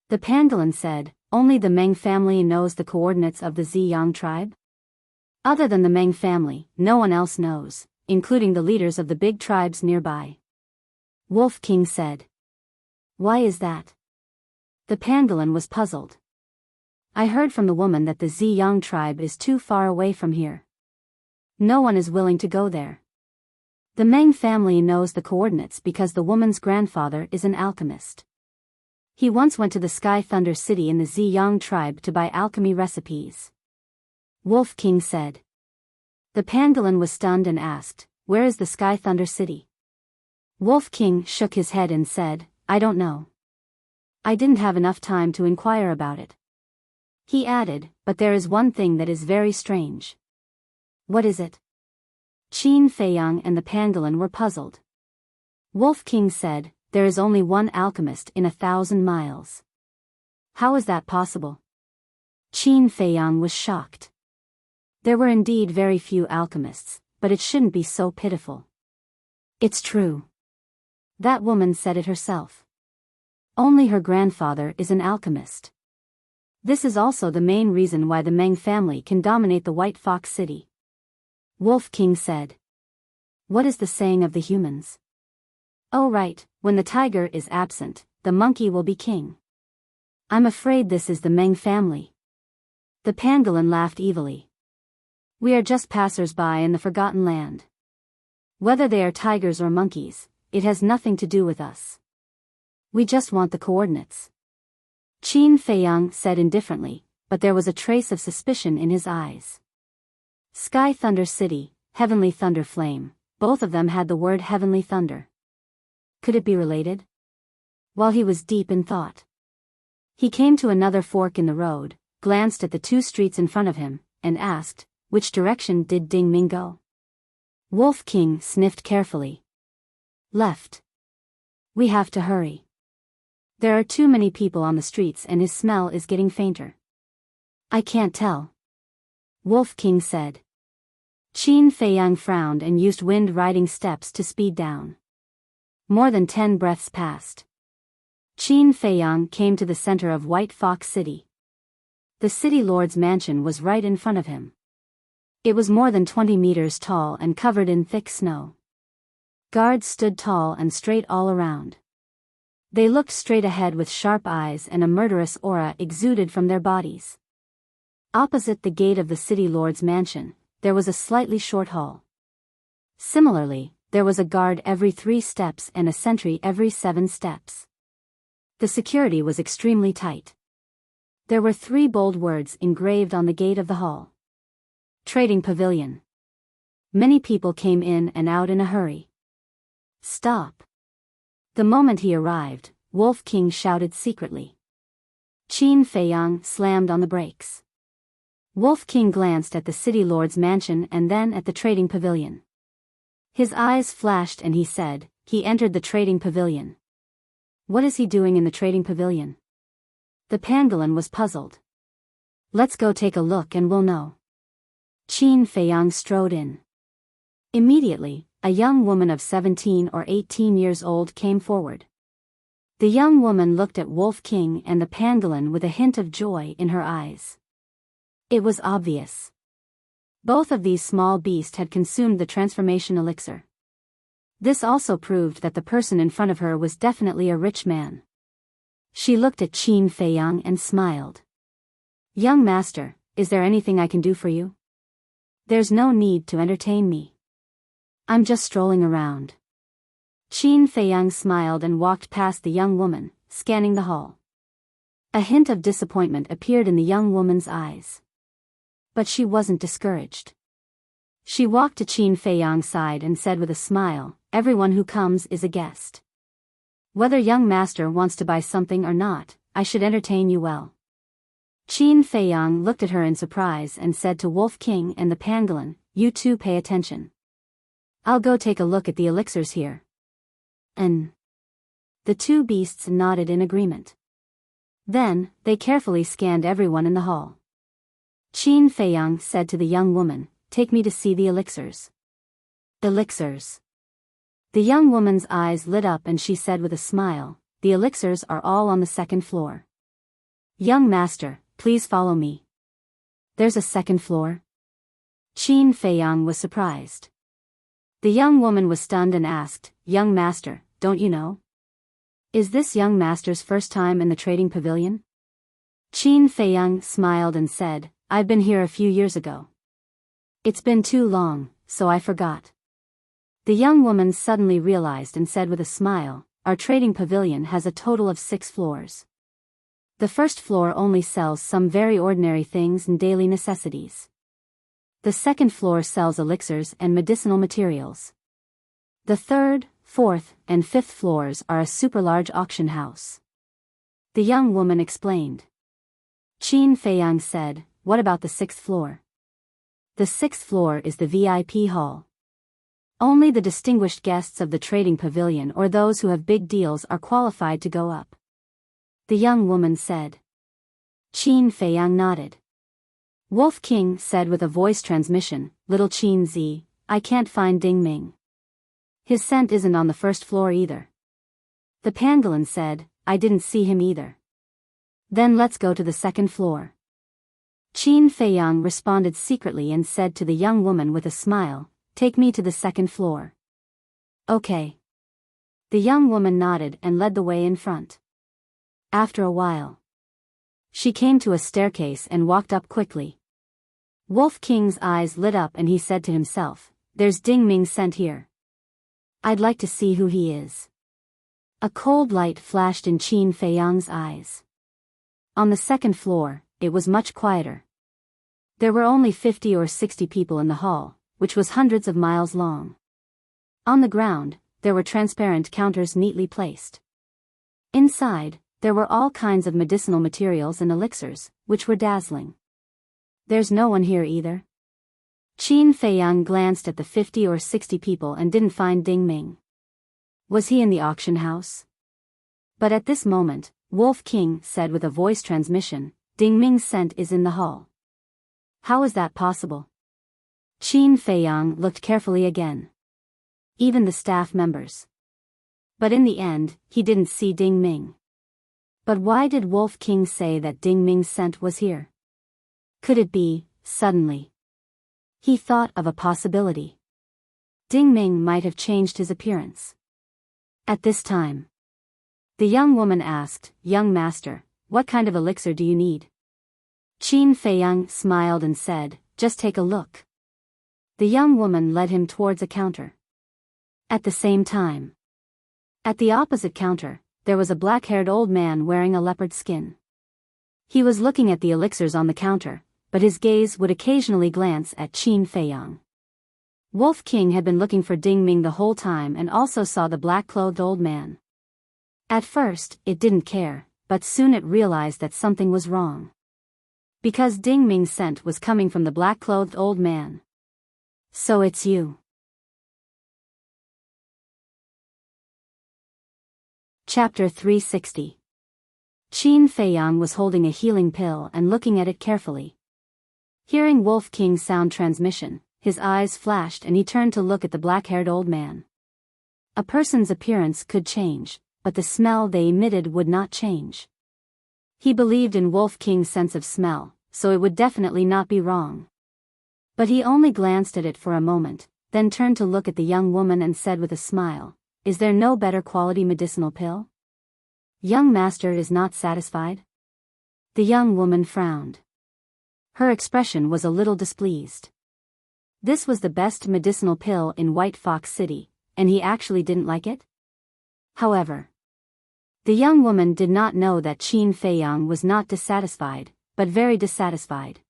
The pangolin said, "Only the Meng family knows the coordinates of the Ziyang tribe? Other than the Meng family, no one else knows, including the leaders of the big tribes nearby." Wolf King said. "Why is that?" The pangolin was puzzled. "I heard from the woman that the Ziyang tribe is too far away from here. No one is willing to go there. The Meng family knows the coordinates because the woman's grandfather is an alchemist. He once went to the Sky Thunder City in the Ziyang tribe to buy alchemy recipes." Wolf King said. The pangolin was stunned and asked, "Where is the Sky Thunder City?" Wolf King shook his head and said, "I don't know. I didn't have enough time to inquire about it." He added, "But there is one thing that is very strange." "What is it?" Qin Feiyang and the pangolin were puzzled. Wolf King said, "There is only one alchemist in 1,000 miles. How is that possible?" Qin Feiyang was shocked. There were indeed very few alchemists, but it shouldn't be so pitiful. "It's true. That woman said it herself. Only her grandfather is an alchemist. This is also the main reason why the Meng family can dominate the White Fox City." Wolf King said. "What is the saying of the humans? Oh right, when the tiger is absent, the monkey will be king. I'm afraid this is the Meng family." The pangolin laughed evilly. "We are just passers-by in the forgotten land. Whether they are tigers or monkeys, it has nothing to do with us. We just want the coordinates." Qin Feiyang said indifferently, but there was a trace of suspicion in his eyes. Sky Thunder City, Heavenly Thunder Flame, both of them had the word Heavenly Thunder. Could it be related? While he was deep in thought, he came to another fork in the road, glanced at the two streets in front of him, and asked, "Which direction did Ding Ming go?" Wolf King sniffed carefully. "Left. We have to hurry." There are too many people on the streets and his smell is getting fainter. I can't tell. Wolf King said. Qin Feiyang frowned and used wind-riding steps to speed down. More than 10 breaths passed. Qin Feiyang came to the center of White Fox City. The city lord's mansion was right in front of him. It was more than 20 meters tall and covered in thick snow. Guards stood tall and straight all around. They looked straight ahead with sharp eyes and a murderous aura exuded from their bodies. Opposite the gate of the city lord's mansion, there was a slightly short hall. Similarly, there was a guard every 3 steps and a sentry every 7 steps. The security was extremely tight. There were 3 bold words engraved on the gate of the hall. Trading Pavilion. Many people came in and out in a hurry. Stop. The moment he arrived, Wolf King shouted secretly. Qin Feiyang slammed on the brakes. Wolf King glanced at the city lord's mansion and then at the trading pavilion. His eyes flashed and he said, he entered the trading pavilion. What is he doing in the trading pavilion? The pangolin was puzzled. Let's go take a look and we'll know. Qin Feiyang strode in. Immediately, a young woman of 17 or 18 years old came forward. The young woman looked at Wolf King and the pangolin with a hint of joy in her eyes. It was obvious. Both of these small beasts had consumed the transformation elixir. This also proved that the person in front of her was definitely a rich man. She looked at Qin Feiyang and smiled. Young master, is there anything I can do for you? There's no need to entertain me. I'm just strolling around. Qin Feiyang smiled and walked past the young woman, scanning the hall. A hint of disappointment appeared in the young woman's eyes. But she wasn't discouraged. She walked to Qin Feiyang's side and said with a smile, everyone who comes is a guest. Whether young master wants to buy something or not, I should entertain you well. Qin Feiyang looked at her in surprise and said to Wolf King and the pangolin, you two pay attention. I'll go take a look at the elixirs here. And the 2 beasts nodded in agreement. Then, they carefully scanned everyone in the hall. Qin Feiyang said to the young woman, take me to see the elixirs. Elixirs. The young woman's eyes lit up and she said with a smile, the elixirs are all on the 2nd floor. Young master, please follow me. There's a 2nd floor? Qin Feiyang was surprised. The young woman was stunned and asked, young master, don't you know? Is this young master's first time in the trading pavilion? Qin Feiyang smiled and said, I've been here a few years ago. It's been too long, so I forgot. The young woman suddenly realized and said with a smile, our trading pavilion has a total of 6 floors. The 1st floor only sells some very ordinary things and daily necessities. The 2nd floor sells elixirs and medicinal materials. The 3rd, 4th, and 5th floors are a super large auction house. The young woman explained. Qin Feiyang said, what about the 6th floor? The 6th floor is the VIP hall. Only the distinguished guests of the trading pavilion or those who have big deals are qualified to go up. The young woman said. Qin Feiyang nodded. Wolf King said with a voice transmission, little Qin Z, I can't find Ding Ming. His scent isn't on the 1st floor either. The pangolin said, I didn't see him either. Then let's go to the 2nd floor. Qin Feiyang responded secretly and said to the young woman with a smile, take me to the 2nd floor. Okay. The young woman nodded and led the way in front. After a while, she came to a staircase and walked up quickly. Wolf King's eyes lit up and he said to himself, there's Ding Ming sent here. I'd like to see who he is. A cold light flashed in Qin Feiyang's eyes. On the 2nd floor, it was much quieter. There were only 50 or 60 people in the hall, which was hundreds of miles long. On the ground, there were transparent counters neatly placed. Inside, there were all kinds of medicinal materials and elixirs, which were dazzling. There's no one here either. Qin Feiyang glanced at the 50 or 60 people and didn't find Ding Ming. Was he in the auction house? But at this moment, Wolf King said with a voice transmission, Ding Ming's scent is in the hall. How is that possible? Qin Feiyang looked carefully again. Even the staff members. But in the end, he didn't see Ding Ming. But why did Wolf King say that Ding Ming's scent was here? Could it be, suddenly? He thought of a possibility. Ding Ming might have changed his appearance. At this time, the young woman asked, Young master, what kind of elixir do you need? Qin Feiyang smiled and said, Just take a look. The young woman led him towards a counter. At the same time, at the opposite counter, there was a black-haired old man wearing a leopard skin. He was looking at the elixirs on the counter, but his gaze would occasionally glance at Qin Feiyang. Wolf King had been looking for Ding Ming the whole time and also saw the black-clothed old man. At first, it didn't care, but soon it realized that something was wrong. Because Ding Ming's scent was coming from the black-clothed old man. So it's you. Chapter 360. Qin Feiyang was holding a healing pill and looking at it carefully. Hearing Wolf King's sound transmission, his eyes flashed and he turned to look at the black-haired old man. A person's appearance could change, but the smell they emitted would not change. He believed in Wolf King's sense of smell, so it would definitely not be wrong. But he only glanced at it for a moment, then turned to look at the young woman and said with a smile, Is there no better quality medicinal pill? Young master is not satisfied? The young woman frowned. Her expression was a little displeased. This was the best medicinal pill in White Fox City, and he actually didn't like it? However, the young woman did not know that Qin Feiyang was not dissatisfied, but very dissatisfied.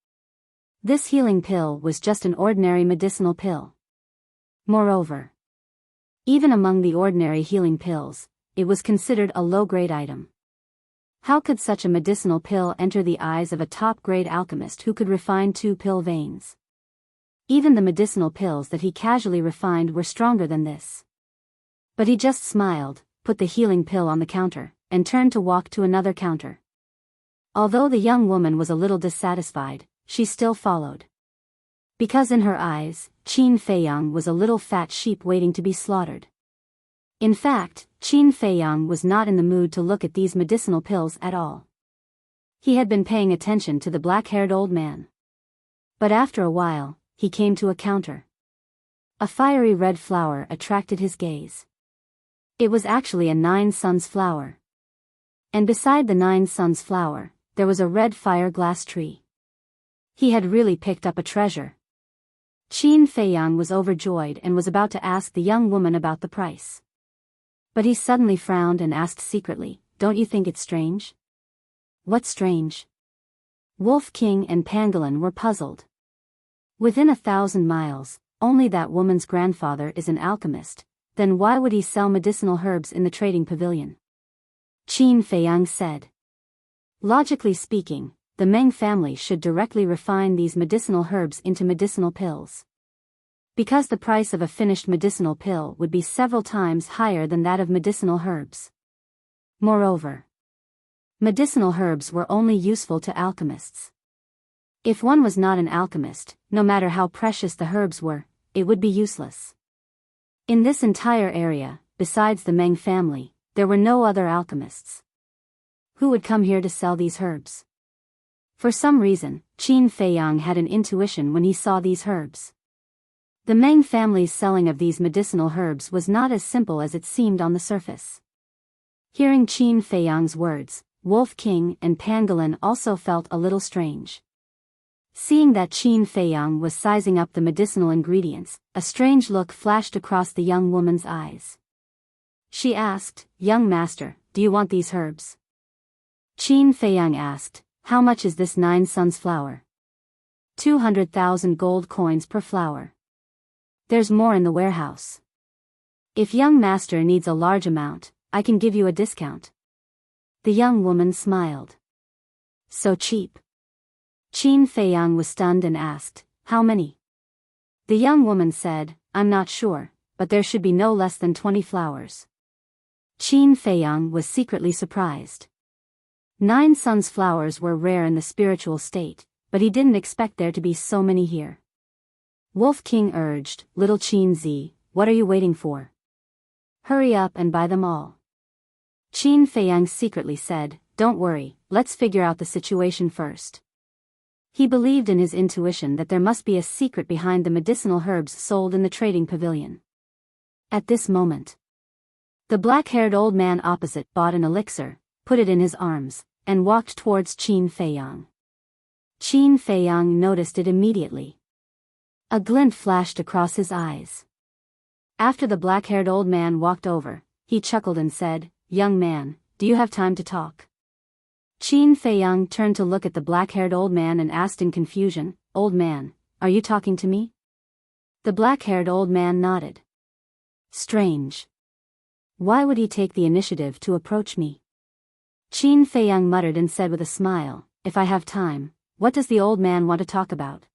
This healing pill was just an ordinary medicinal pill. Moreover, even among the ordinary healing pills, it was considered a low-grade item. How could such a medicinal pill enter the eyes of a top-grade alchemist who could refine 2 pill veins? Even the medicinal pills that he casually refined were stronger than this. But he just smiled, put the healing pill on the counter, and turned to walk to another counter. Although the young woman was a little dissatisfied, she still followed. Because in her eyes, Qin Feiyang was a little fat sheep waiting to be slaughtered. In fact, Qin Feiyang was not in the mood to look at these medicinal pills at all. He had been paying attention to the black-haired old man. But after a while, he came to a counter. A fiery red flower attracted his gaze. It was actually a 9 suns flower. And beside the 9 suns flower, there was a red fire glass tree. He had really picked up a treasure. Qin Feiyang was overjoyed and was about to ask the young woman about the price. But he suddenly frowned and asked secretly, Don't you think it's strange? What's strange? Wolf King and Pangolin were puzzled. Within 1,000 miles, only that woman's grandfather is an alchemist, then why would he sell medicinal herbs in the trading pavilion? Qin Feiyang said. Logically speaking, the Meng family should directly refine these medicinal herbs into medicinal pills. Because the price of a finished medicinal pill would be several times higher than that of medicinal herbs. Moreover, medicinal herbs were only useful to alchemists. If one was not an alchemist, no matter how precious the herbs were, it would be useless. In this entire area, besides the Meng family, there were no other alchemists. Who would come here to sell these herbs? For some reason, Qin Feiyang had an intuition when he saw these herbs. The Meng family's selling of these medicinal herbs was not as simple as it seemed on the surface. Hearing Qin Feiyang's words, Wolf King and Pangolin also felt a little strange. Seeing that Qin Feiyang was sizing up the medicinal ingredients, a strange look flashed across the young woman's eyes. She asked, Young master, do you want these herbs? Qin Feiyang asked, How much is this 9 suns flower? 200,000 gold coins per flower. There's more in the warehouse. If young master needs a large amount, I can give you a discount. The young woman smiled. So cheap. Qin Feiyang was stunned and asked, How many? The young woman said, I'm not sure, but there should be no less than 20 flowers. Qin Feiyang was secretly surprised. 9 Suns flowers were rare in the spiritual state, but he didn't expect there to be so many here. Wolf King urged, "Little Qin Zi, what are you waiting for? Hurry up and buy them all." Qin Feiyang secretly said, "Don't worry, let's figure out the situation first." He believed in his intuition that there must be a secret behind the medicinal herbs sold in the trading pavilion. At this moment, the black-haired old man opposite bought an elixir, put it in his arms, and walked towards Qin Feiyang. Qin Feiyang noticed it immediately. A glint flashed across his eyes. After the black-haired old man walked over, he chuckled and said, "Young man, do you have time to talk?" Qin Feiyang turned to look at the black-haired old man and asked in confusion, "Old man, are you talking to me?" The black-haired old man nodded. "Strange. Why would he take the initiative to approach me?" Qin Feiyang muttered and said with a smile, "If I have time, what does the old man want to talk about?"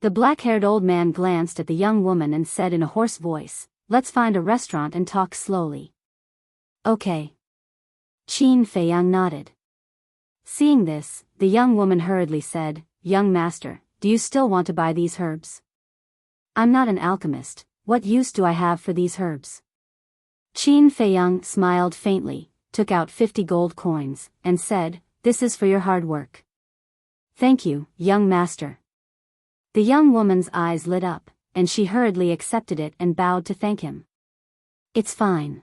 The black-haired old man glanced at the young woman and said in a hoarse voice, "Let's find a restaurant and talk slowly." "Okay." Qin Feiyang nodded. Seeing this, the young woman hurriedly said, "Young master, do you still want to buy these herbs? I'm not an alchemist, what use do I have for these herbs?" Qin Feiyang smiled faintly, took out 50 gold coins, and said, "This is for your hard work." "Thank you, young master." The young woman's eyes lit up, and she hurriedly accepted it and bowed to thank him. "It's fine."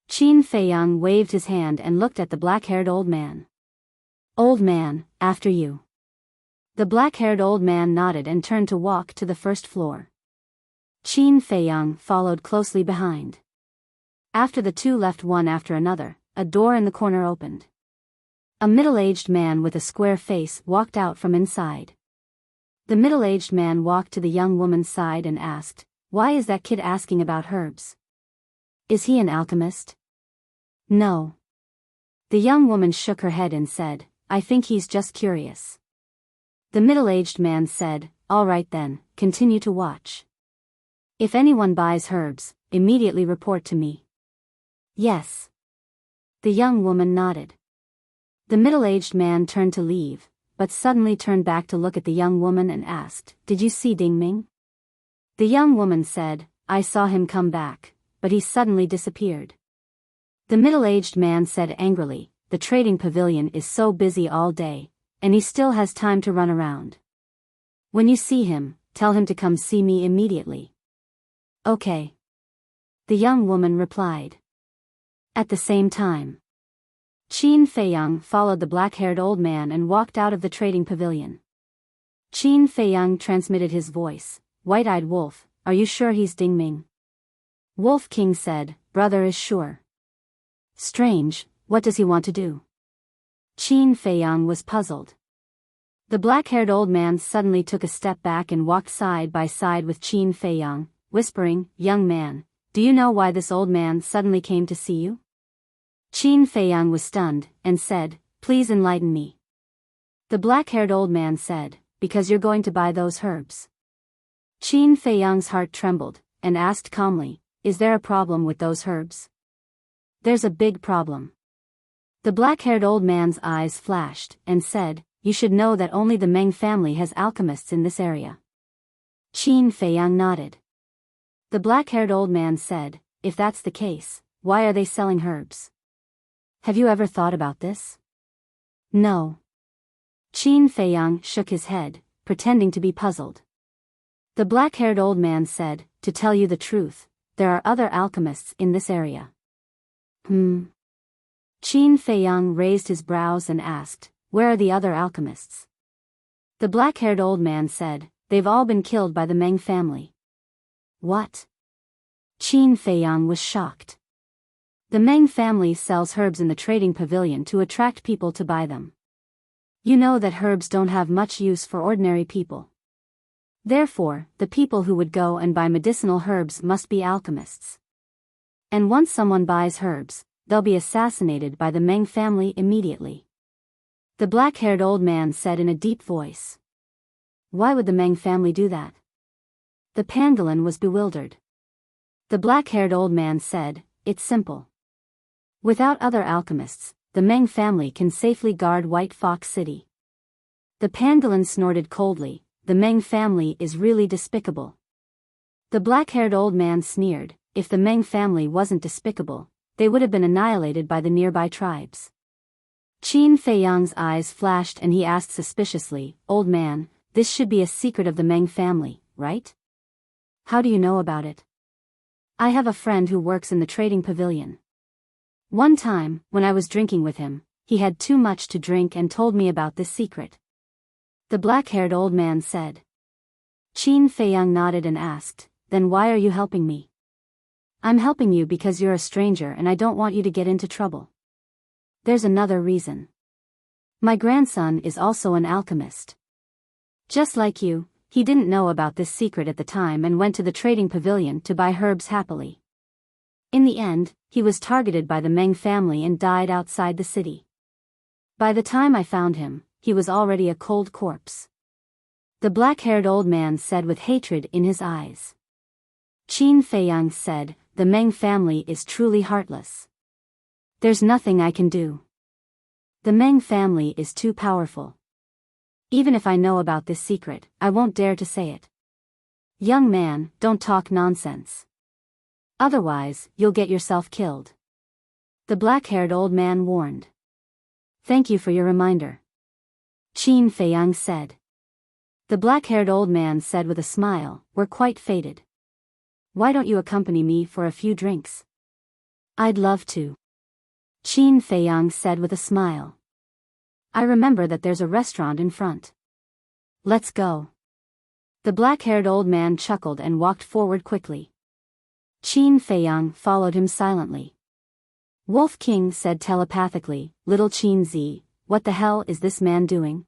Qin Feiyang waved his hand and looked at the black-haired old man. "Old man, after you." The black-haired old man nodded and turned to walk to the first floor. Qin Feiyang followed closely behind. After the two left one after another, a door in the corner opened. A middle-aged man with a square face walked out from inside. The middle-aged man walked to the young woman's side and asked, "Why is that kid asking about herbs? Is he an alchemist?" "No." The young woman shook her head and said, "I think he's just curious." The middle-aged man said, "All right then, continue to watch. If anyone buys herbs, immediately report to me." "Yes." The young woman nodded. The middle-aged man turned to leave, but suddenly turned back to look at the young woman and asked, "Did you see Ding Ming?" The young woman said, "I saw him come back, but he suddenly disappeared." The middle-aged man said angrily, "The trading pavilion is so busy all day, and he still has time to run around. When you see him, tell him to come see me immediately." "Okay." The young woman replied. At the same time, Qin Feiyang followed the black-haired old man and walked out of the trading pavilion. Qin Feiyang transmitted his voice, "White-eyed wolf, are you sure he's Ding Ming?" Wolf King said, "Brother is sure." "Strange, what does he want to do?" Qin Feiyang was puzzled. The black-haired old man suddenly took a step back and walked side by side with Qin Feiyang, whispering, "Young man, do you know why this old man suddenly came to see you?" Qin Feiyang was stunned, and said, "Please enlighten me." The black-haired old man said, "Because you're going to buy those herbs." Qin Feiyang's heart trembled, and asked calmly, "Is there a problem with those herbs?" "There's a big problem." The black-haired old man's eyes flashed, and said, "You should know that only the Meng family has alchemists in this area." Qin Feiyang nodded. The black-haired old man said, "If that's the case, why are they selling herbs? Have you ever thought about this?" "No." Qin Feiyang shook his head, pretending to be puzzled. The black-haired old man said, "To tell you the truth, there are other alchemists in this area." Qin Feiyang raised his brows and asked, "Where are the other alchemists?" The black-haired old man said, "They've all been killed by the Meng family." "What?" Qin Feiyang was shocked. The Meng family sells herbs in the trading pavilion to attract people to buy them. You know that herbs don't have much use for ordinary people. Therefore, the people who would go and buy medicinal herbs must be alchemists. And once someone buys herbs, they'll be assassinated by the Meng family immediately. The black-haired old man said in a deep voice. "Why would the Meng family do that?" The pangolin was bewildered. The black-haired old man said, "It's simple. Without other alchemists, the Meng family can safely guard White Fox City. The pangolin snorted coldly. The Meng family is really despicable. The black-haired old man sneered. If the Meng family wasn't despicable, they would have been annihilated by the nearby tribes. Qin Feiyang's eyes flashed and he asked suspiciously, "Old man, this should be a secret of the Meng family, right? How do you know about it?" "I have a friend who works in the trading pavilion. One time, when I was drinking with him, he had too much to drink and told me about this secret," the black-haired old man said. Qin Feiyang nodded and asked, "Then why are you helping me?" "I'm helping you because you're a stranger and I don't want you to get into trouble." "There's another reason. My grandson is also an alchemist. Just like you, he didn't know about this secret at the time and went to the trading pavilion to buy herbs happily. In the end, he was targeted by the Meng family and died outside the city. By the time I found him, he was already a cold corpse," the black-haired old man said with hatred in his eyes. Qin Feiyang said, "The Meng family is truly heartless. There's nothing I can do. The Meng family is too powerful. Even if I know about this secret, I won't dare to say it." "Young man, don't talk nonsense. Otherwise, you'll get yourself killed," the black-haired old man warned. "Thank you for your reminder," Qin Feiyang said. The black-haired old man said with a smile, "We're quite fated. Why don't you accompany me for a few drinks?" "I'd love to," Qin Feiyang said with a smile. "I remember that there's a restaurant in front. Let's go." The black-haired old man chuckled and walked forward quickly. Qin Feiyang followed him silently. Wolf King said telepathically, "Little Qin Zi, what the hell is this man doing?"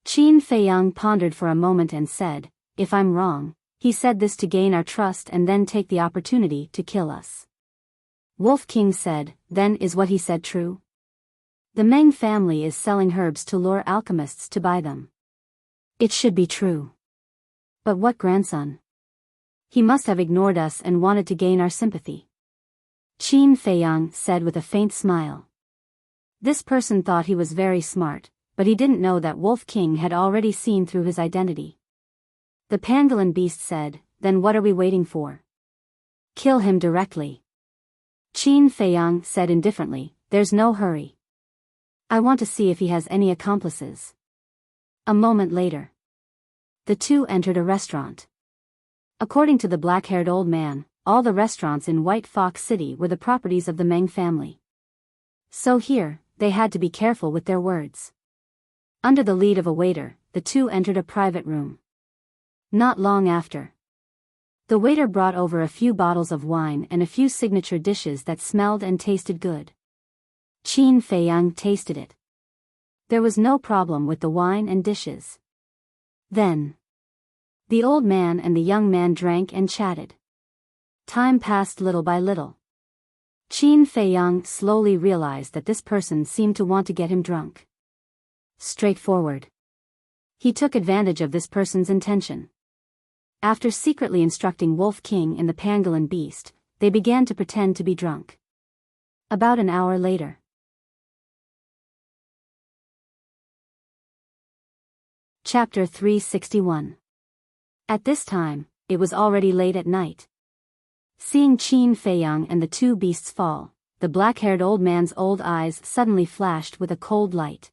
Qin Feiyang pondered for a moment and said, "If I'm wrong, he said this to gain our trust and then take the opportunity to kill us." Wolf King said, "Then is what he said true? The Meng family is selling herbs to lure alchemists to buy them. It should be true. But what grandson? He must have ignored us and wanted to gain our sympathy," Qin Feiyang said with a faint smile. This person thought he was very smart, but he didn't know that Wolf King had already seen through his identity. The pangolin beast said, "Then what are we waiting for? Kill him directly." Qin Feiyang said indifferently, "There's no hurry. I want to see if he has any accomplices." A moment later, the two entered a restaurant. According to the black-haired old man, all the restaurants in White Fox City were the properties of the Meng family. So here, they had to be careful with their words. Under the lead of a waiter, the two entered a private room. Not long after, the waiter brought over a few bottles of wine and a few signature dishes that smelled and tasted good. Qin Feiyang tasted it. There was no problem with the wine and dishes. Then, the old man and the young man drank and chatted. Time passed little by little. Qin Feiyang slowly realized that this person seemed to want to get him drunk. Straightforward. He took advantage of this person's intention. After secretly instructing Wolf King and the pangolin beast, they began to pretend to be drunk. About an hour later. Chapter 361. At this time, it was already late at night. Seeing Qin Feiyang and the two beasts fall, the black-haired old man's old eyes suddenly flashed with a cold light.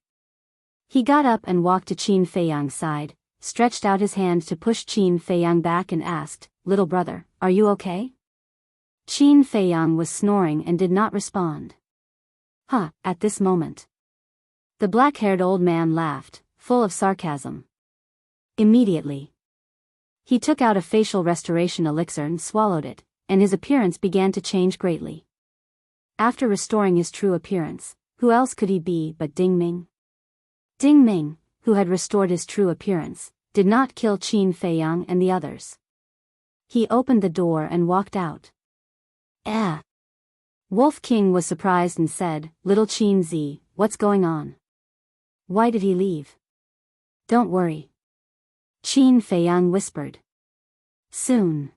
He got up and walked to Qin Feiyang's side, stretched out his hand to push Qin Feiyang back and asked, "Little brother, are you okay?" Qin Feiyang was snoring and did not respond. At this moment, the black-haired old man laughed, full of sarcasm. Immediately, he took out a facial restoration elixir and swallowed it, and his appearance began to change greatly. After restoring his true appearance, who else could he be but Ding Ming? Ding Ming, who had restored his true appearance, did not kill Qin Feiyang and the others. He opened the door and walked out. Wolf King was surprised and said, "Little Qin Zi, what's going on? Why did he leave?" "Don't worry," Qin Feiyang whispered. Soon,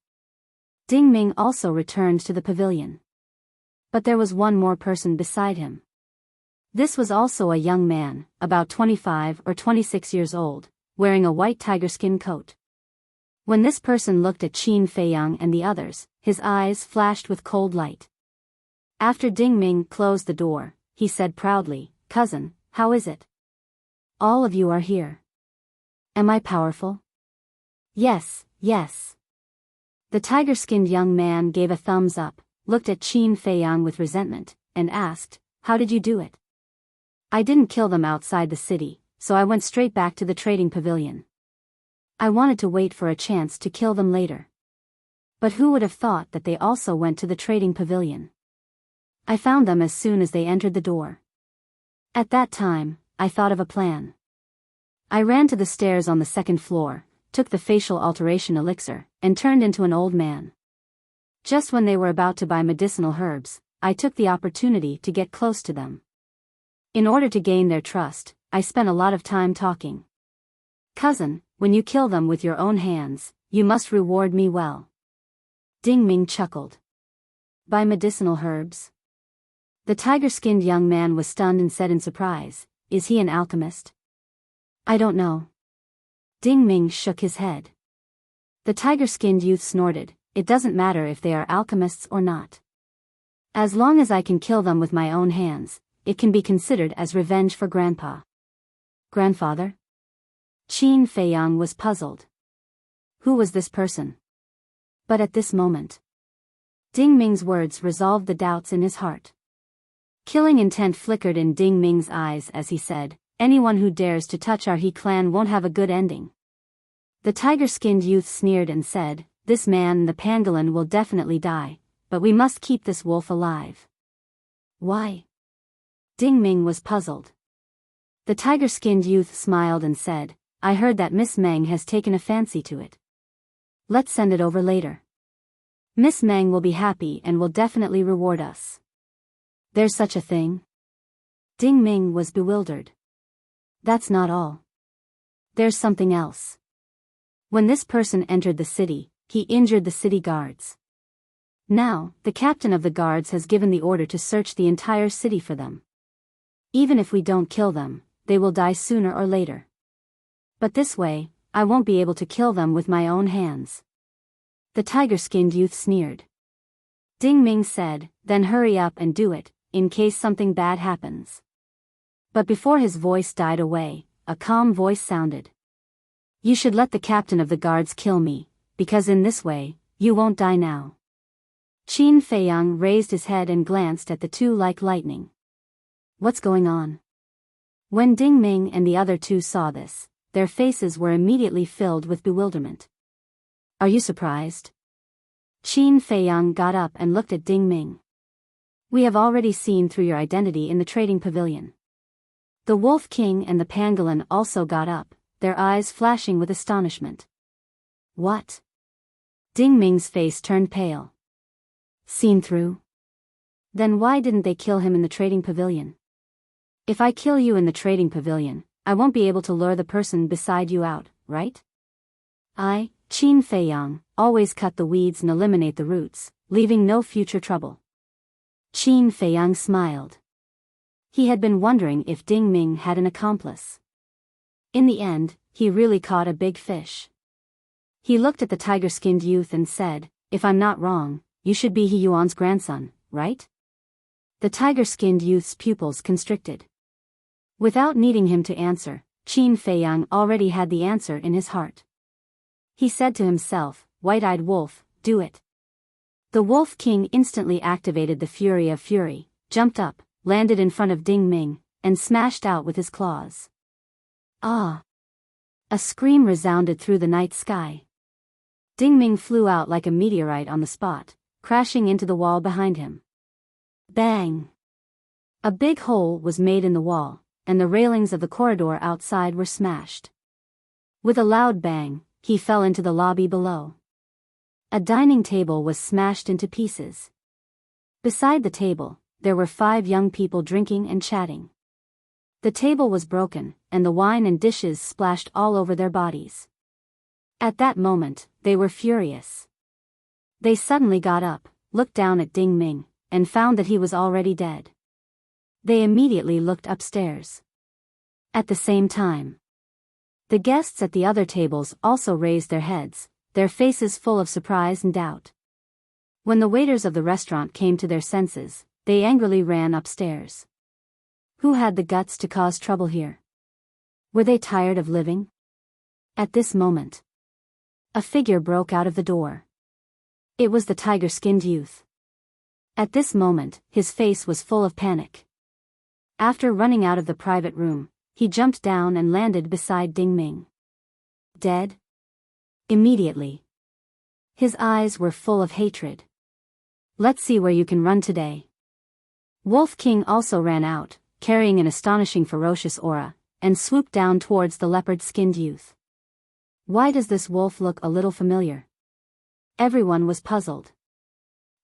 Ding Ming also returned to the pavilion. But there was one more person beside him. This was also a young man, about 25 or 26 years old, wearing a white tiger skin coat. When this person looked at Qin Feiyang and the others, his eyes flashed with cold light. After Ding Ming closed the door, he said proudly, "Cousin, how is it? All of you are here. Am I powerful?" "Yes, yes." The tiger-skinned young man gave a thumbs up, looked at Qin Feiyang with resentment, and asked, "How did you do it?" "I didn't kill them outside the city, so I went straight back to the trading pavilion. I wanted to wait for a chance to kill them later. But who would have thought that they also went to the trading pavilion? I found them as soon as they entered the door. At that time, I thought of a plan. I ran to the stairs on the second floor, took the facial alteration elixir, and turned into an old man. Just when they were about to buy medicinal herbs, I took the opportunity to get close to them. In order to gain their trust, I spent a lot of time talking. Cousin, when you kill them with your own hands, you must reward me well." Ding Ming chuckled. "Buy medicinal herbs?" The tiger-skinned young man was stunned and said in surprise, "Is he an alchemist?" "I don't know." Ding Ming shook his head. The tiger-skinned youth snorted, "It doesn't matter if they are alchemists or not. As long as I can kill them with my own hands, it can be considered as revenge for Grandpa." "Grandfather?" Qin Feiyang was puzzled. Who was this person? But at this moment, Ding Ming's words resolved the doubts in his heart. Killing intent flickered in Ding Ming's eyes as he said, "Anyone who dares to touch our He clan won't have a good ending." The tiger-skinned youth sneered and said, "This man, the pangolin, will definitely die, but we must keep this wolf alive." "Why?" Ding Ming was puzzled. The tiger-skinned youth smiled and said, "I heard that Miss Meng has taken a fancy to it. Let's send it over later. Miss Meng will be happy and will definitely reward us." "There's such a thing?" Ding Ming was bewildered. "That's not all. There's something else. When this person entered the city, he injured the city guards. Now, the captain of the guards has given the order to search the entire city for them. Even if we don't kill them, they will die sooner or later. But this way, I won't be able to kill them with my own hands." The tiger-skinned youth sneered. Ding Ming said, "Then hurry up and do it, in case something bad happens." But before his voice died away, a calm voice sounded. "You should let the captain of the guards kill me, because in this way, you won't die now." Qin Feiyang raised his head and glanced at the two like lightning. "What's going on?" When Ding Ming and the other two saw this, their faces were immediately filled with bewilderment. "Are you surprised?" Qin Feiyang got up and looked at Ding Ming. "We have already seen through your identity in the trading pavilion." The Wolf King and the pangolin also got up, their eyes flashing with astonishment. "What?" Ding Ming's face turned pale. "Seen through? Then why didn't they kill him in the trading pavilion? If I kill you in the trading pavilion, I won't be able to lure the person beside you out, right? I, Qin Feiyang, always cut the weeds and eliminate the roots, leaving no future trouble." Qin Feiyang smiled. He had been wondering if Ding Ming had an accomplice. In the end, he really caught a big fish. He looked at the tiger-skinned youth and said, "If I'm not wrong, you should be He Yuan's grandson, right?" The tiger-skinned youth's pupils constricted. Without needing him to answer, Qin Feiyang already had the answer in his heart. He said to himself, "White-eyed wolf, do it." The Wolf King instantly activated the Fury of Fury, jumped up, landed in front of Ding Ming, and smashed out with his claws. "Ah!" A scream resounded through the night sky. Ding Ming flew out like a meteorite on the spot, crashing into the wall behind him. Bang! A big hole was made in the wall, and the railings of the corridor outside were smashed. With a loud bang, he fell into the lobby below. A dining table was smashed into pieces. Beside the table, there were 5 young people drinking and chatting. The table was broken, and the wine and dishes splashed all over their bodies. At that moment, they were furious. They suddenly got up, looked down at Ding Ming, and found that he was already dead. They immediately looked upstairs. At the same time, the guests at the other tables also raised their heads, their faces full of surprise and doubt. When the waiters of the restaurant came to their senses, they angrily ran upstairs. Who had the guts to cause trouble here? Were they tired of living? At this moment, a figure broke out of the door. It was the tiger-skinned youth. At this moment, his face was full of panic. After running out of the private room, he jumped down and landed beside Ding Ming. Dead? Immediately. His eyes were full of hatred. Let's see where you can run today. Wolf King also ran out, carrying an astonishing ferocious aura, and swooped down towards the leopard-skinned youth. Why does this wolf look a little familiar? Everyone was puzzled.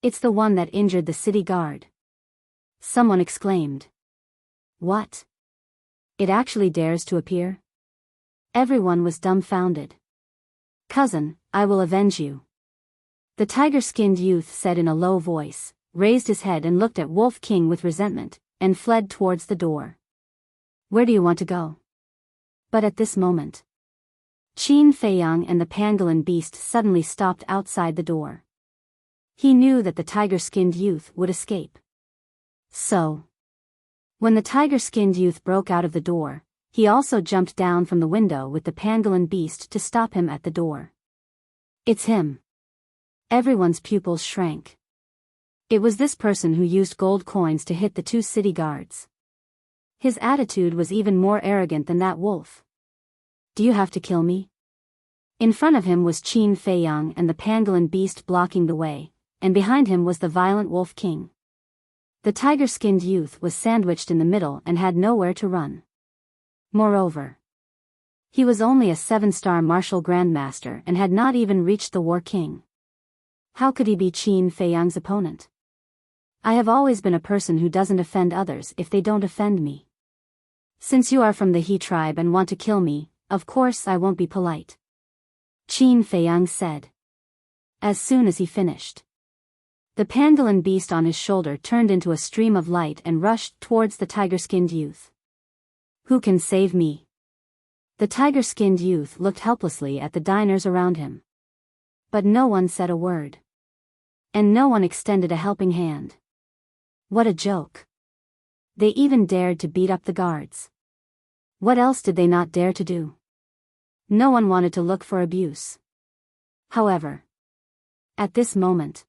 It's the one that injured the city guard. Someone exclaimed. What? It actually dares to appear? Everyone was dumbfounded. Cousin, I will avenge you. The tiger-skinned youth said in a low voice, raised his head and looked at Wolf King with resentment, and fled towards the door. Where do you want to go? But at this moment, Qin Feiyang and the pangolin beast suddenly stopped outside the door. He knew that the tiger-skinned youth would escape. So, when the tiger-skinned youth broke out of the door, he also jumped down from the window with the pangolin beast to stop him at the door. It's him. Everyone's pupils shrank. It was this person who used gold coins to hit the two city guards. His attitude was even more arrogant than that wolf. Do you have to kill me? In front of him was Qin Feiyang and the pangolin beast blocking the way, and behind him was the violent Wolf King. The tiger-skinned youth was sandwiched in the middle and had nowhere to run. Moreover, he was only a 7-star martial grandmaster and had not even reached the War King. How could he be Qin Feiyang's opponent? I have always been a person who doesn't offend others if they don't offend me. Since you are from the He tribe and want to kill me, of course I won't be polite. Qin Feiyang said. As soon as he finished, the pangolin beast on his shoulder turned into a stream of light and rushed towards the tiger-skinned youth. Who can save me? The tiger-skinned youth looked helplessly at the diners around him. But no one said a word. And no one extended a helping hand. What a joke. They even dared to beat up the guards. What else did they not dare to do? No one wanted to look for abuse. However, at this moment,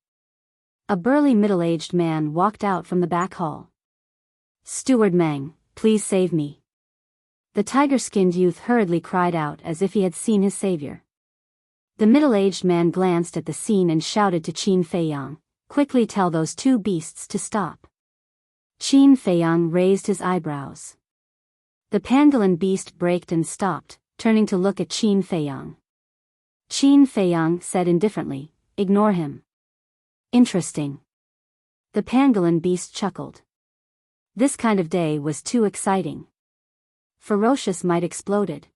a burly middle-aged man walked out from the back hall. Steward Meng, please save me. The tiger-skinned youth hurriedly cried out as if he had seen his savior. The middle-aged man glanced at the scene and shouted to Qin Feiyang, quickly tell those two beasts to stop. Qin Feiyang raised his eyebrows. The pangolin beast braked and stopped, turning to look at Qin Feiyang. Qin Feiyang said indifferently, ignore him. Interesting. The pangolin beast chuckled. This kind of day was too exciting. Ferocious might exploded.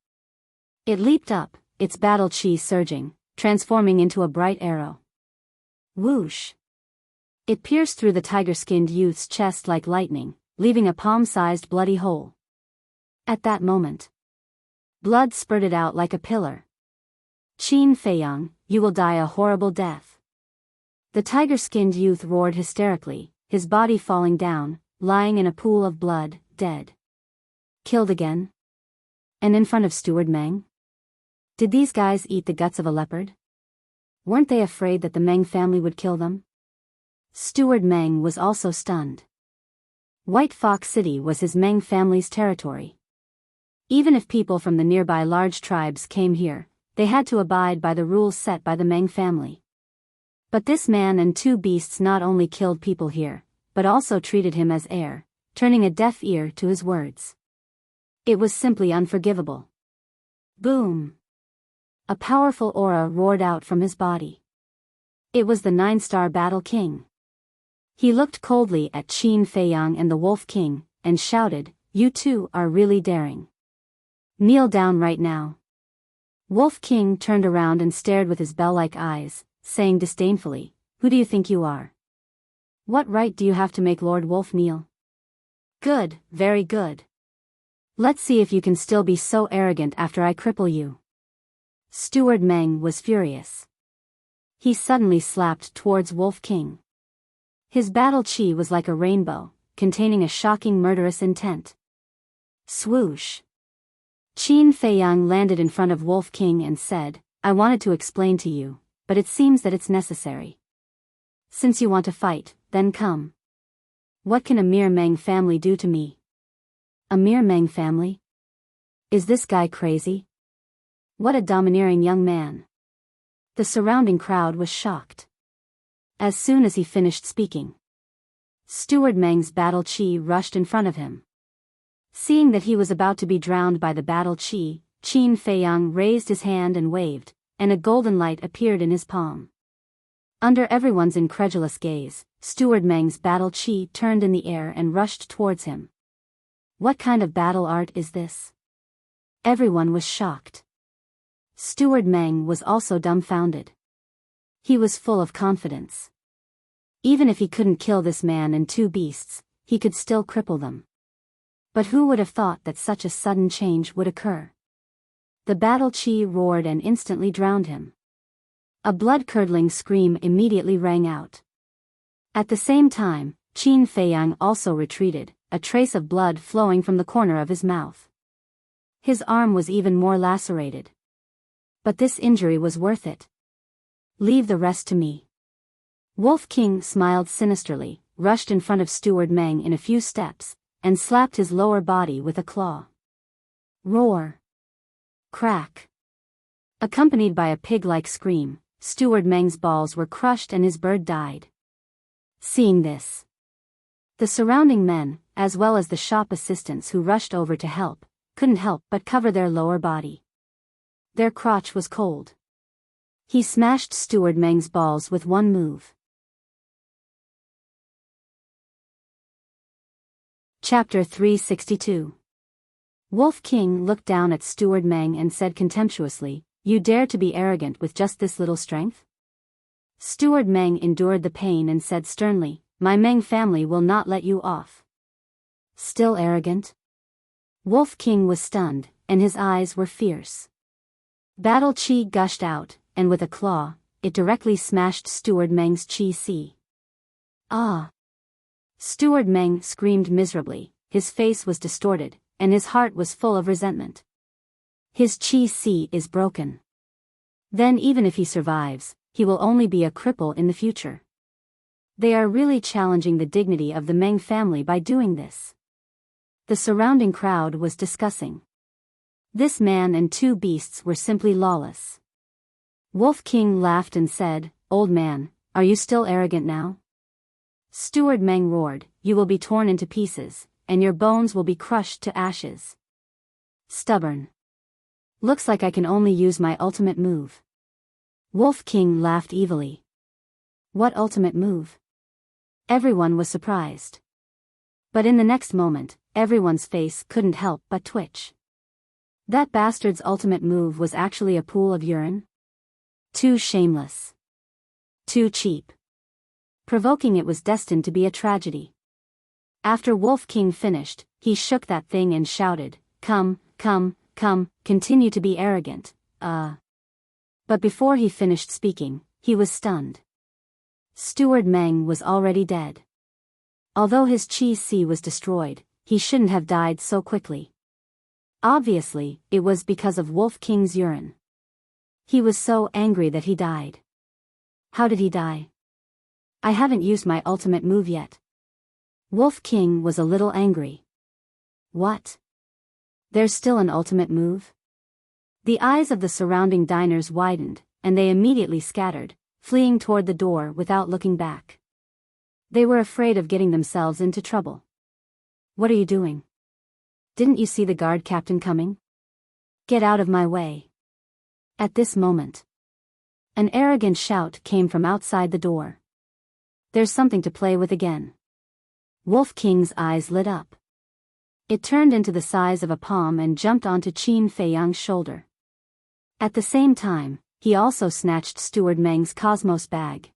It leaped up, its battle chi surging, transforming into a bright arrow. Whoosh! It pierced through the tiger-skinned youth's chest like lightning, leaving a palm-sized bloody hole. At that moment, blood spurted out like a pillar. Qin Feiyang, you will die a horrible death. The tiger-skinned youth roared hysterically, his body falling down, lying in a pool of blood, dead. Killed again? And in front of Steward Meng? Did these guys eat the guts of a leopard? Weren't they afraid that the Meng family would kill them? Steward Meng was also stunned. White Fox City was his Meng family's territory. Even if people from the nearby large tribes came here, they had to abide by the rules set by the Meng family. But this man and two beasts not only killed people here, but also treated him as heir, turning a deaf ear to his words. It was simply unforgivable. Boom! A powerful aura roared out from his body. It was the 9-star Battle King. He looked coldly at Qin Feiyang and the Wolf King, and shouted, you two are really daring. Kneel down right now. Wolf King turned around and stared with his bell-like eyes, saying disdainfully, who do you think you are? What right do you have to make Lord Wolf kneel? Good, very good. Let's see if you can still be so arrogant after I cripple you. Steward Meng was furious. He suddenly slapped towards Wolf King. His battle chi was like a rainbow, containing a shocking murderous intent. Swoosh. Qin Feiyang landed in front of Wolf King and said, I wanted to explain to you, but it seems that it's necessary. Since you want to fight, then come. What can a mere Meng family do to me? A mere Meng family? Is this guy crazy? What a domineering young man. The surrounding crowd was shocked. As soon as he finished speaking, Steward Meng's battle chi rushed in front of him. Seeing that he was about to be drowned by the battle chi, Qin Feiyang raised his hand and waved, and a golden light appeared in his palm. Under everyone's incredulous gaze, Steward Meng's battle chi turned in the air and rushed towards him. What kind of battle art is this? Everyone was shocked. Steward Meng was also dumbfounded. He was full of confidence. Even if he couldn't kill this man and two beasts, he could still cripple them. But who would have thought that such a sudden change would occur? The battle chi roared and instantly drowned him. A blood-curdling scream immediately rang out. At the same time, Qin Feiyang also retreated, a trace of blood flowing from the corner of his mouth. His arm was even more lacerated. But this injury was worth it. Leave the rest to me. Wolf King smiled sinisterly, rushed in front of Steward Meng in a few steps, and slapped his lower body with a claw. Roar. Crack. Accompanied by a pig-like scream, Steward Meng's balls were crushed and his bird died. Seeing this, the surrounding men, as well as the shop assistants who rushed over to help, couldn't help but cover their lower body. Their crotch was cold. He smashed Steward Meng's balls with one move. Chapter 362. Wolf King looked down at Steward Meng and said contemptuously, You dare to be arrogant with just this little strength? Steward Meng endured the pain and said sternly, My Meng family will not let you off. Still arrogant? Wolf King was stunned, and his eyes were fierce. Battle chi gushed out, and with a claw, it directly smashed Steward Meng's chi si. Ah! Steward Meng screamed miserably, his face was distorted, and his heart was full of resentment. His chi si is broken. Then even if he survives, he will only be a cripple in the future. They are really challenging the dignity of the Meng family by doing this. The surrounding crowd was discussing. This man and two beasts were simply lawless. Wolf King laughed and said, Old man, are you still arrogant now? Steward Meng roared, You will be torn into pieces, and your bones will be crushed to ashes. Stubborn. Looks like I can only use my ultimate move. Wolf King laughed evilly. What ultimate move? Everyone was surprised. But in the next moment, everyone's face couldn't help but twitch. That bastard's ultimate move was actually a pool of urine? Too shameless. Too cheap. Provoking it was destined to be a tragedy. After Wolf King finished, he shook that thing and shouted, Come, come, come, continue to be arrogant, But before he finished speaking, he was stunned. Steward Meng was already dead. Although his chi si was destroyed, he shouldn't have died so quickly. Obviously, it was because of Wolf King's urine. He was so angry that he died. How did he die? I haven't used my ultimate move yet. Wolf King was a little angry. What? There's still an ultimate move? The eyes of the surrounding diners widened, and they immediately scattered, fleeing toward the door without looking back. They were afraid of getting themselves into trouble. What are you doing? Didn't you see the guard captain coming? Get out of my way. At this moment, an arrogant shout came from outside the door. There's something to play with again. Wolf King's eyes lit up. It turned into the size of a palm and jumped onto Qin Feiyang's shoulder. At the same time, he also snatched Steward Meng's Cosmos bag.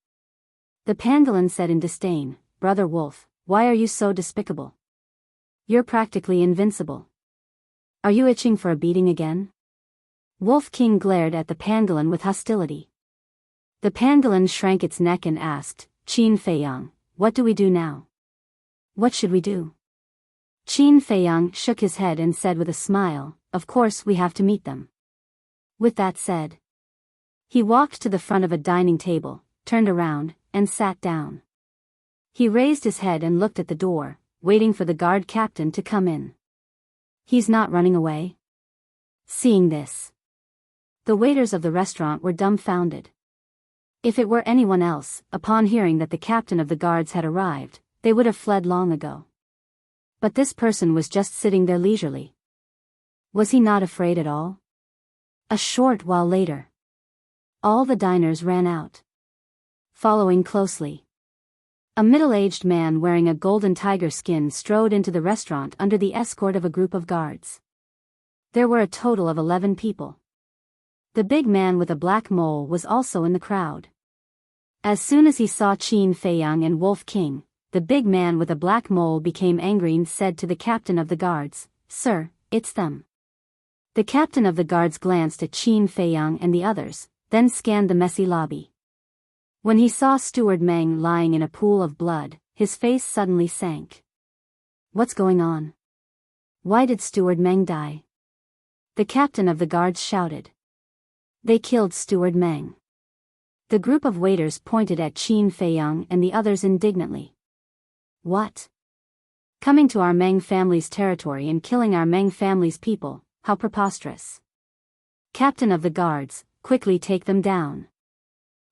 The pangolin said in disdain, Brother Wolf, why are you so despicable? You're practically invincible. Are you itching for a beating again? Wolf King glared at the pangolin with hostility. The pangolin shrank its neck and asked, Qin Feiyang, what do we do now? What should we do? Qin Feiyang shook his head and said with a smile, of course we have to meet them. With that said, he walked to the front of a dining table, turned around, and sat down. He raised his head and looked at the door, waiting for the guard captain to come in. He's not running away? Seeing this, the waiters of the restaurant were dumbfounded. If it were anyone else, upon hearing that the captain of the guards had arrived, they would have fled long ago. But this person was just sitting there leisurely. Was he not afraid at all? A short while later, all the diners ran out. Following closely, a middle-aged man wearing a golden tiger skin strode into the restaurant under the escort of a group of guards. There were a total of 11 people. The big man with a black mole was also in the crowd. As soon as he saw Qin Feiyang and Wolf King, the big man with a black mole became angry and said to the captain of the guards, Sir, it's them. The captain of the guards glanced at Qin Feiyang and the others, then scanned the messy lobby. When he saw Steward Meng lying in a pool of blood, his face suddenly sank. What's going on? Why did Steward Meng die? The captain of the guards shouted. They killed Steward Meng. The group of waiters pointed at Qin Feiyang and the others indignantly. What? Coming to our Meng family's territory and killing our Meng family's people, how preposterous. Captain of the guards, quickly take them down.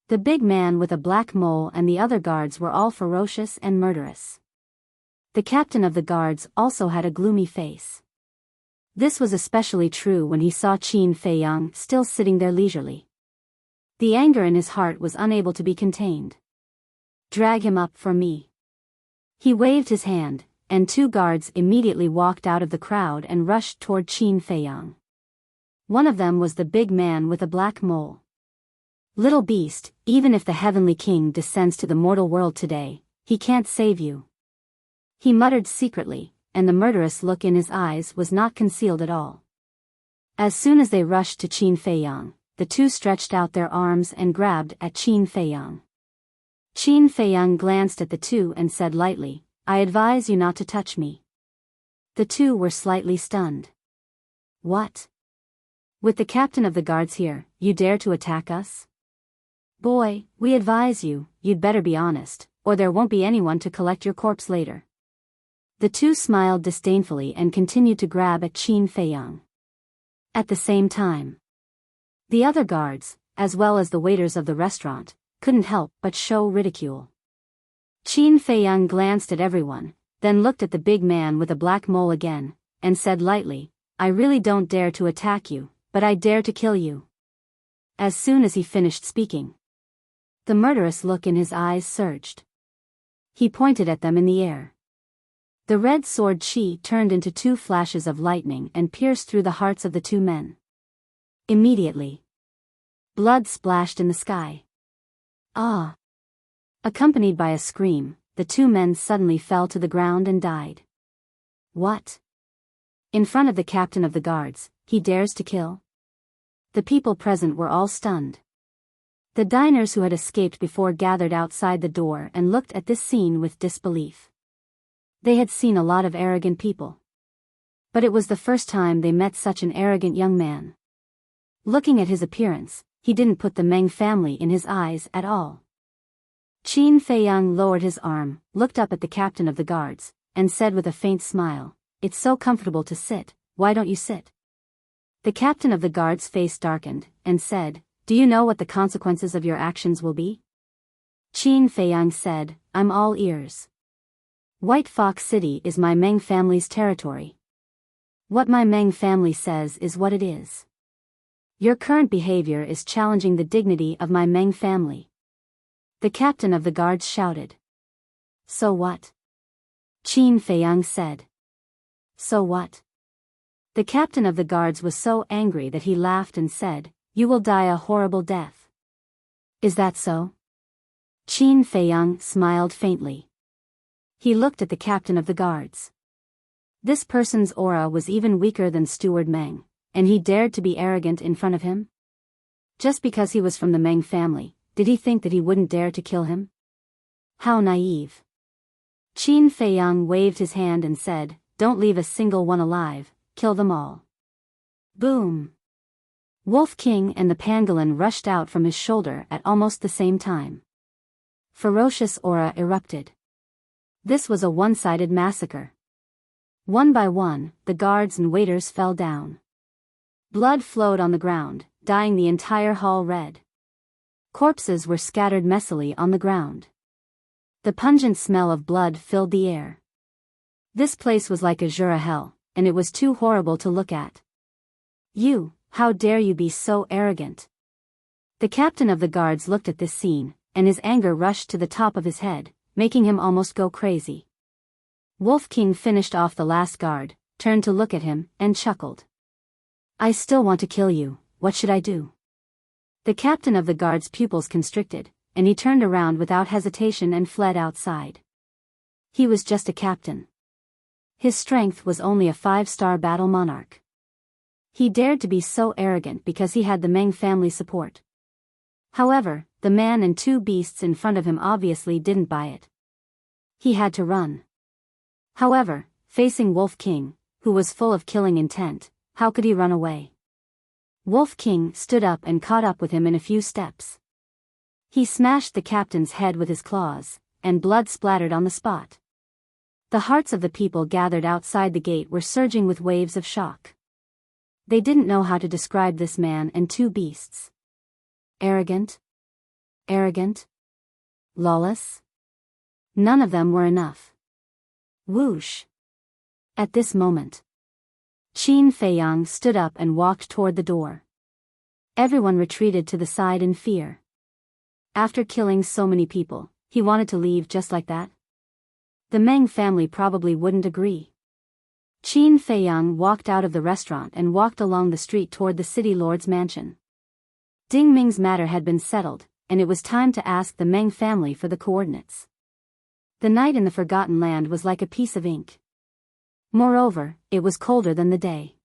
The big man with a black mole and the other guards were all ferocious and murderous. The captain of the guards also had a gloomy face. This was especially true when he saw Qin Feiyang still sitting there leisurely. The anger in his heart was unable to be contained. Drag him up for me. He waved his hand, and 2 guards immediately walked out of the crowd and rushed toward Qin Feiyang. One of them was the big man with a black mole. Little beast, even if the Heavenly King descends to the mortal world today, he can't save you. He muttered secretly, and the murderous look in his eyes was not concealed at all. As soon as they rushed to Qin Feiyang, the 2 stretched out their arms and grabbed at Qin Feiyang. Qin Feiyang glanced at the 2 and said lightly, I advise you not to touch me. The 2 were slightly stunned. What? With the captain of the guards here, you dare to attack us? Boy, we advise you, you'd better be honest, or there won't be anyone to collect your corpse later. The 2 smiled disdainfully and continued to grab at Qin Feiyang. At the same time, the other guards, as well as the waiters of the restaurant, couldn't help but show ridicule. Qin Feiyang glanced at everyone, then looked at the big man with a black mole again, and said lightly, I really don't dare to attack you, but I dare to kill you. As soon as he finished speaking, the murderous look in his eyes surged. He pointed at them in the air. The red sword Qi turned into 2 flashes of lightning and pierced through the hearts of the 2 men. Immediately, blood splashed in the sky. Ah! Accompanied by a scream, the 2 men suddenly fell to the ground and died. What? In front of the captain of the guards, he dares to kill? The people present were all stunned. The diners who had escaped before gathered outside the door and looked at this scene with disbelief. They had seen a lot of arrogant people, but it was the first time they met such an arrogant young man. Looking at his appearance, he didn't put the Meng family in his eyes at all. Qin Feiyang lowered his arm, looked up at the captain of the guards, and said with a faint smile, It's so comfortable to sit, why don't you sit? The captain of the guard's face darkened, and said, Do you know what the consequences of your actions will be? Qin Feiyang said, I'm all ears. White Fox City is my Meng family's territory. What my Meng family says is what it is. Your current behavior is challenging the dignity of my Meng family. The captain of the guards shouted. So what? Qin Feiyang said. So what? The captain of the guards was so angry that he laughed and said, You will die a horrible death. Is that so? Qin Feiyang smiled faintly. He looked at the captain of the guards. This person's aura was even weaker than Steward Meng, and he dared to be arrogant in front of him? Just because he was from the Meng family, did he think that he wouldn't dare to kill him? How naive. Qin Feiyang waved his hand and said, "Don't leave a single one alive, kill them all." Boom! Wolf King and the pangolin rushed out from his shoulder at almost the same time. Ferocious aura erupted. This was a one-sided massacre. One by one, the guards and waiters fell down. Blood flowed on the ground, dyeing the entire hall red. Corpses were scattered messily on the ground. The pungent smell of blood filled the air. This place was like a Jura hell, and it was too horrible to look at. "You, how dare you be so arrogant?" The captain of the guards looked at this scene, and his anger rushed to the top of his head, making him almost go crazy. Wolf King finished off the last guard, turned to look at him, and chuckled. "I still want to kill you, what should I do?" The captain of the guard's pupils constricted, and he turned around without hesitation and fled outside. He was just a captain. His strength was only a 5-star battle monarch. He dared to be so arrogant because he had the Meng family support. However, the man and 2 beasts in front of him obviously didn't buy it. He had to run. However, facing Wolf King, who was full of killing intent, how could he run away? Wolf King stood up and caught up with him in a few steps. He smashed the captain's head with his claws, and blood splattered on the spot. The hearts of the people gathered outside the gate were surging with waves of shock. They didn't know how to describe this man and 2 beasts. Arrogant? Arrogant? Lawless? None of them were enough. Whoosh! At this moment, Qin Feiyang stood up and walked toward the door. Everyone retreated to the side in fear. After killing so many people, he wanted to leave just like that? The Meng family probably wouldn't agree. Qin Feiyang walked out of the restaurant and walked along the street toward the city lord's mansion. Ding Ming's matter had been settled, and it was time to ask the Meng family for the coordinates. The night in the Forgotten Land was like a piece of ink. Moreover, it was colder than the day.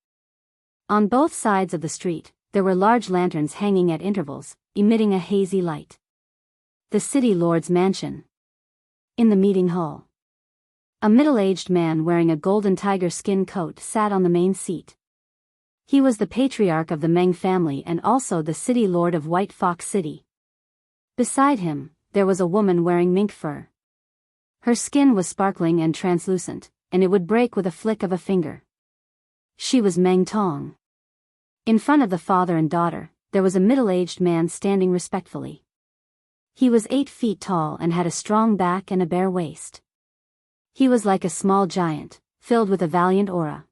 On both sides of the street, there were large lanterns hanging at intervals, emitting a hazy light. The city lord's mansion. In the meeting hall, a middle-aged man wearing a golden tiger skin coat sat on the main seat. He was the patriarch of the Meng family and also the city lord of White Fox City. Beside him, there was a woman wearing mink fur. Her skin was sparkling and translucent, and it would break with a flick of a finger. She was Meng Tong. In front of the father and daughter, there was a middle-aged man standing respectfully. He was 8 feet tall and had a strong back and a bare waist. He was like a small giant, filled with a valiant aura.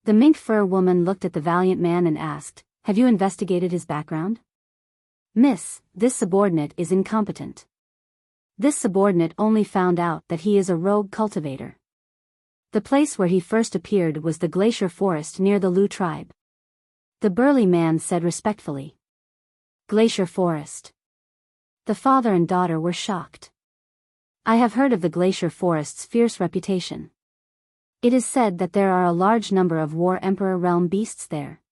The mink fur woman looked at the valiant man and asked, "Have you investigated his background?" "Miss, this subordinate is incompetent. This subordinate only found out that he is a rogue cultivator. The place where he first appeared was the glacier forest near the Lu tribe." The burly man said respectfully. "Glacier forest." The father and daughter were shocked. "I have heard of the glacier forest's fierce reputation. It is said that there are a large number of War Emperor realm beasts there.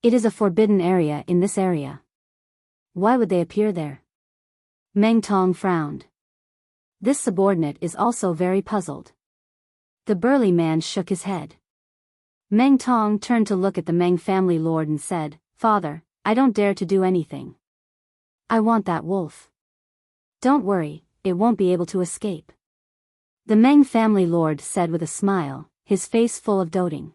It is a forbidden area in this area. Why would they appear there?" Meng Tong frowned. This subordinate is also very puzzled. The burly man shook his head. Meng Tong turned to look at the Meng family lord and said, "Father, I don't dare to do anything. I want that wolf. Don't worry, it won't be able to escape." The Meng family lord said with a smile, his face full of doting.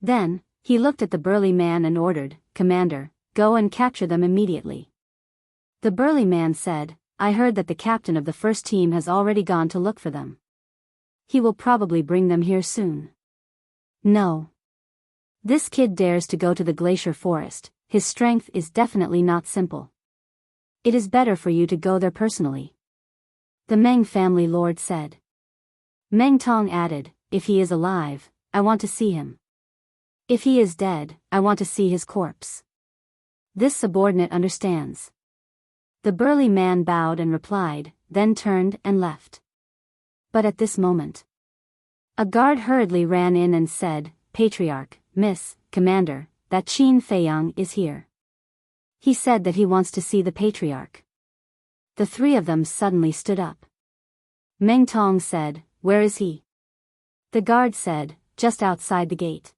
Then, he looked at the burly man and ordered, "Commander, go and capture them immediately." The burly man said, "I heard that the captain of the first team has already gone to look for them. He will probably bring them here soon." "No. This kid dares to go to the glacier forest, his strength is definitely not simple. It is better for you to go there personally," the Meng family lord said. Meng Tong added, "If he is alive, I want to see him. If he is dead, I want to see his corpse. This subordinate understands." The burly man bowed and replied, then turned and left. But at this moment, a guard hurriedly ran in and said, "Patriarch, Miss, Commander, that Qin Feiyang is here. He said that he wants to see the Patriarch." The three of them suddenly stood up. Meng Tong said, "Where is he?" The guard said, "Just outside the gate."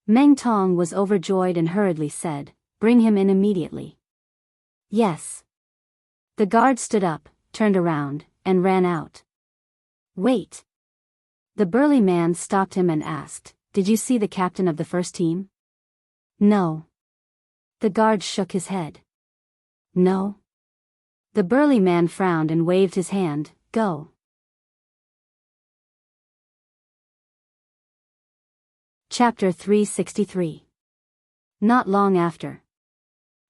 Meng Tong was overjoyed and hurriedly said, "Bring him in immediately." "Yes." The guard stood up, turned around, and ran out. "Wait." The burly man stopped him and asked, "Did you see the captain of the first team?" "No." The guard shook his head. "No?" The burly man frowned and waved his hand, "Go." Chapter 363. Not long after,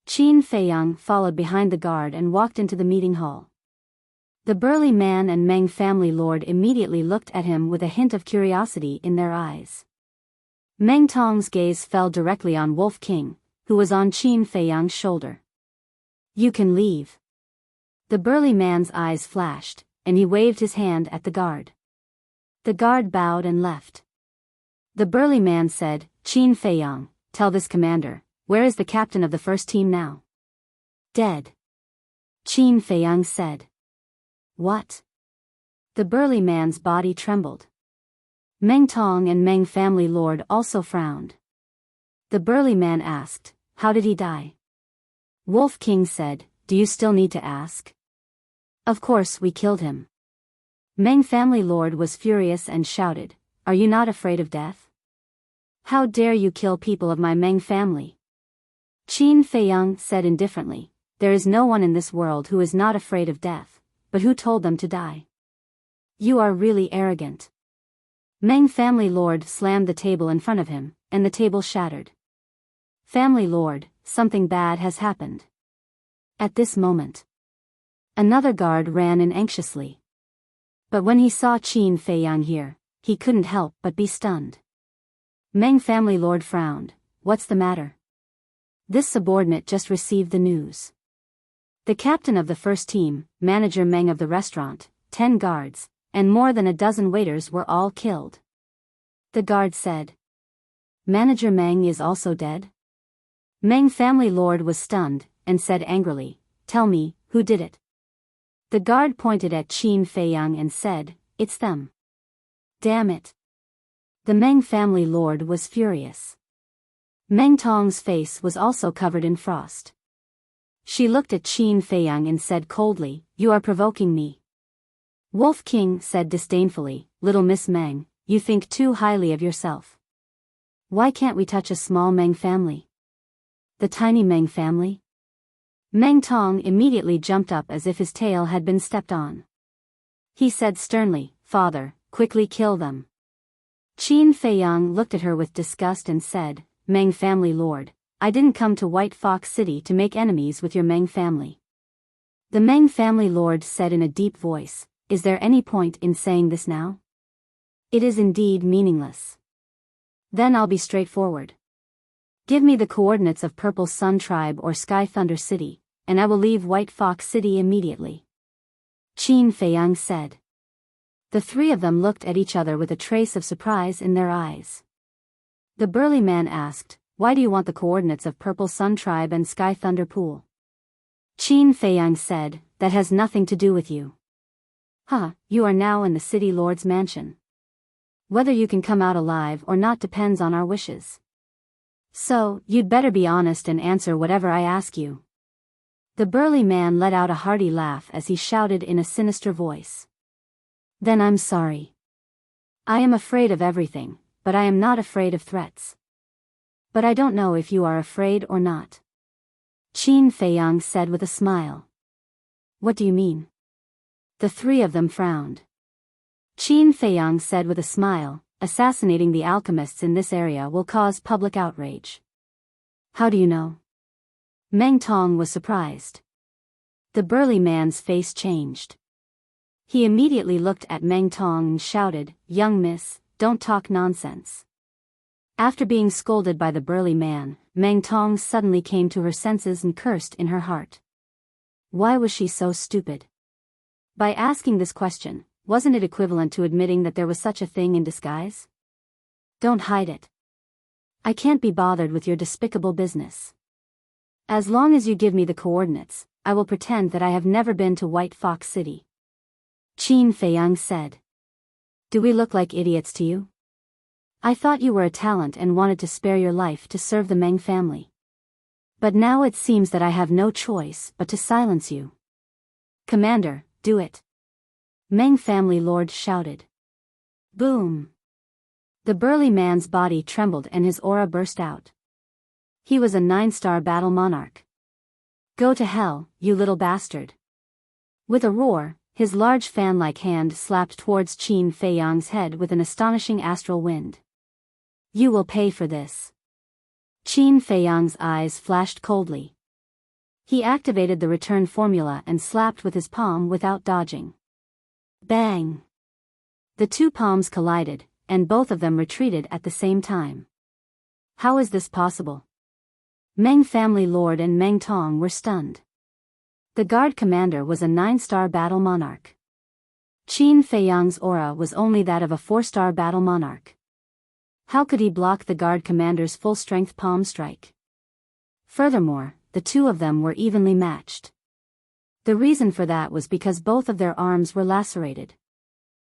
Qin Feiyang followed behind the guard and walked into the meeting hall. The burly man and Meng family lord immediately looked at him with a hint of curiosity in their eyes. Meng Tong's gaze fell directly on Wolf King, who was on Qin Feiyang's shoulder. "You can leave." The burly man's eyes flashed, and he waved his hand at the guard. The guard bowed and left. The burly man said, "Qin Feiyang, tell this commander, where is the captain of the first team now?" "Dead." Qin Feiyang said. "What?" The burly man's body trembled. Meng Tong and Meng family lord also frowned. The burly man asked, "How did he die?" Wolf King said, "Do you still need to ask?" "Of course we killed him." Meng family lord was furious and shouted, "Are you not afraid of death? How dare you kill people of my Meng family?" Qin Feiyang said indifferently, "There is no one in this world who is not afraid of death, but who told them to die? You are really arrogant." Meng family lord slammed the table in front of him, and the table shattered. "Family lord, something bad has happened." At this moment, another guard ran in anxiously. But when he saw Qin Feiyang here, he couldn't help but be stunned. Meng family lord frowned. "What's the matter?" This subordinate just received the news. The captain of the first team, manager Meng of the restaurant, 10 guards, and more than a dozen waiters were all killed. The guard said, "Manager Meng is also dead?" Meng family lord was stunned, and said angrily, "Tell me, who did it?" The guard pointed at Qin Feiyang and said, "It's them." "Damn it." The Meng family lord was furious. Meng Tong's face was also covered in frost. She looked at Qin Feiyang and said coldly, "You are provoking me." Wolf King said disdainfully, "Little Miss Meng, you think too highly of yourself. Why can't we touch a small Meng family? The tiny Meng family?" Meng Tong immediately jumped up as if his tail had been stepped on. He said sternly, "Father, quickly kill them." Qin Feiyang looked at her with disgust and said, "Meng family lord, I didn't come to White Fox City to make enemies with your Meng family." The Meng family lord said in a deep voice, "Is there any point in saying this now? It is indeed meaningless. Then I'll be straightforward. Give me the coordinates of Purple Sun Tribe or Sky Thunder City, and I will leave White Fox City immediately." Qin Feiyang said. The three of them looked at each other with a trace of surprise in their eyes. The burly man asked, "Why do you want the coordinates of Purple Sun Tribe and Sky Thunder Pool?" Qin Feiyang said, "That has nothing to do with you. You are now in the city lord's mansion. Whether you can come out alive or not depends on our wishes. So, you'd better be honest and answer whatever I ask you." The burly man let out a hearty laugh as he shouted in a sinister voice, "Then I'm sorry. I am afraid of everything, but I am not afraid of threats. But I don't know if you are afraid or not." Qin Feiyang said with a smile. "What do you mean?" The three of them frowned. Qin Feiyang said with a smile, "Assassinating the alchemists in this area will cause public outrage." "How do you know?" Meng Tong was surprised. The burly man's face changed. He immediately looked at Meng Tong and shouted, "Young miss, don't talk nonsense." After being scolded by the burly man, Meng Tong suddenly came to her senses and cursed in her heart. Why was she so stupid? By asking this question, wasn't it equivalent to admitting that there was such a thing in disguise? Don't hide it. I can't be bothered with your despicable business. As long as you give me the coordinates, I will pretend that I have never been to White Fox City. Qin Feiyang said. Do we look like idiots to you? I thought you were a talent and wanted to spare your life to serve the Meng family. But now it seems that I have no choice but to silence you. Commander, do it. Meng family lord shouted. Boom. The burly man's body trembled and his aura burst out. He was a 9-star battle monarch. Go to hell, you little bastard. With a roar, his large fan-like hand slapped towards Qin Feiyang's head with an astonishing astral wind. You will pay for this. Qin Feiyang's eyes flashed coldly. He activated the return formula and slapped with his palm without dodging. Bang! The two palms collided, and both of them retreated at the same time. How is this possible? Meng family lord and Meng Tong were stunned. The guard commander was a 9-star battle monarch. Qin Feiyang's aura was only that of a 4-star battle monarch. How could he block the guard commander's full-strength palm strike? Furthermore, the two of them were evenly matched. The reason for that was because both of their arms were lacerated.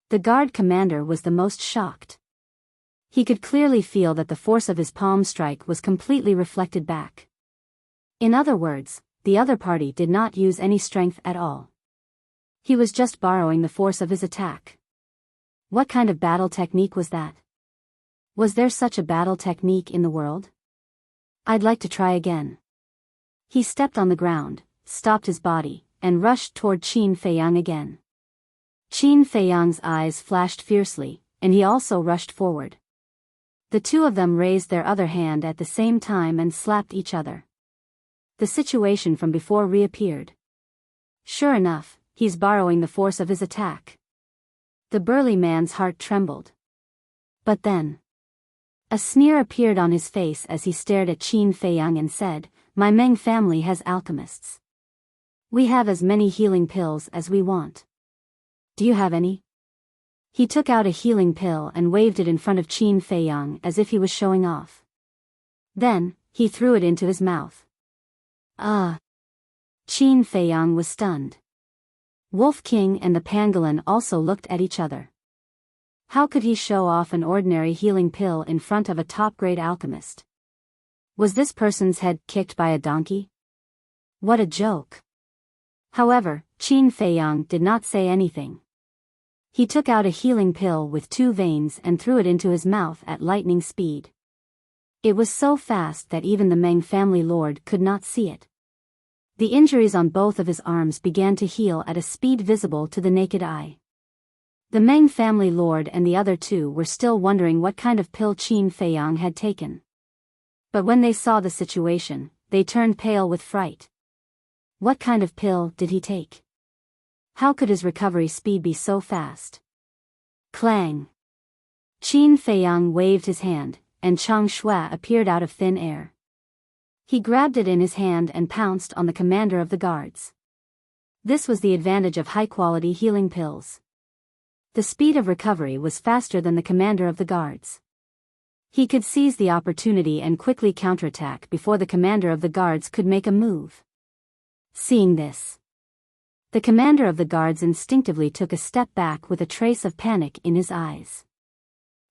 The guard commander was the most shocked. He could clearly feel that the force of his palm strike was completely reflected back. In other words, the other party did not use any strength at all. He was just borrowing the force of his attack. What kind of battle technique was that? Was there such a battle technique in the world? I'd like to try again. He stepped on the ground, stopped his body, and rushed toward Qin Feiyang again. Qin Feiyang's eyes flashed fiercely, and he also rushed forward. The two of them raised their other hand at the same time and slapped each other. The situation from before reappeared. Sure enough, he's borrowing the force of his attack. The burly man's heart trembled. But then, a sneer appeared on his face as he stared at Qin Feiyang and said, My Meng family has alchemists. We have as many healing pills as we want. Do you have any? He took out a healing pill and waved it in front of Qin Feiyang as if he was showing off. Then, he threw it into his mouth. Ah! Qin Feiyang was stunned. Wolf King and the pangolin also looked at each other. How could he show off an ordinary healing pill in front of a top-grade alchemist? Was this person's head kicked by a donkey? What a joke. However, Qin Feiyang did not say anything. He took out a healing pill with 2 veins and threw it into his mouth at lightning speed. It was so fast that even the Meng family lord could not see it. The injuries on both of his arms began to heal at a speed visible to the naked eye. The Meng family lord and the other two were still wondering what kind of pill Qin Feiyang had taken. But when they saw the situation, they turned pale with fright. What kind of pill did he take? How could his recovery speed be so fast? Clang! Qin Feiyang waved his hand, and Chang Shui appeared out of thin air. He grabbed it in his hand and pounced on the commander of the guards. This was the advantage of high-quality healing pills. The speed of recovery was faster than the commander of the guards. He could seize the opportunity and quickly counterattack before the commander of the guards could make a move. Seeing this, the commander of the guards instinctively took a step back with a trace of panic in his eyes.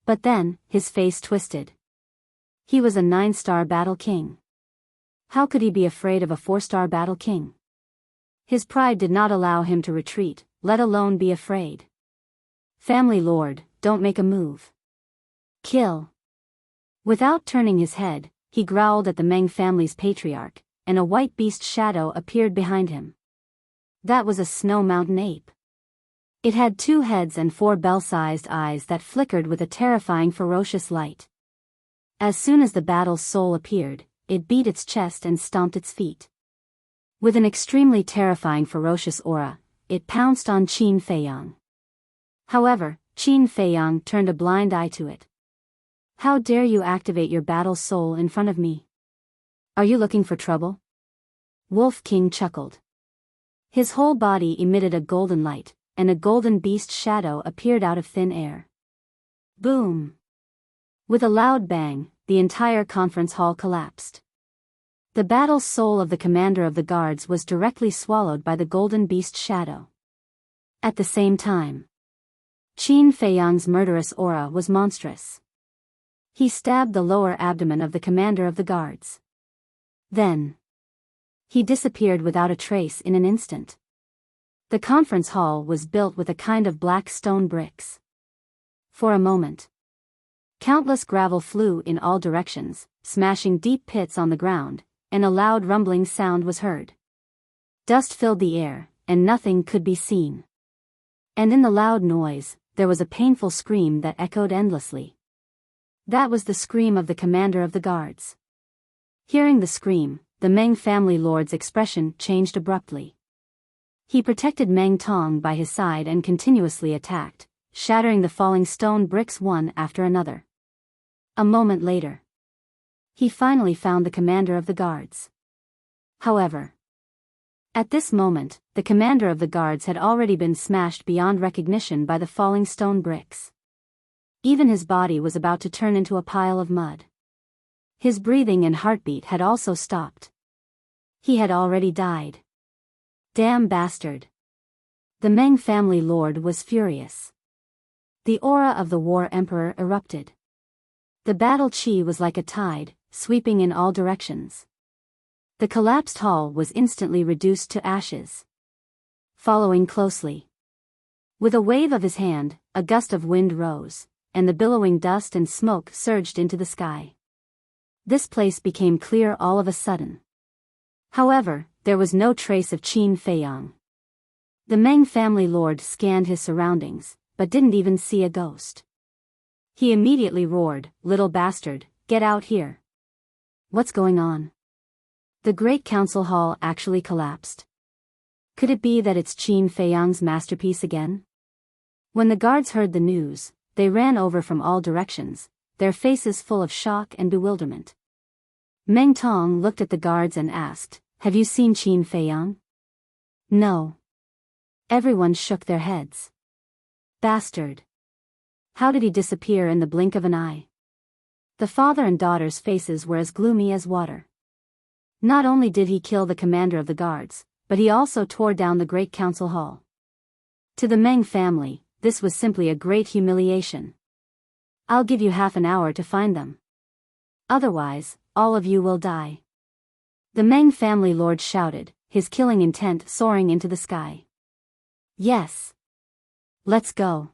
But then, his face twisted. He was a 9-star battle king. How could he be afraid of a 4-star battle king? His pride did not allow him to retreat, let alone be afraid. Family lord, don't make a move. Kill. Without turning his head, he growled at the Meng family's patriarch, and a white beast shadow appeared behind him. That was a snow mountain ape. It had 2 heads and 4 bell-sized eyes that flickered with a terrifying ferocious light. As soon as the battle's soul appeared, it beat its chest and stomped its feet. With an extremely terrifying ferocious aura, it pounced on Qin Feiyang. However, Qin Feiyang turned a blind eye to it. How dare you activate your battle soul in front of me? Are you looking for trouble? Wolf King chuckled. His whole body emitted a golden light, and a golden beast shadow appeared out of thin air. Boom! With a loud bang, the entire conference hall collapsed. The battle soul of the commander of the guards was directly swallowed by the golden beast shadow. At the same time, Qin Feiyang's murderous aura was monstrous. He stabbed the lower abdomen of the commander of the guards. Then, he disappeared without a trace in an instant. The conference hall was built with a kind of black stone bricks. For a moment, countless gravel flew in all directions, smashing deep pits on the ground, and a loud rumbling sound was heard. Dust filled the air, and nothing could be seen. And in the loud noise, there was a painful scream that echoed endlessly. That was the scream of the commander of the guards. Hearing the scream, the Meng family lord's expression changed abruptly. He protected Meng Tong by his side and continuously attacked, shattering the falling stone bricks one after another. A moment later, he finally found the commander of the guards. However, at this moment, the commander of the guards had already been smashed beyond recognition by the falling stone bricks. Even his body was about to turn into a pile of mud. His breathing and heartbeat had also stopped. He had already died. Damn bastard! The Meng family lord was furious. The aura of the war emperor erupted. The battle chi was like a tide, sweeping in all directions. The collapsed hall was instantly reduced to ashes. Following closely, with a wave of his hand, a gust of wind rose, and the billowing dust and smoke surged into the sky. This place became clear all of a sudden. However, there was no trace of Qin Feiyang. The Meng family lord scanned his surroundings, but didn't even see a ghost. He immediately roared, "Little bastard, get out here!" What's going on? The great council hall actually collapsed. Could it be that it's Qin Feiyang's masterpiece again? When the guards heard the news, they ran over from all directions, their faces full of shock and bewilderment. Meng Tong looked at the guards and asked, "Have you seen Qin Feiyang?" No. Everyone shook their heads. Bastard! How did he disappear in the blink of an eye? The father and daughter's faces were as gloomy as water. Not only did he kill the commander of the guards, but he also tore down the great council hall. To the Meng family, this was simply a great humiliation. I'll give you half an hour to find them. Otherwise, all of you will die. The Meng family lord shouted, his killing intent soaring into the sky. Yes. Let's go.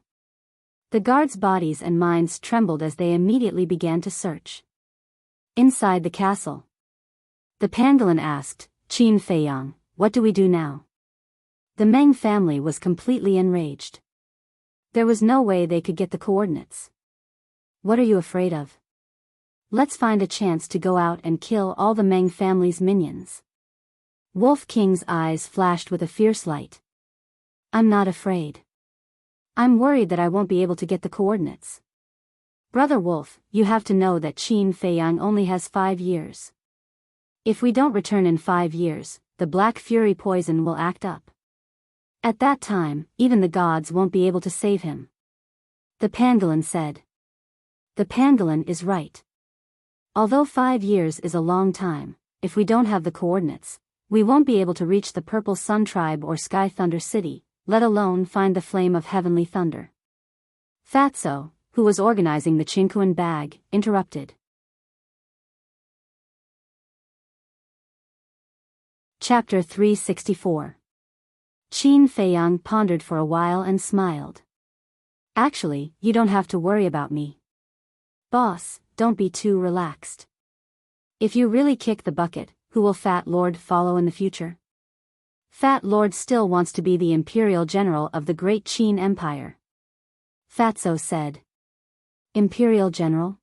The guards' bodies and minds trembled as they immediately began to search. Inside the castle, the pangolin asked, "Qin Feiyang, what do we do now?" The Meng family was completely enraged. There was no way they could get the coordinates. What are you afraid of? Let's find a chance to go out and kill all the Meng family's minions. Wolf King's eyes flashed with a fierce light. I'm not afraid. I'm worried that I won't be able to get the coordinates. Brother Wolf, you have to know that Qin Feiyang only has 5 years. If we don't return in 5 years, the Black Fury poison will act up. At that time, even the gods won't be able to save him. The pangolin said. The pangolin is right. Although 5 years is a long time, if we don't have the coordinates, we won't be able to reach the Purple Sun Tribe or Sky Thunder City, let alone find the flame of heavenly thunder. Fatso, who was organizing the Qinkuan bag, interrupted. Chapter 364. Qin Feiyang pondered for a while and smiled. Actually, you don't have to worry about me. Boss, don't be too relaxed. If you really kick the bucket, who will Fat Lord follow in the future? Fat Lord still wants to be the imperial general of the great Qin Empire. Fatso said. Imperial general?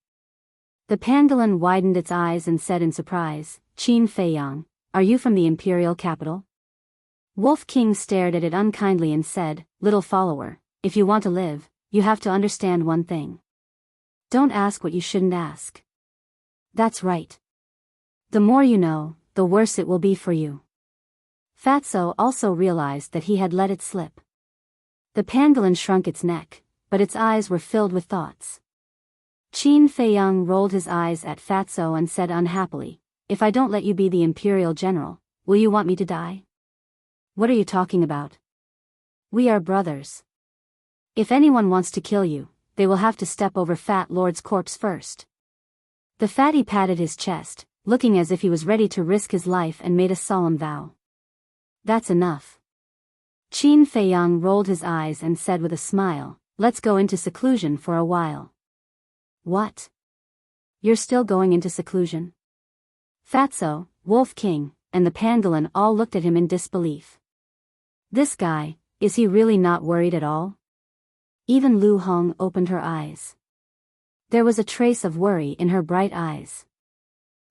The pangolin widened its eyes and said in surprise, Qin Feiyang, are you from the imperial capital? Wolf King stared at it unkindly and said, little follower, if you want to live, you have to understand one thing. Don't ask what you shouldn't ask. That's right. The more you know, the worse it will be for you. Fatso also realized that he had let it slip. The pangolin shrunk its neck, but its eyes were filled with thoughts. Qin Feiyang rolled his eyes at Fatso and said unhappily, "If I don't let you be the imperial general, will you want me to die?" "What are you talking about? We are brothers. If anyone wants to kill you, they will have to step over Fat Lord's corpse first." The fatty patted his chest, looking as if he was ready to risk his life, and made a solemn vow. "That's enough." Qin Feiyang rolled his eyes and said with a smile, "Let's go into seclusion for a while." "What? You're still going into seclusion?" Fatso, Wolf King, and the pangolin all looked at him in disbelief. This guy, is he really not worried at all? Even Lu Hong opened her eyes. There was a trace of worry in her bright eyes.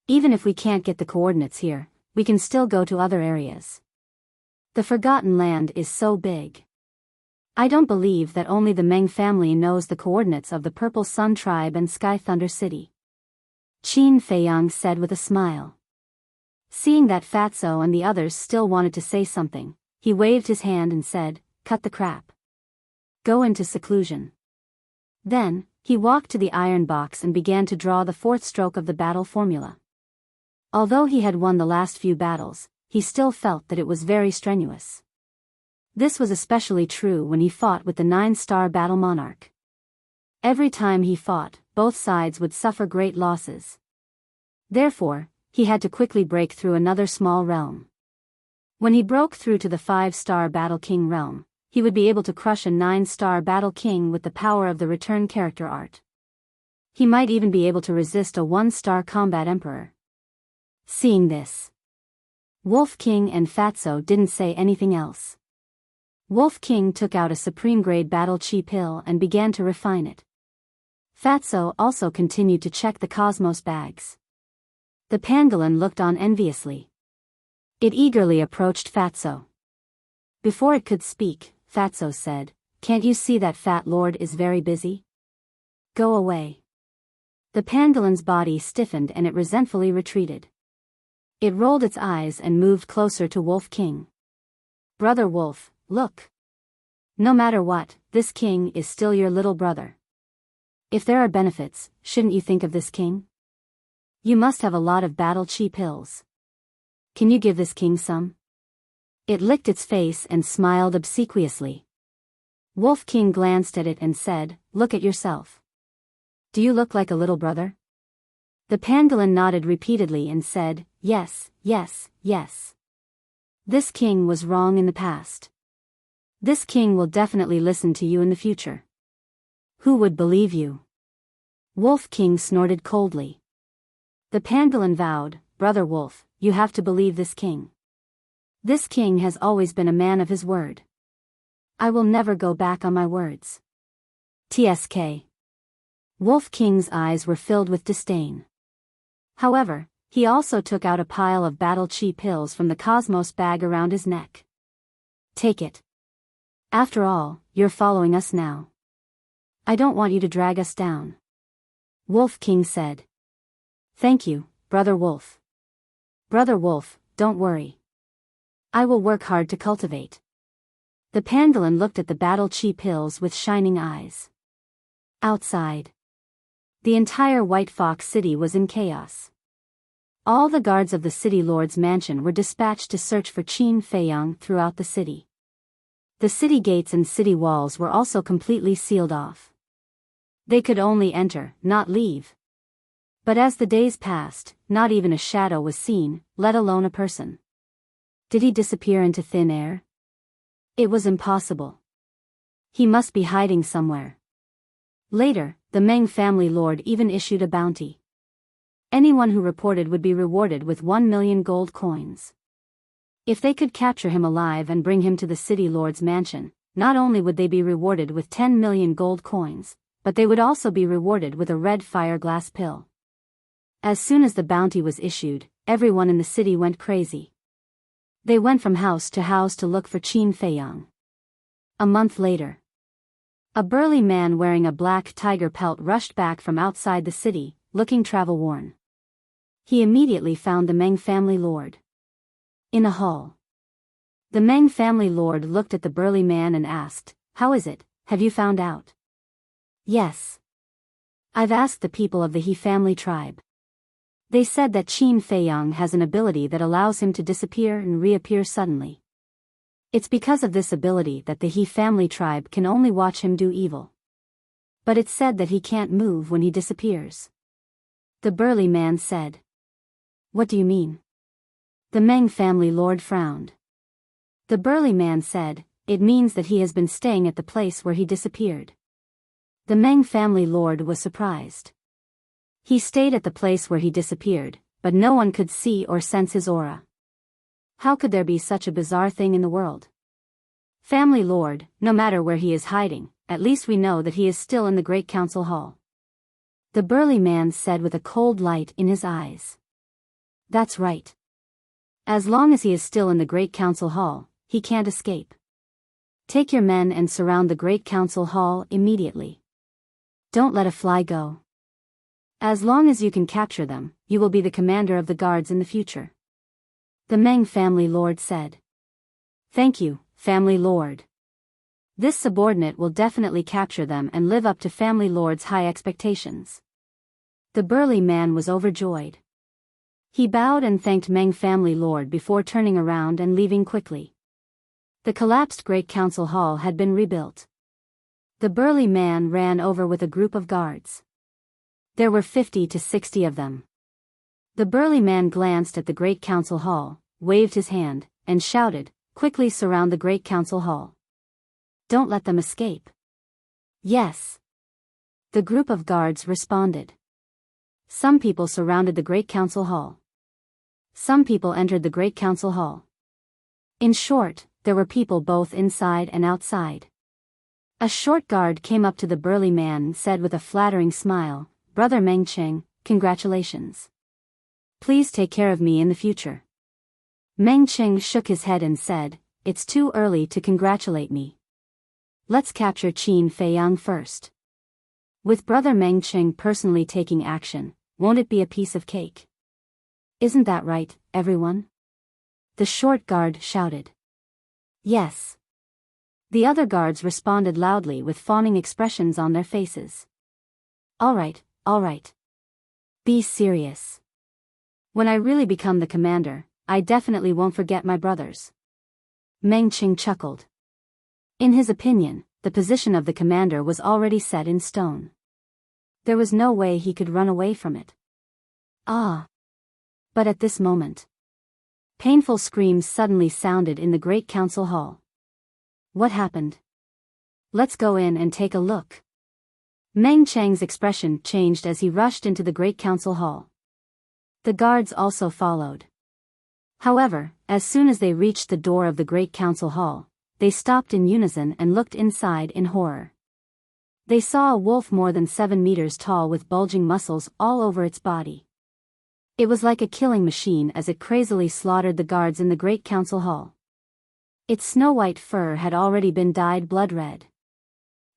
"Even if we can't get the coordinates here, we can still go to other areas. The Forgotten Land is so big. I don't believe that only the Meng family knows the coordinates of the Purple Sun Tribe and Sky Thunder City," Qin Feiyang said with a smile. Seeing that Fatso and the others still wanted to say something, he waved his hand and said, "Cut the crap. Go into seclusion." Then, he walked to the iron box and began to draw the fourth stroke of the battle formula. Although he had won the last few battles, he still felt that it was very strenuous. This was especially true when he fought with the 9-star battle monarch. Every time he fought, both sides would suffer great losses. Therefore, he had to quickly break through another small realm. When he broke through to the 5-star battle king realm, he would be able to crush a 9-star battle king with the power of the return character art. He might even be able to resist a 1-star combat emperor. Seeing this, Wolf King and Fatso didn't say anything else. Wolf King took out a supreme-grade battle chi pill and began to refine it. Fatso also continued to check the cosmos bags. The pangolin looked on enviously. It eagerly approached Fatso. Before it could speak, Fatso said, "Can't you see that Fat Lord is very busy? Go away." The pangolin's body stiffened and it resentfully retreated. It rolled its eyes and moved closer to Wolf King. "Brother Wolf, look. No matter what, this king is still your little brother. If there are benefits, shouldn't you think of this king? You must have a lot of battle chi pills. Can you give this king some?" It licked its face and smiled obsequiously. Wolf King glanced at it and said, "Look at yourself. Do you look like a little brother?" The pangolin nodded repeatedly and said, "Yes, yes, yes." This king was wrong in the past. This king will definitely listen to you in the future. Who would believe you? Wolf King snorted coldly. The pangolin vowed, "Brother Wolf, you have to believe this king. This king has always been a man of his word. I will never go back on my words." TSK. Wolf King's eyes were filled with disdain. However, he also took out a pile of battle chi pills from the cosmos bag around his neck. "Take it. After all, you're following us now. I don't want you to drag us down," Wolf King said. "Thank you, Brother Wolf. Brother Wolf, don't worry. I will work hard to cultivate." The pangolin looked at the battle chi pills with shining eyes. Outside, the entire White Fox City was in chaos. All the guards of the city lord's mansion were dispatched to search for Qin Feiyang throughout the city. The city gates and city walls were also completely sealed off. They could only enter, not leave. But as the days passed, not even a shadow was seen, let alone a person. Did he disappear into thin air? It was impossible. He must be hiding somewhere. Later, the Meng family lord even issued a bounty. Anyone who reported would be rewarded with 1 million gold coins. If they could capture him alive and bring him to the city lord's mansion, not only would they be rewarded with 10 million gold coins, but they would also be rewarded with a red fire glass pill. As soon as the bounty was issued, everyone in the city went crazy. They went from house to look for Qin Feiyang. A month later, a burly man wearing a black tiger pelt rushed back from outside the city, looking travel-worn. He immediately found the Meng family lord in a hall. The Meng family lord looked at the burly man and asked, how is it, have you found out? Yes. I've asked the people of the He family tribe. They said that Qin Feiyang has an ability that allows him to disappear and reappear suddenly. It's because of this ability that the He family tribe can only watch him do evil. But it's said that he can't move when he disappears. The burly man said. What do you mean? The Meng family lord frowned. The burly man said, it means that he has been staying at the place where he disappeared. The Meng family lord was surprised. He stayed at the place where he disappeared, but no one could see or sense his aura. How could there be such a bizarre thing in the world? Family lord, no matter where he is hiding, at least we know that he is still in the Great Council Hall. The burly man said with a cold light in his eyes. That's right. As long as he is still in the Great Council Hall, he can't escape. Take your men and surround the Great Council Hall immediately. Don't let a fly go. As long as you can capture them, you will be the commander of the guards in the future. The Meng family lord said. Thank you, family lord. This subordinate will definitely capture them and live up to family lord's high expectations. The burly man was overjoyed. He bowed and thanked Meng family lord before turning around and leaving quickly. The collapsed Great Council Hall had been rebuilt. The burly man ran over with a group of guards. There were 50 to 60 of them. The burly man glanced at the Great Council Hall, waved his hand, and shouted, quickly surround the Great Council Hall. Don't let them escape. Yes. The group of guards responded. Some people surrounded the Great Council Hall. Some people entered the Great Council Hall. In short, there were people both inside and outside. A short guard came up to the burly man and said with a flattering smile, Brother Meng Cheng, congratulations. Please take care of me in the future. Meng Cheng shook his head and said, it's too early to congratulate me. Let's capture Qin Feiyang first. With Brother Meng Cheng personally taking action, won't it be a piece of cake? Isn't that right, everyone? The short guard shouted. Yes. The other guards responded loudly with fawning expressions on their faces. All right. Be serious. When I really become the commander, I definitely won't forget my brothers. Meng Cheng chuckled. In his opinion, the position of the commander was already set in stone. There was no way he could run away from it. Ah! But at this moment, painful screams suddenly sounded in the Great Council Hall. What happened? Let's go in and take a look. Meng Cheng's expression changed as he rushed into the Great Council Hall. The guards also followed. However, as soon as they reached the door of the Great Council Hall, they stopped in unison and looked inside in horror. They saw a wolf more than 7 meters tall with bulging muscles all over its body. It was like a killing machine as it crazily slaughtered the guards in the Great Council Hall. Its snow-white fur had already been dyed blood red.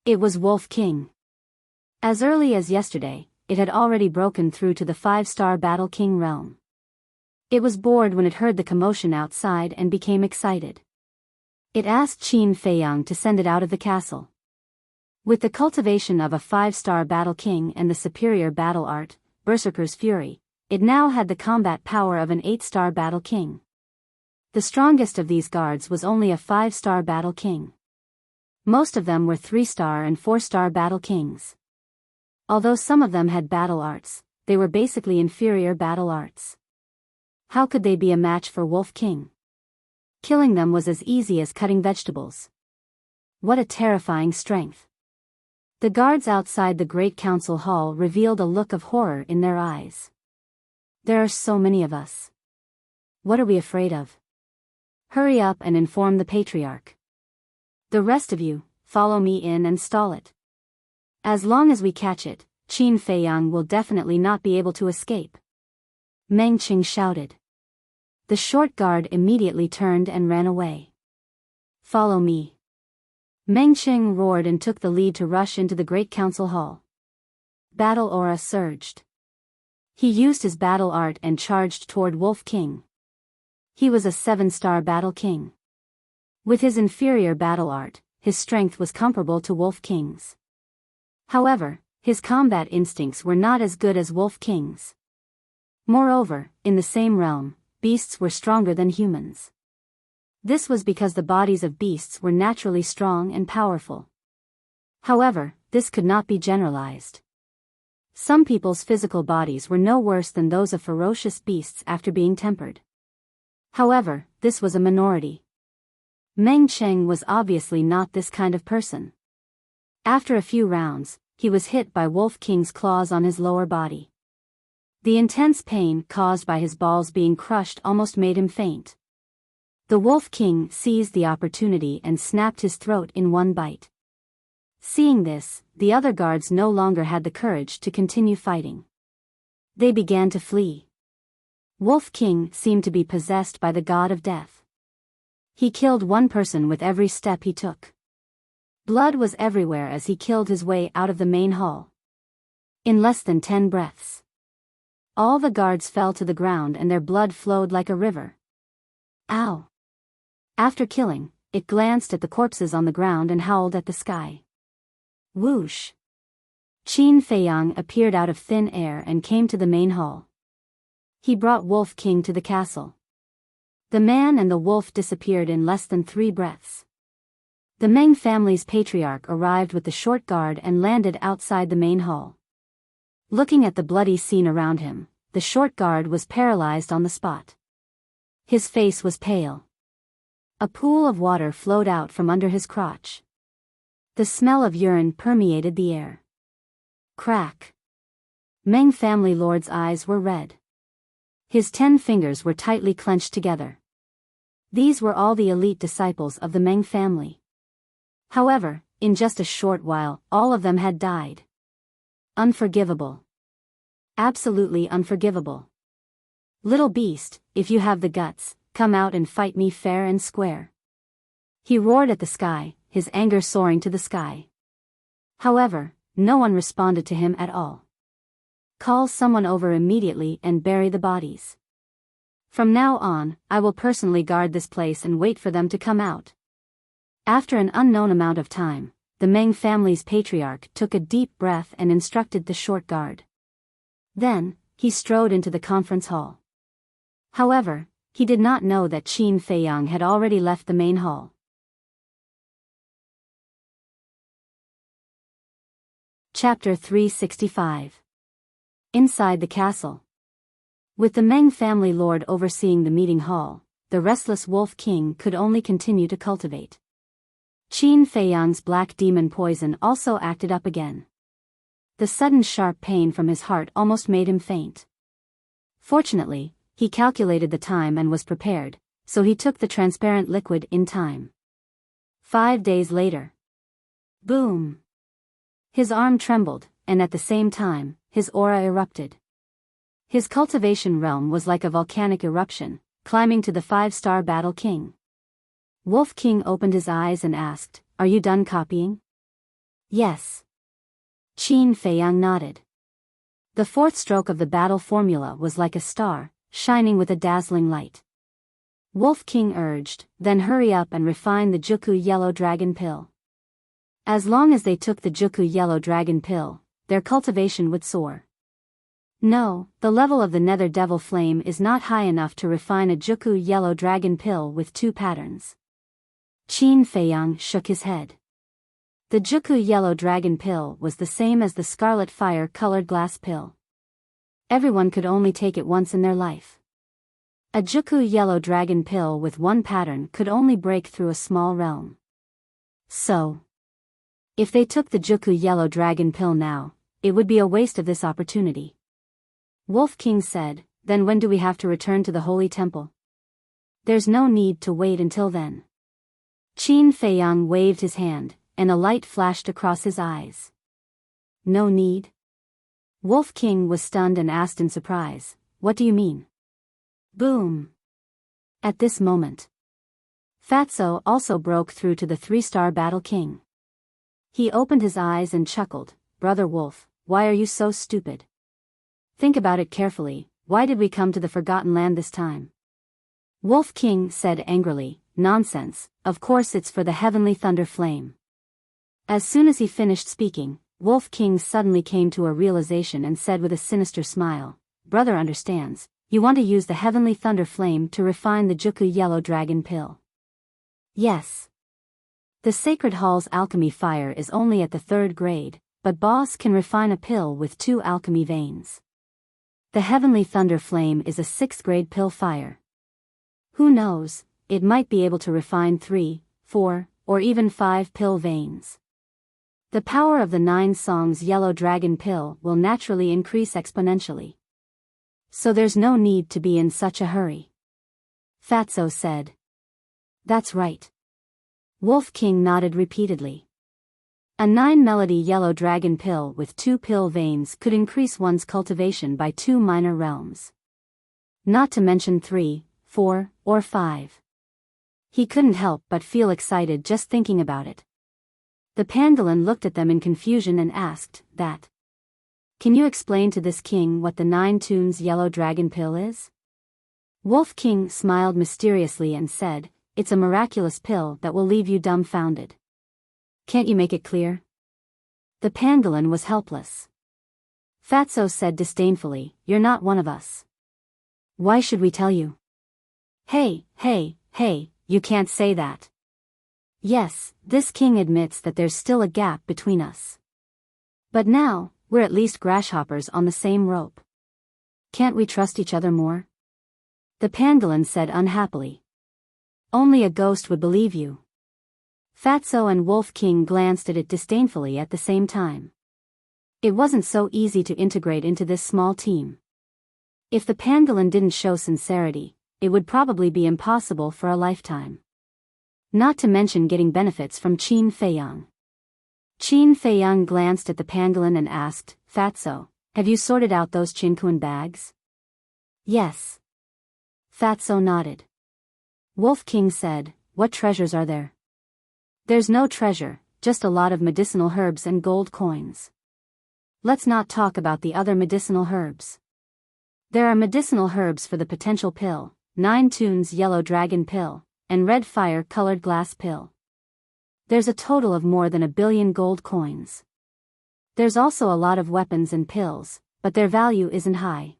It was Wolf King. As early as yesterday, it had already broken through to the 5-star Battle King realm. It was bored when it heard the commotion outside and became excited. It asked Qin Feiyang to send it out of the castle. With the cultivation of a 5-star Battle King and the superior battle art, Berserker's Fury, it now had the combat power of an 8-star Battle King. The strongest of these guards was only a 5-star Battle King. Most of them were 3-star and 4-star Battle Kings. Although some of them had battle arts, they were basically inferior battle arts. How could they be a match for Wolf King? Killing them was as easy as cutting vegetables. What a terrifying strength. The guards outside the Great Council Hall revealed a look of horror in their eyes. There are so many of us. What are we afraid of? Hurry up and inform the Patriarch. The rest of you, follow me in and stall it. As long as we catch it, Qin Feiyang will definitely not be able to escape. Meng Cheng shouted. The short guard immediately turned and ran away. Follow me. Meng Cheng roared and took the lead to rush into the Great Council Hall. Battle aura surged. He used his battle art and charged toward Wolf King. He was a 7-star Battle King. With his inferior battle art, his strength was comparable to Wolf King's. However, his combat instincts were not as good as Wolf King's. Moreover, in the same realm, beasts were stronger than humans. This was because the bodies of beasts were naturally strong and powerful. However, this could not be generalized. Some people's physical bodies were no worse than those of ferocious beasts after being tempered. However, this was a minority. Meng Cheng was obviously not this kind of person. After a few rounds, he was hit by Wolf King's claws on his lower body. The intense pain caused by his balls being crushed almost made him faint. The Wolf King seized the opportunity and snapped his throat in one bite. Seeing this, the other guards no longer had the courage to continue fighting. They began to flee. Wolf King seemed to be possessed by the god of death. He killed one person with every step he took. Blood was everywhere as he killed his way out of the main hall. In less than 10 breaths, all the guards fell to the ground and their blood flowed like a river. Ow! After killing, it glanced at the corpses on the ground and howled at the sky. Whoosh! Qin Feiyang appeared out of thin air and came to the main hall. He brought Wolf King to the castle. The man and the wolf disappeared in less than 3 breaths. The Meng family's patriarch arrived with the short guard and landed outside the main hall. Looking at the bloody scene around him, the short guard was paralyzed on the spot. His face was pale. A pool of water flowed out from under his crotch. The smell of urine permeated the air. Crack! Meng family lord's eyes were red. His 10 fingers were tightly clenched together. These were all the elite disciples of the Meng family. However, in just a short while, all of them had died. Unforgivable. Absolutely unforgivable. Little beast, if you have the guts, come out and fight me fair and square. He roared at the sky, his anger soaring to the sky. However, no one responded to him at all. Call someone over immediately and bury the bodies. From now on, I will personally guard this place and wait for them to come out. After an unknown amount of time, the Meng family's patriarch took a deep breath and instructed the short guard. Then, he strode into the conference hall. However, he did not know that Qin Feiyang had already left the main hall. Chapter 365. Inside the castle. With the Meng family lord overseeing the meeting hall, the restless Wolf King could only continue to cultivate. Qin Feiyang's black demon poison also acted up again. The sudden sharp pain from his heart almost made him faint. Fortunately, he calculated the time and was prepared, so he took the transparent liquid in time. 5 days later. Boom! His arm trembled, and at the same time, his aura erupted. His cultivation realm was like a volcanic eruption, climbing to the 5-star battle king. Wolf King opened his eyes and asked, "Are you done copying?" "Yes." Qin Feiyang nodded. The 4th stroke of the battle formula was like a star, shining with a dazzling light. Wolf King urged, "Then hurry up and refine the Juku Yellow Dragon Pill." As long as they took the Juku Yellow Dragon Pill, their cultivation would soar. No, the level of the Nether Devil Flame is not high enough to refine a Juku Yellow Dragon Pill with 2 patterns. Qin Feiyang shook his head. The Juku Yellow Dragon Pill was the same as the Scarlet Fire-colored glass pill. Everyone could only take it once in their life. A Juku Yellow Dragon Pill with 1 pattern could only break through a small realm. So, if they took the Juku Yellow Dragon Pill now, it would be a waste of this opportunity. Wolf King said, "Then when do we have to return to the Holy Temple?" "There's no need to wait until then." Qin Feiyang waved his hand, and a light flashed across his eyes. "No need?" Wolf King was stunned and asked in surprise, "What do you mean?" Boom! At this moment, Fatso also broke through to the 3-star battle king. He opened his eyes and chuckled, "Brother Wolf, why are you so stupid? Think about it carefully, why did we come to the Forgotten Land this time?" Wolf King said angrily, "Nonsense, of course it's for the Heavenly Thunder Flame." As soon as he finished speaking, Wolf King suddenly came to a realization and said with a sinister smile, "Brother understands, you want to use the heavenly thunder flame to refine the Juku yellow dragon pill." Yes. The Sacred Hall's alchemy fire is only at the 3rd grade, but boss can refine a pill with 2 alchemy veins. The heavenly thunder flame is a 6th grade pill fire. Who knows, it might be able to refine 3, 4, or even 5 pill veins. The power of the 9 songs yellow dragon pill will naturally increase exponentially. So there's no need to be in such a hurry. Fatso said. That's right. Wolf King nodded repeatedly. A 9-melody yellow dragon pill with 2 pill veins could increase one's cultivation by 2 minor realms. Not to mention 3, 4, or 5. He couldn't help but feel excited just thinking about it. The pangolin looked at them in confusion and asked, "That. Can you explain to this king what the 9 tunes yellow dragon pill is?" Wolf King smiled mysteriously and said, "It's a miraculous pill that will leave you dumbfounded. Can't you make it clear?" The pangolin was helpless. Fatso said disdainfully, "You're not one of us. Why should we tell you?" Hey, you can't say that. Yes, this king admits that there's still a gap between us. But now, we're at least grasshoppers on the same rope. Can't we trust each other more? The pangolin said unhappily. Only a ghost would believe you. Fatso and Wolf King glanced at it disdainfully at the same time. It wasn't so easy to integrate into this small team. If the pangolin didn't show sincerity, it would probably be impossible for a lifetime. Not to mention getting benefits from Qin Feiyang. Qin Feiyang glanced at the pangolin and asked, "Fatso, have you sorted out those Qinkuan bags?" "Yes." Fatso nodded. Wolf King said, "What treasures are there?" "There's no treasure, just a lot of medicinal herbs and gold coins." "Let's not talk about the other medicinal herbs. There are medicinal herbs for the potential pill, 9 tunes yellow dragon pill, and red fire colored glass pill. There's a total of more than 1 billion gold coins. There's also a lot of weapons and pills, but their value isn't high."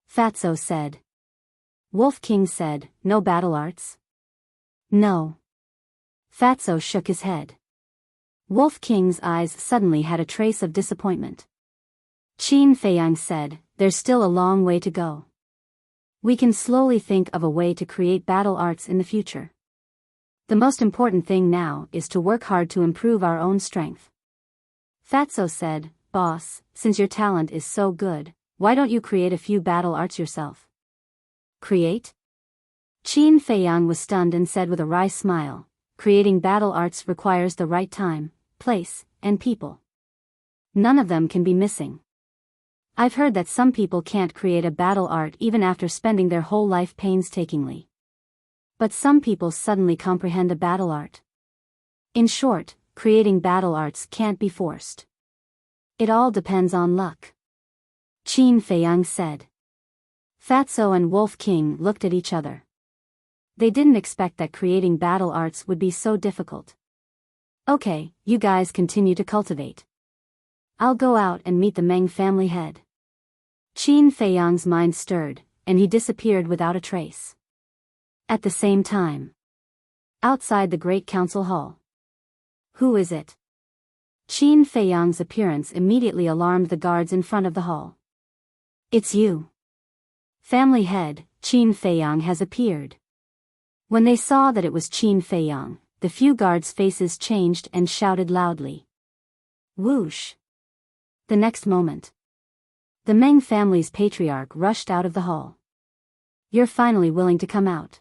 Fatso said. Wolf King said, "No battle arts?" "No." Fatso shook his head. Wolf King's eyes suddenly had a trace of disappointment. Qin Feiyang said, "There's still a long way to go. We can slowly think of a way to create battle arts in the future. The most important thing now is to work hard to improve our own strength." Fatso said, "Boss, since your talent is so good, why don't you create a few battle arts yourself?" "Create?" Qin Feiyang was stunned and said with a wry smile, "Creating battle arts requires the right time, place, and people. None of them can be missing. I've heard that some people can't create a battle art even after spending their whole life painstakingly. But some people suddenly comprehend a battle art. In short, creating battle arts can't be forced. It all depends on luck." Qin Feiyang said. Fatso and Wolf King looked at each other. They didn't expect that creating battle arts would be so difficult. "Okay, you guys continue to cultivate. I'll go out and meet the Meng family head." Qin Feiyang's mind stirred, and he disappeared without a trace. At the same time, outside the Great Council Hall. "Who is it?" Qin Feiyang's appearance immediately alarmed the guards in front of the hall. "It's you. Family head, Qin Feiyang has appeared." When they saw that it was Qin Feiyang, the few guards' faces changed and shouted loudly. Whoosh! The next moment, the Meng family's patriarch rushed out of the hall. "You're finally willing to come out.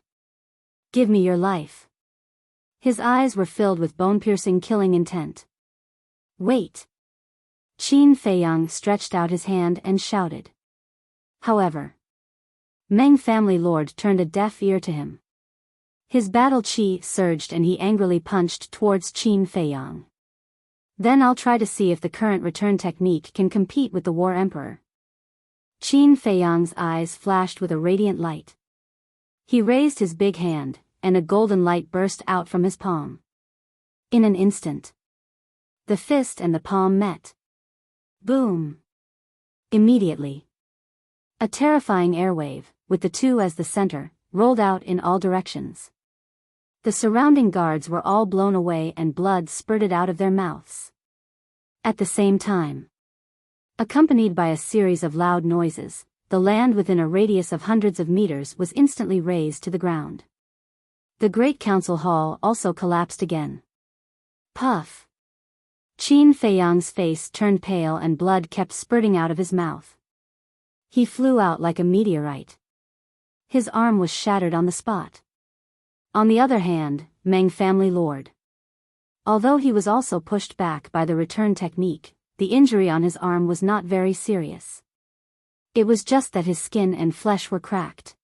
Give me your life." His eyes were filled with bone-piercing killing intent. "Wait." Qin Feiyang stretched out his hand and shouted. However, Meng family lord turned a deaf ear to him. His battle chi surged and he angrily punched towards Qin Feiyang. "Then I'll try to see if the current return technique can compete with the War Emperor." Qin Feiyang's eyes flashed with a radiant light. He raised his big hand, and a golden light burst out from his palm. In an instant, The fist and the palm met. Boom! Immediately, a terrifying airwave, with the two as the center, rolled out in all directions. The surrounding guards were all blown away and blood spurted out of their mouths. At the same time, accompanied by a series of loud noises, the land within a radius of hundreds of meters was instantly razed to the ground. The great council hall also collapsed again. Puff! Qin Feiyang's face turned pale and blood kept spurting out of his mouth. He flew out like a meteorite. His arm was shattered on the spot. On the other hand, Meng family lord. Although he was also pushed back by the return technique, the injury on his arm was not very serious. It was just that his skin and flesh were cracked.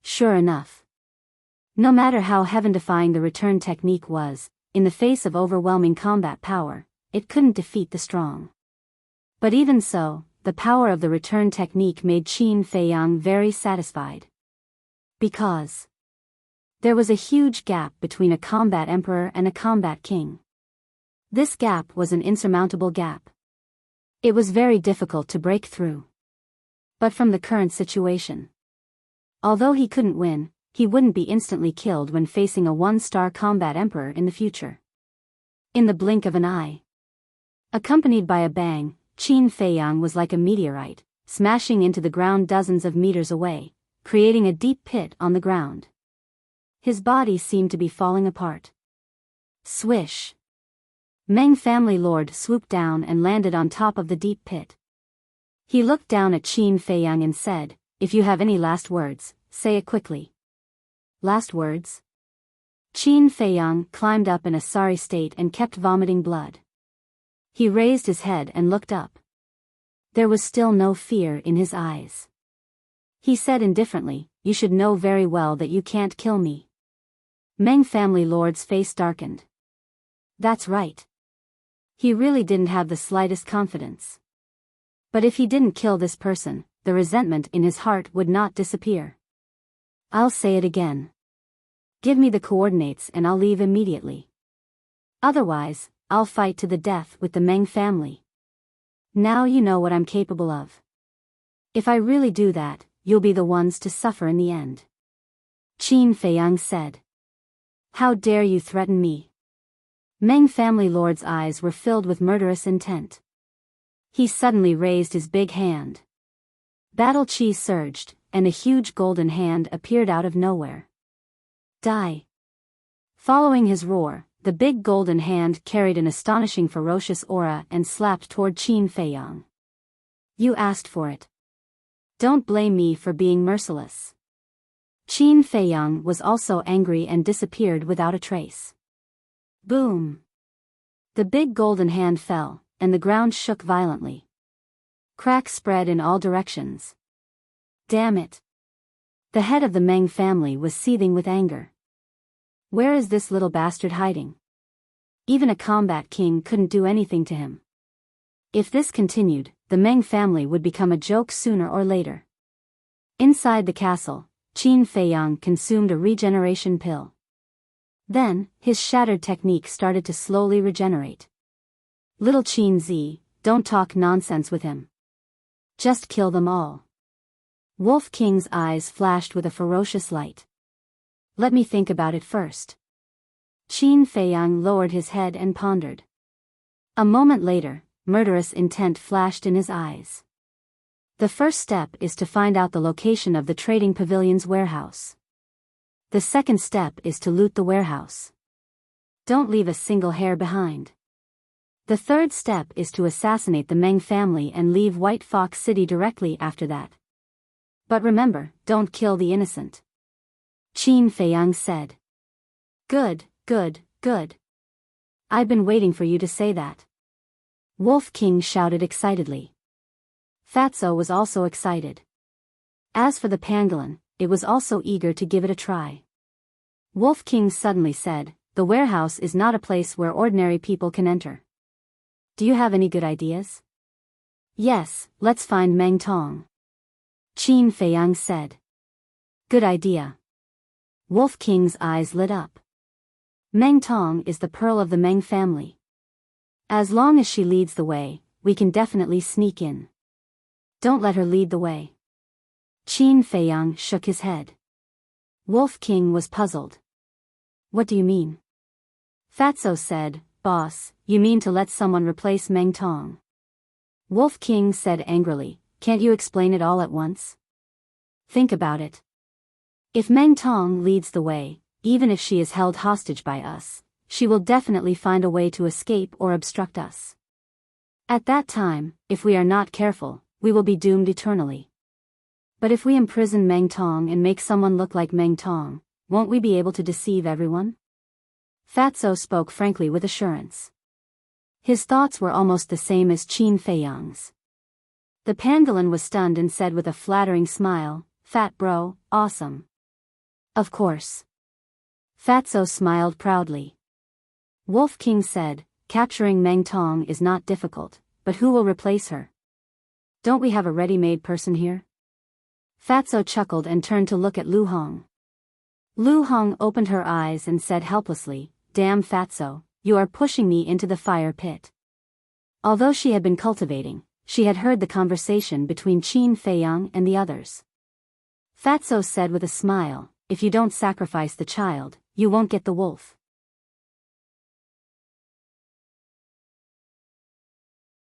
Sure enough. No matter how heaven-defying the return technique was, in the face of overwhelming combat power, it couldn't defeat the strong. But even so, the power of the return technique made Qin Feiyang very satisfied. Because there was a huge gap between a combat emperor and a combat king. This gap was an insurmountable gap. It was very difficult to break through. But from the current situation, although he couldn't win, he wouldn't be instantly killed when facing a one-star combat emperor in the future. In the blink of an eye, accompanied by a bang, Qin Feiyang was like a meteorite, smashing into the ground dozens of meters away, creating a deep pit on the ground. His body seemed to be falling apart. Swish! Meng family lord swooped down and landed on top of the deep pit. He looked down at Qin Feiyang and said, "If you have any last words, say it quickly." Last words? Qin Feiyang climbed up in a sorry state and kept vomiting blood. He raised his head and looked up. There was still no fear in his eyes. He said indifferently, "You should know very well that you can't kill me." Meng family lord's face darkened. That's right. He really didn't have the slightest confidence. But if he didn't kill this person, the resentment in his heart would not disappear. I'll say it again. Give me the coordinates and I'll leave immediately. Otherwise, I'll fight to the death with the Meng family. Now you know what I'm capable of. If I really do that, you'll be the ones to suffer in the end. Qin Feiyang said. How dare you threaten me? Meng family lord's eyes were filled with murderous intent. He suddenly raised his big hand. Battle chi surged, and a huge golden hand appeared out of nowhere. Die! Following his roar, the big golden hand carried an astonishing ferocious aura and slapped toward Qin Feiyang. You asked for it. Don't blame me for being merciless. Qin Feiyang was also angry and disappeared without a trace. Boom! The big golden hand fell, and the ground shook violently. Cracks spread in all directions. Damn it! The head of the Meng family was seething with anger. Where is this little bastard hiding? Even a combat king couldn't do anything to him. If this continued, the Meng family would become a joke sooner or later. Inside the castle, Qin Feiyang consumed a regeneration pill. Then, his shattered technique started to slowly regenerate. Little Qin Z, don't talk nonsense with him. Just kill them all. Wolf King's eyes flashed with a ferocious light. Let me think about it first. Qin Feiyang lowered his head and pondered. A moment later, murderous intent flashed in his eyes. The first step is to find out the location of the trading pavilion's warehouse. The second step is to loot the warehouse. Don't leave a single hair behind. The third step is to assassinate the Meng family and leave White Fox City directly after that. But remember, don't kill the innocent. Qin Feiyang said. Good, good, good. I've been waiting for you to say that. Wolf King shouted excitedly. Fatso was also excited. As for the pangolin, it was also eager to give it a try. Wolf King suddenly said, the warehouse is not a place where ordinary people can enter. Do you have any good ideas? Yes, let's find Meng Tong. Qin Feiyang said. Good idea. Wolf King's eyes lit up. Meng Tong is the pearl of the Meng family. As long as she leads the way, we can definitely sneak in. Don't let her lead the way. Qin Feiyang shook his head. Wolf King was puzzled. What do you mean? Fatso said, Boss, you mean to let someone replace Meng Tong? Wolf King said angrily, can't you explain it all at once? Think about it. If Meng Tong leads the way, even if she is held hostage by us, she will definitely find a way to escape or obstruct us. At that time, if we are not careful, we will be doomed eternally. But if we imprison Meng Tong and make someone look like Meng Tong, won't we be able to deceive everyone? Fatso spoke frankly with assurance. His thoughts were almost the same as Qin Feiyang's. The pangolin was stunned and said with a flattering smile, Fat bro, awesome. Of course. Fatso smiled proudly. Wolf King said, capturing Meng Tong is not difficult, but who will replace her? Don't we have a ready-made person here? Fatso chuckled and turned to look at Lu Hong. Lu Hong opened her eyes and said helplessly, Damn Fatso, you are pushing me into the fire pit. Although she had been cultivating, she had heard the conversation between Qin Feiyang and the others. Fatso said with a smile, if you don't sacrifice the child, you won't get the wolf.